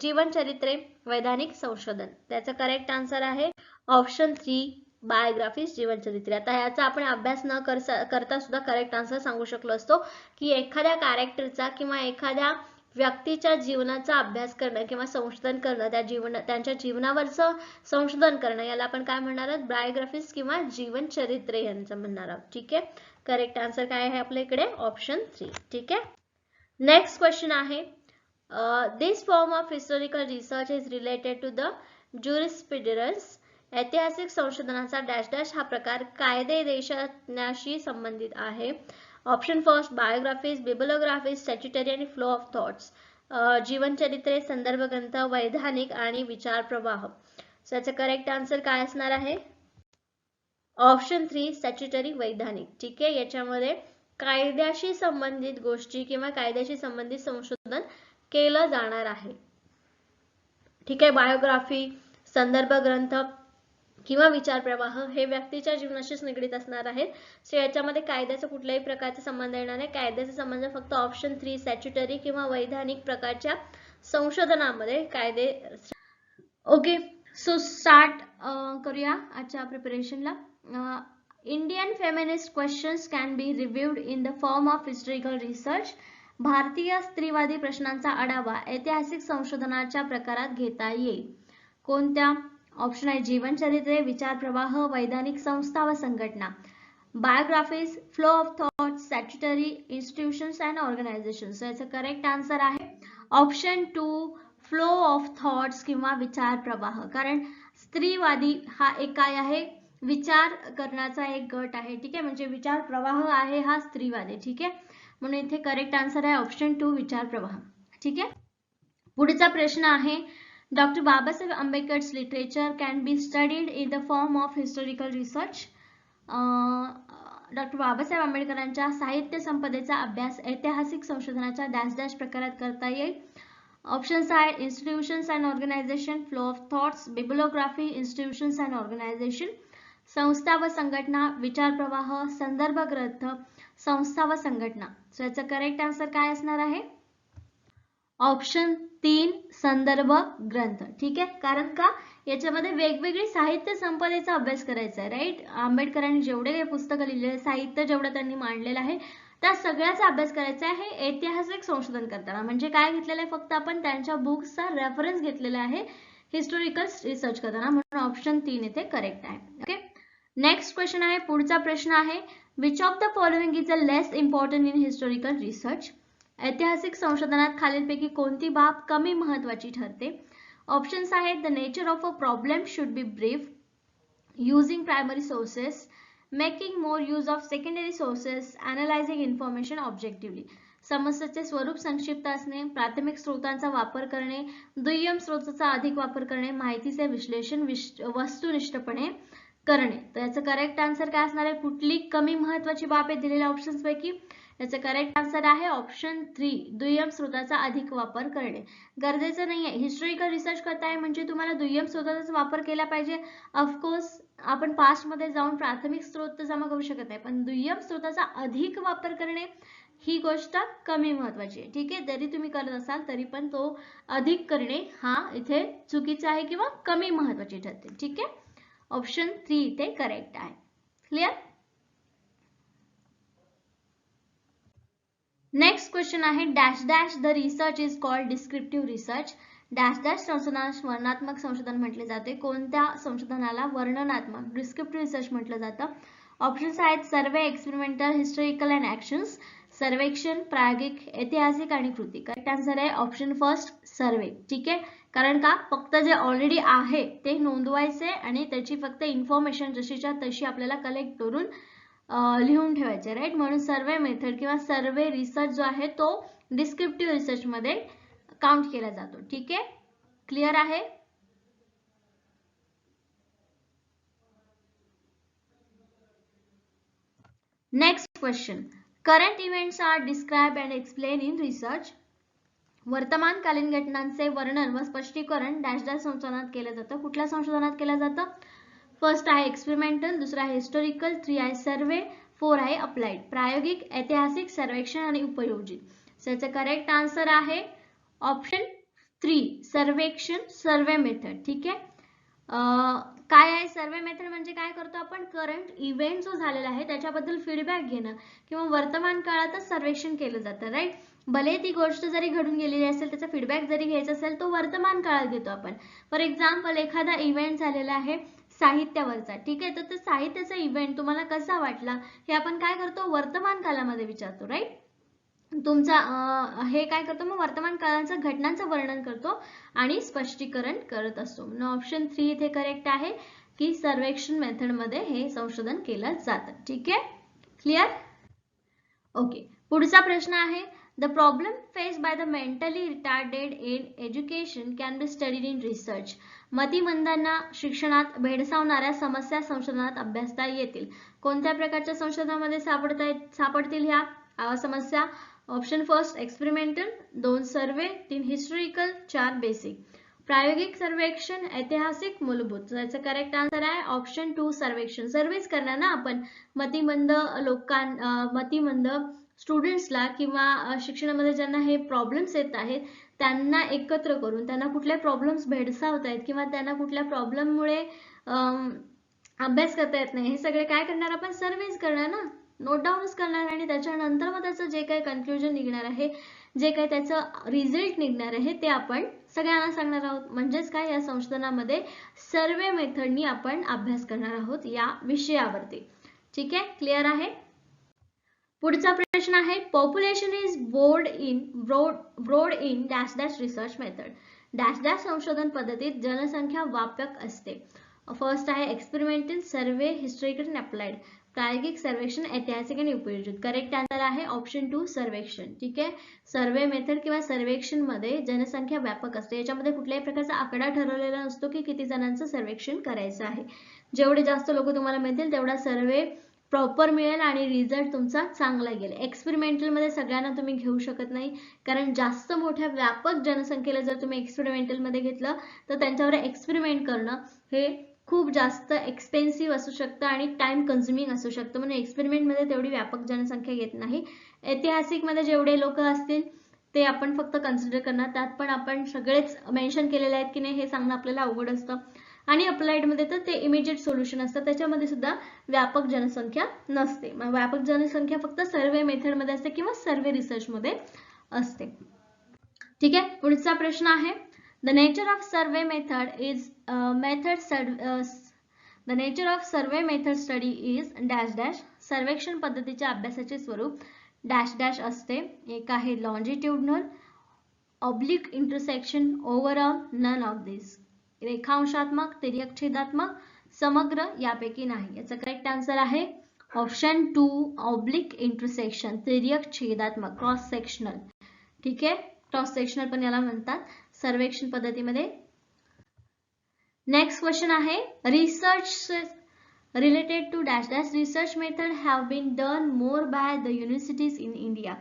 जीवनचरित्रे, वैधानिक संशोधन. त्याचा करेक्ट आन्सर आहे ऑप्शन 3 बायोग्राफीज, जीवनचरित्रे. आता ह्याचा आपण अभ्यास न करता सुद्धा करेक्ट आन्सर सांगू शकलो असतो की एखाद्या कॅरेक्टरचा किंवा एखाद्या व्यक्तीच्या जीवनाचा अभ्यास करणं किंवा संशोधन करणं, त्यांच्या जीवनावरचं संशोधन करणं याला आपण काय म्हणणार आहोत, बायोग्राफीज किंवा जीवनचरित्रे यांचं म्हणणार आहोत. ठीक आहे, करेक्ट आन्सर काय आहे आपल्या इकडे ऑप्शन 3. ठीक आहे, नेक्स्ट क्वेश्चन आहे this form of historical research is related to the jurisprudence. ऐतिहासिक संशोधनाचा डॅश डॅश हा प्रकार कायदे देशाशी संबंधित आहे. ऑप्शन फर्स्ट बायोग्राफीज, बिब्लिओग्राफीज, स्टॅच्युटरी आणि फ्लो ऑफ थॉट्स. जीवनचरित्रे, संदर्भ ग्रंथ, वैधानिक आणि विचार प्रवाह. सो याचा करेक्ट आन्सर काय असणार आहे ऑप्शन 3 स्टॅच्युटरी, वैधानिक. ठीक आहे, याच्यामध्ये कायद्याशी संबंधित गोष्टी किंवा कायद्याशी संबंधित संशोधन केलं जाणार आहे. ठीक आहे, बायोग्राफी, संदर्भ ग्रंथ किंवा विचार प्रवाह हे व्यक्तीच्या जीवनाशीच निगडीत असणार आहेत. सो याच्यामध्ये कायद्याचा कुठल्याही प्रकारचा संबंध येणार नाही. कायद्याचा संबंध फक्त ऑप्शन 3 स्टॅच्युटरी किंवा वैधानिक प्रकारच्या संशोधनामध्ये कायदे. ओके, सो स्टार्ट करूया आजच्या प्रिपरेशनला. Indian feminist questions can be reviewed in the form of historical research. भारतीय स्त्रीवादी प्रश्नांचा आढावा ऐतिहासिक संशोधनाच्या प्रकारात घेता येईल. कोणत्या? ऑप्शन आहे जीवनचरित्रे, विचार प्रवाह, वैधानिक संस्था व संघटना, biographies, flow of thought, statutory, institutions and organization. So याचं करेक्ट आन्सर आहे ऑप्शन 2 फ्लो ऑफ थॉट्स किंवा विचार प्रवाह. कारण स्त्रीवादी हा एक काय आहे, विचार करण्याचा एक गट आहे. ठीक आहे, म्हणजे विचार प्रवाह आहे हा स्त्रीवादी. ठीक आहे, म्हणून इथे करेक्ट आन्सर आहे ऑप्शन 2 विचार प्रवाह. ठीक आहे, पुढचा प्रश्न आहे doctor Babasaheb Ambedkar's literature can be studied in the form of historical research. Doctor Babasaheb आंबेडकरांच्या साहित्य संपदेचा अभ्यास ऐतिहासिक संशोधनाच्या डॅश डॅश प्रकारात करता येईल. ऑप्शन्स आहेत institutions and organization, flow of thoughts, bibliography, institutions and organization, संस्था व संघटना, विचार प्रवाह, संदर्भ ग्रंथ, संस्था व संघटना. सो याचा करेक्ट आन्सर काय असणार आहे ऑप्शन 3 संदर्भ ग्रंथ. ठीक आहे, कारण का याच्यामध्ये वेगवेगळी साहित्य संपदेचा अभ्यास करायचा आहे. राईट, आंबेडकरांनी जेवढे काही पुस्तकं लिहिलेले, साहित्य जेवढं त्यांनी मांडलेलं आहे त्या सगळ्याचा अभ्यास करायचा आहे ऐतिहासिक संशोधन करताना. म्हणजे काय घेतलेलं आहे, फक्त आपण त्यांच्या बुक्सचा रेफरन्स घेतलेला आहे हिस्टॉरिकल रिसर्च करताना, म्हणून ऑप्शन 3 इथे करेक्ट आहे. ओके, नेक्स्ट क्वेश्चन आहे, पुढचा प्रश्न आहे which of the following is a less important in historical research. ऐतिहासिक संशोधनात खालीलपैकी कोणती बाब कमी महत्वाची ठरते. ऑप्शन्स आहेत the nature of a problem should be brief, using primary sources, making more use of secondary sources, analysing information objectively. समस्येचे स्वरूप संक्षिप्त असणे, प्राथमिक स्रोतांचा वापर करणे, दुय्यम स्रोताचा अधिक वापर करणे, माहितीचे विश्लेषण वस्तुनिष्ठपणे करणे. तर याचं करेक्ट आन्सर काय असणार आहे, कुठली कमी महत्वाची बाब आहे दिलेल्या ऑप्शन्स पैकी. याचं करेक्ट आन्सर आहे ऑप्शन 3 दुय्यम स्रोताचा अधिक वापर करणे. गरजेचं नाही आहे, हिस्टॉरिकल रिसर्च करताय म्हणजे तुम्हाला दुय्यम स्रोताचा वापर केला पाहिजे. ऑफकोर्स आपण पास्ट मध्ये जाऊन प्राथमिक स्रोत जमा करू शकत नाही, पण दुय्यम स्रोताचा अधिक वापर करणे ही गोष्ट कमी महत्वाची आहे. ठीक आहे, जरी तुम्ही करत असाल तरी पण तो अधिक करणे हा इथे चुकीचा आहे किंवा कमी महत्वाची ठरते. ठीक आहे, ऑप्शन 3 इथे करेक्ट आहे. क्लिअर. नेक्स्ट क्वेश्चन आहे dash dash the research is called descriptive research. Dash dash संशोधनास वर्णनात्मक संशोधन म्हटले जाते. कोणत्या संशोधनाला वर्णनात्मक डिस्क्रिप्टिव्ह रिसर्च म्हटलं जातं. ऑप्शन्स आहेत सर्वे, एक्सपेरिमेंटल, हिस्टॉरिकल अँड ऍक्शन्स, सर्वेक्षण, प्रायोगिक, ऐतिहासिक आणि कृती. करेक्ट आन्सर आहे ऑप्शन फर्स्ट सर्वे. ठीक आहे, कारण का फक्त जे ऑलरेडी आहे ते नोंदवायचे आणि त्याची फक्त इन्फॉर्मेशन जशीच्या तशी आपल्याला कलेक्ट करून लिहून ठेवायचे. राईट, म्हणून सर्वे मेथड किंवा सर्वे रिसर्च जो आहे तो डिस्क्रिप्टिव्ह रिसर्च मध्ये काउंट केला जातो. ठीक आहे, क्लिअर आहे. Next question, current events are describe and explain in research. वर्तमानकालीन घटनांचे वर्णन व स्पष्टीकरण डॅश डॅश संशोधनात केलं जातं. कुठल्या संशोधनात केलं जातं? फर्स्ट आहे एक्सपेरिमेंटल, दुसरा आहे हिस्टोरिकल, 3 आहे सर्वे, 4 आहे अप्लाइड. प्रायोगिक, ऐतिहासिक, सर्वेक्षण आणि उपयोजित. याचं करेक्ट आन्सर आहे ऑप्शन 3 सर्वेक्षण, सर्वे मेथड. ठीक आहे. काय आहे सर्वे मेथड म्हणजे काय करतो आपण? करंट इव्हेंट जो झालेला आहे त्याच्याबद्दल फीडबॅक घेणं किंवा वर्तमान काळातच सर्वेक्षण केलं जातं. राईट. भले ती गोष्ट जरी घडून गेलेली असेल त्याचा फीडबॅक जरी घ्यायचा असेल तो वर्तमान काळात घेतो आपण. फॉर एक्झाम्पल एखादा इव्हेंट झालेला आहे साहित्यावरचा, ठीक आहे, तर ते साहित्याचा इव्हेंट तुम्हाला कसा वाटला हे आपण काय करतो? वर्तमान काळामध्ये विचारतो. राईट. तुमचा हे काय करतो? मग वर्तमान काळाच्या घटनांचं वर्णन करतो आणि स्पष्टीकरण करत असतो. म्हणून ऑप्शन 3 इथे करेक्ट आहे की सर्वेक्षण मेथड मध्ये हे संशोधन केलं जातं. ठीक आहे. क्लिअर? ओके. पुढचा प्रश्न आहे the problem faced by the mentally retarded in education can be studied in research. मतिमंदांना शिक्षणात भेडसावणाऱ्या समस्या संशोधनात अभ्यासता येतील. कोणत्या प्रकारच्या संशोधनामध्ये सापडतील ह्या समस्या? ऑप्शन फर्स्ट एक्सपेरिमेंटल, 2 सर्वे, 3 हिस्टोरिकल, 4 बेसिक. प्रायोगिक सर्वेक्षण, ऐतिहासिक, मूलभूत. याचं करेक्ट आन्सर आहे ऑप्शन 2 सर्वेक्षण. सर्वेच करणार ना आपण मतिमंद मतिमंद स्टुडंट्सला किंवा शिक्षणामध्ये ज्यांना हे प्रॉब्लेम्स येत आहेत त्यांना एकत्र करून त्यांना कुठल्या प्रॉब्लेम्स भेडसावत आहेत किंवा त्यांना कुठल्या प्रॉब्लेममुळे अभ्यास करता येत नाही हे सगळे काय करणार आपण? सर्वेच करणार ना, नोट डाऊनच करणार आणि त्याच्यानंतर मग त्याचं जे काही कन्क्लुजन निघणार आहे, जे काही त्याचं रिझल्ट निघणार आहे ते आपण सगळ्यांना सांगणार आहोत. म्हणजेच काय, या संशोधनामध्ये सर्वे मेथडनी आपण अभ्यास करणार आहोत या विषयावरती. ठीक आहे. क्लिअर आहे? पुढचा प्रश्न आहे population is broad in dash dash research method. Dash dash संशोधन पद्धतीत जनसंख्या व्यापक असते. फर्स्ट आहे एक्सपेरिमेंटल, सर्वे, हिस्टॉरिकल आणि अप्लाइड. प्रायोगिक, सर्वेक्षण, ऐतिहासिक आणि उपयोजित. करेक्ट आन्सर आहे ऑप्शन 2 सर्वेक्षण. ठीक आहे. सर्वे मेथड किंवा सर्वेक्षण मध्ये जनसंख्या व्यापक असते. याच्यामध्ये कुठल्याही प्रकारचा आकडा ठरवलेला नसतो की किती जणांचं सर्वेक्षण करायचं आहे. जेवढे जास्त लोक तुम्हाला मिळतील तेवढा सर्वे प्रॉपर मिळेल आणि रिझल्ट तुमचा चांगला येईल. एक्सपेरिमेंटल मध्ये सगळ्यांना तुम्ही घेऊ शकत नाही कारण जास्त मोठ्या व्यापक जनसंख्येला जर तुम्ही एक्सपेरिमेंटल मध्ये घेतलं तर त्यांच्यावर एक्सपेरिमेंट करणं हे खूप जास्त एक्सपेन्सिव्ह असू शकतं आणि टाइम कन्झ्युमिंग असू शकतं. म्हणून एक्सपेरिमेंट मध्ये तेवढी व्यापक जनसंख्या येत नाही. ऐतिहासिक मध्ये जेवढे लोक असतील ते आपण फक्त कन्सिडर करणार. त्यात पण आपण सगळेच मेन्शन केलेले आहेत की नाही हे सांगणं आपल्याला अवघड असतं. आणि अप्लाइड मध्ये तर ते इमिजिएट सोल्युशन असतं, त्याच्यामध्ये सुद्धा व्यापक जनसंख्या नसते. व्यापक जनसंख्या फक्त सर्वे मेथड मध्ये असते किंवा सर्वे रिसर्च मध्ये असते. ठीक आहे. पुढचा प्रश्न आहे the nature of survey method is the nature of survey method study is dash dash. सर्वेक्षण पद्धतीच्या अभ्यासाचे स्वरूप डॅश डॅश असते. एक आहे longitudinal, oblique, intersection, overall, none of this. रेखांशात्मक, तिर्यक छेदात्मक, समग्र, यापैकी नाही. याचा करेक्ट आन्सर आहे ऑप्शन 2 ऑब्लिक, इंटरसेक्शन, तिर्यक छेदात्मक, क्रॉस सेक्शनल. ठीक आहे. क्रॉस सेक्शनल पण याला म्हणतात सर्वेक्षण पद्धतीमध्ये. नेक्स्ट क्वेश्चन आहे research related to dash dash research method have been done more by the universities in India.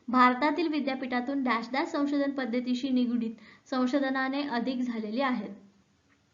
भारतातील विद्यापीठातून डॅश डॅश संशोधन पद्धतीशी निगडीत संशोधनाने अधिक झालेली आहेत.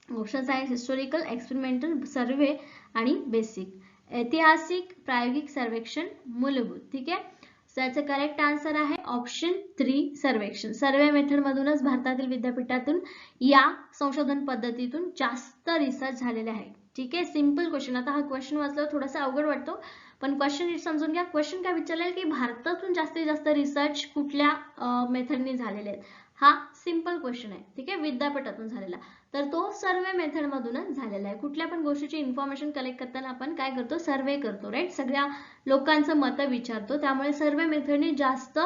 ऑप्शन्स आहे हिस्टोरिकल, एक्सपेरिमेंटल, सर्वे आणि बेसिक. ऐतिहासिक, प्रायोगिक, सर्वेक्षण, मूलभूत. ठीक आहे. याचं करेक्ट आन्सर आहे ऑप्शन 3 सर्वेक्षण. सर्वे मेथड मधूनच भारतातील विद्यापीठातून या संशोधन पद्धतीतून जास्त रिसर्च झालेले आहे. ठीक आहे. Simple question. आता हा क्वेश्चन वाचल्यावर थोडासा अवघड वाटतो पण क्वेश्चन नीट समजून घ्या. क्वेश्चन काय विचारलेला की भारतातून जास्तीत जास्त रिसर्च कुठल्या मेथडने झालेले आहेत. हा सिंपल क्वेश्चन आहे. ठीक आहे. विद्यापीठातून झालेला तर तो सर्वे मेथड मधूनच झालेला आहे. कुठल्या पण गोष्टीची इन्फॉर्मेशन कलेक्ट करताना आपण काय करतो? सर्वे करतो. राईट. सगळ्या लोकांचं मत विचारतो. त्यामुळे सर्वे मेथडने जास्त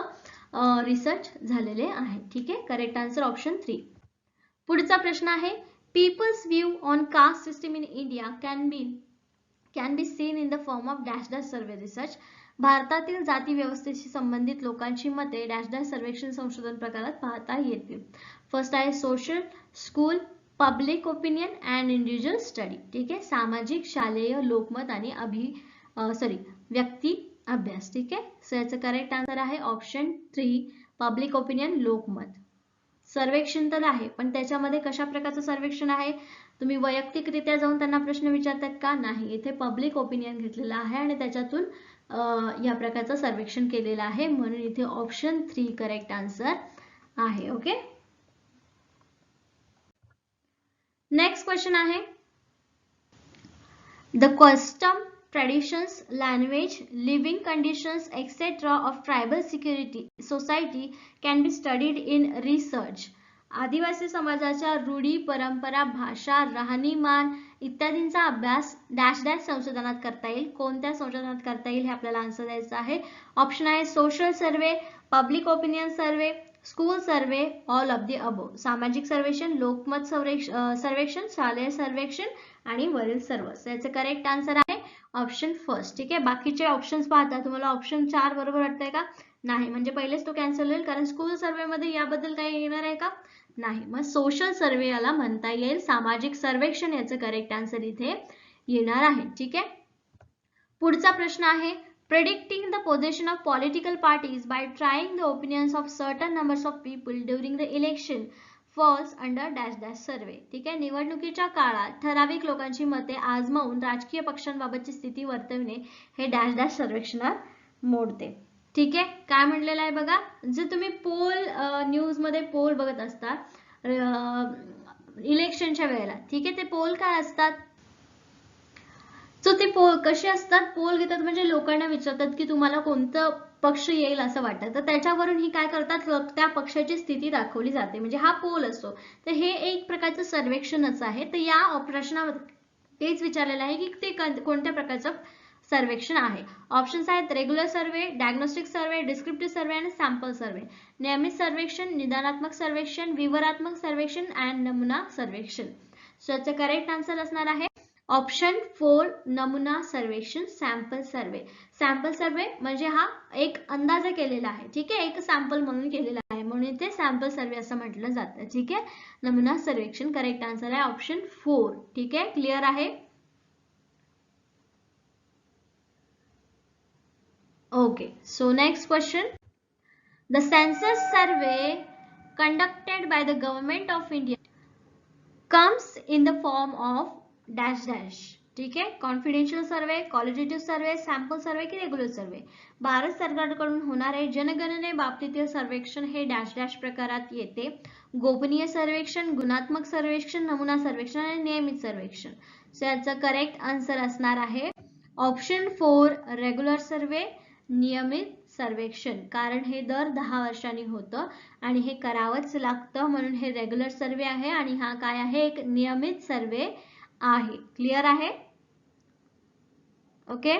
रिसर्च झालेले आहे. ठीक आहे. Correct answer option 3. पुढचा प्रश्न आहे people's view on caste system in India can be seen in the form of dash dash survey research. भारतातील जाती व्यवस्थेशी संबंधित लोकांची मते डॅश डॅश सर्वेक्षण संशोधन प्रकारात पाहता येतील. फर्स्ट आहे social, school, public opinion and individual study. ठीक आहे. सामाजिक, शालेय, लोकमत आणि व्यक्ती अभ्यास. ठीक आहे. सो याचं करेक्ट आन्सर आहे ऑप्शन 3 पब्लिक ओपिनियन, लोकमत. सर्वेक्षण तर आहे, पण त्याच्यामध्ये कशा प्रकारचं सर्वेक्षण आहे? तुम्ही वैयक्तिकरित्या जाऊन त्यांना प्रश्न विचारतात का? नाही, इथे पब्लिक ओपिनियन घेतलेलं आहे आणि त्याच्यातून या प्रकारचं सर्वेक्षण केलेलं आहे, म्हणून इथे ऑप्शन 3 करेक्ट आन्सर आहे. ओके, नेक्स्ट क्वेश्चन आहे, the custom, traditions, language, living conditions, etc. of tribal society can be studied in research. आदिवासी समाजाच्या रूढी, परंपरा, भाषा, राहणीमान इत्यादींचा अभ्यास डॅश डॅश संशोधनात करता येईल. कोणत्या संशोधनात करता येईल हे आपल्याला आन्सर द्यायचं आहे. ऑप्शन आहे social survey, public opinion survey, school survey, all of the above. सामाजिक सर्वेक्षण, लोकमत सर्वेक्षण, शालेय सर्वेक्षण आणि वरील सर्व. याचं करेक्ट आन्सर आहे ऑप्शन फर्स्ट. ठीक आहे, बाकीचे ऑप्शन्स पाहता तुम्हाला ऑप्शन 4 बरोबर वाटतंय का? नाही, म्हणजे पहिलेच तो कॅन्सल होईल, कारण स्कूल सर्वे मध्ये याबद्दल काही येणार आहे का? नाही, मग सोशल सर्वे याला म्हणता येईल. सामाजिक सर्वेक्षण याचं करेक्ट आन्सर इथे येणार आहे. ठीक आहे, पुढचा प्रश्न आहे, predicting the position of political parties by trying the opinions of certain numbers of people during the election falls under dash dash सर्वे. ठीक आहे, निवडणुकीच्या काळात ठराविक लोकांची मते आजमावून राजकीय पक्षांबाबतची स्थिती वर्तवणे हे डॅश डॅश सर्वेक्षणात मोडते. ठीक आहे, काय म्हणलेलं आहे बघा, जे तुम्ही पोल न्यूज मध्ये पोल बघत असता इलेक्शनच्या वेळेला, ठीक आहे, ते पोल काय असतात? सो ते पोल कसे असतात? पोल घेतात म्हणजे लोकांना विचारतात की तुम्हाला कोणतं पक्ष येईल असं वाटतं, तर त्याच्यावरून ही काय करतात, त्या पक्षाची स्थिती दाखवली जाते, म्हणजे हा पोल असतो. तर हे एक प्रकारचं सर्वेक्षणच आहे. तर या प्रश्नामध्ये तेच विचारलेलं आहे की ते कोणत्या प्रकारचं सर्वेक्षण आहे. ऑप्शन्स आहेत रेग्युलर सर्वे, डायग्नोस्टिक सर्वे, डिस्क्रिप्टिव्ह सर्वे आणि सॅम्पल सर्वे. नियमित सर्वेक्षण, निदानात्मक सर्वेक्षण, विवरात्मक सर्वेक्षण आणि नमुना सर्वेक्षण. सो याचं करेक्ट आन्सर असणार आहे ऑप्शन 4 नमुना सर्वेक्षण, सॅम्पल सर्वे. सॅम्पल सर्वे म्हणजे हा एक अंदाजे केलेला आहे. ठीक आहे, एक सॅम्पल म्हणून केलेला आहे, म्हणून ते सॅम्पल सर्वे असं म्हटलं जातं. ठीक आहे, नमुना सर्वेक्षण करेक्ट आन्सर आहे ऑप्शन 4. ठीक आहे, क्लिअर आहे? Okay, so next question. The census survey conducted by the government of India comes in the form of dash dash. ठीक आहे, कॉन्फिडेन्शियल सर्वे, क्वालिटेटिव्ह सर्वे, सॅम्पल सर्वे की रेग्युलर सर्वे. भारत सरकारकडून होणारे जनगणने बाबतीतील सर्वेक्षण हे डॅश डॅश प्रकारात येते. गोपनीय सर्वेक्षण, गुणात्मक सर्वेक्षण, नमुना सर्वेक्षण आणि नियमित सर्वेक्षण. सो याचं करेक्ट आन्सर असणार आहे ऑप्शन 4 रेग्युलर सर्वे, नियमित सर्वेक्षण. कारण हे दर 10 वर्षांनी होतं आणि हे करावंच लागतं, म्हणून हे रेग्युलर सर्वे आहे आणि हा काय आहे, एक नियमित सर्वे आहे. क्लिअर आहे? ओके,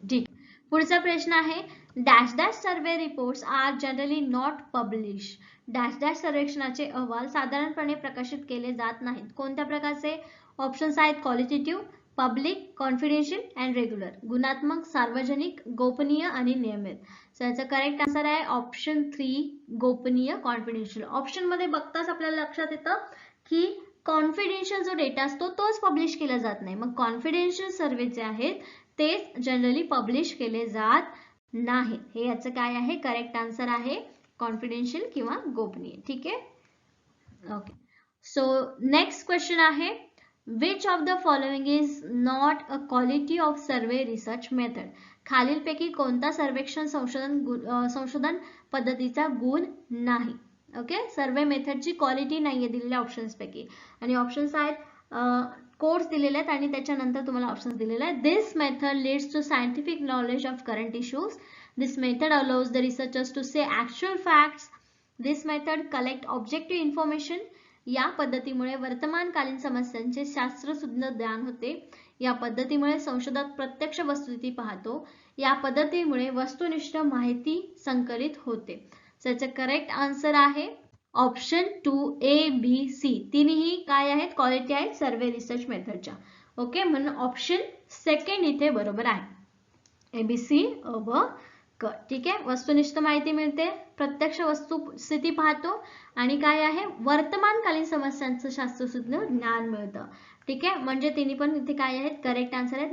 ठीक. पुढचा प्रश्न आहे, dash dash survey reports are generally not publish. Dash dash सर्वेक्षणाचे अहवाल साधारणपणे प्रकाशित केले जात नाहीत. कोणत्या प्रकारचे? ऑप्शन्स आहेत qualitative, public, confidential and regular. गुणात्मक, सार्वजनिक, गोपनीय आणि नियमित. सो याचा करेक्ट आन्सर आहे ऑप्शन 3 गोपनीय, कॉन्फिडेन्शियल. ऑप्शन मध्ये बघताच आपल्याला लक्षात येतं की कॉन्फिडेन्शियल जो डेटा असतो तोच पब्लिश केला जात नाही. मग कॉन्फिडेन्शियल सर्वे जे आहेत तेच जनरली पब्लिश केले जात नाहीत. हे याचं काय आहे, करेक्ट आन्सर आहे कॉन्फिडेन्शियल किंवा गोपनीय. ठीक आहे, ओके. सो नेक्स्ट क्वेश्चन आहे, which of the following is not a quality of survey research method. खालीलपैकी कोणता सर्वेक्षण संशोधन पद्धतीचा गुण नाही. ओके, सर्वे मेथडची क्वालिटी नाहीये दिलेल्या ऑप्शन्स पैकी. आणि ऑप्शन्स आहेत कोर्स दिलेले आहेत आणि त्याच्यानंतर तुम्हाला ऑप्शन्स दिलेले आहेत. This method leads to scientific knowledge of current issues. This method allows the researchers to say actual facts. This method collect objective information. या पद्धतीमुळे वर्तमानकालीन समस्यांचे शास्त्रशुद्ध ज्ञान होते. या पद्धतीमुळे संशोधक प्रत्यक्ष वस्तुस्थिती पाहतो. या पद्धतीमुळे वस्तुनिष्ठ माहिती संकलित होते. त्याचे करेक्ट आन्सर आहे ऑप्शन 2 ए बी सी. तिन्ही काय आहेत, क्वालिटी आहेत सर्वे रिसर्च मेथडच्या. ओके, म्हणून ऑप्शन सेकंड इथे बरोबर आहे. एबीसी व क. ठीक आहे, वस्तुनिष्ठ माहिती मिळते, प्रत्यक्ष वस्तुस्थिती पाहतो आणि काय आहे, वर्तमानकालीन समस्यांचं शास्त्रशुद्ध ज्ञान मिळतं. ठीक आहे, म्हणजे तिन्ही पण इथे काय आहेत, करेक्ट आन्सर आहेत.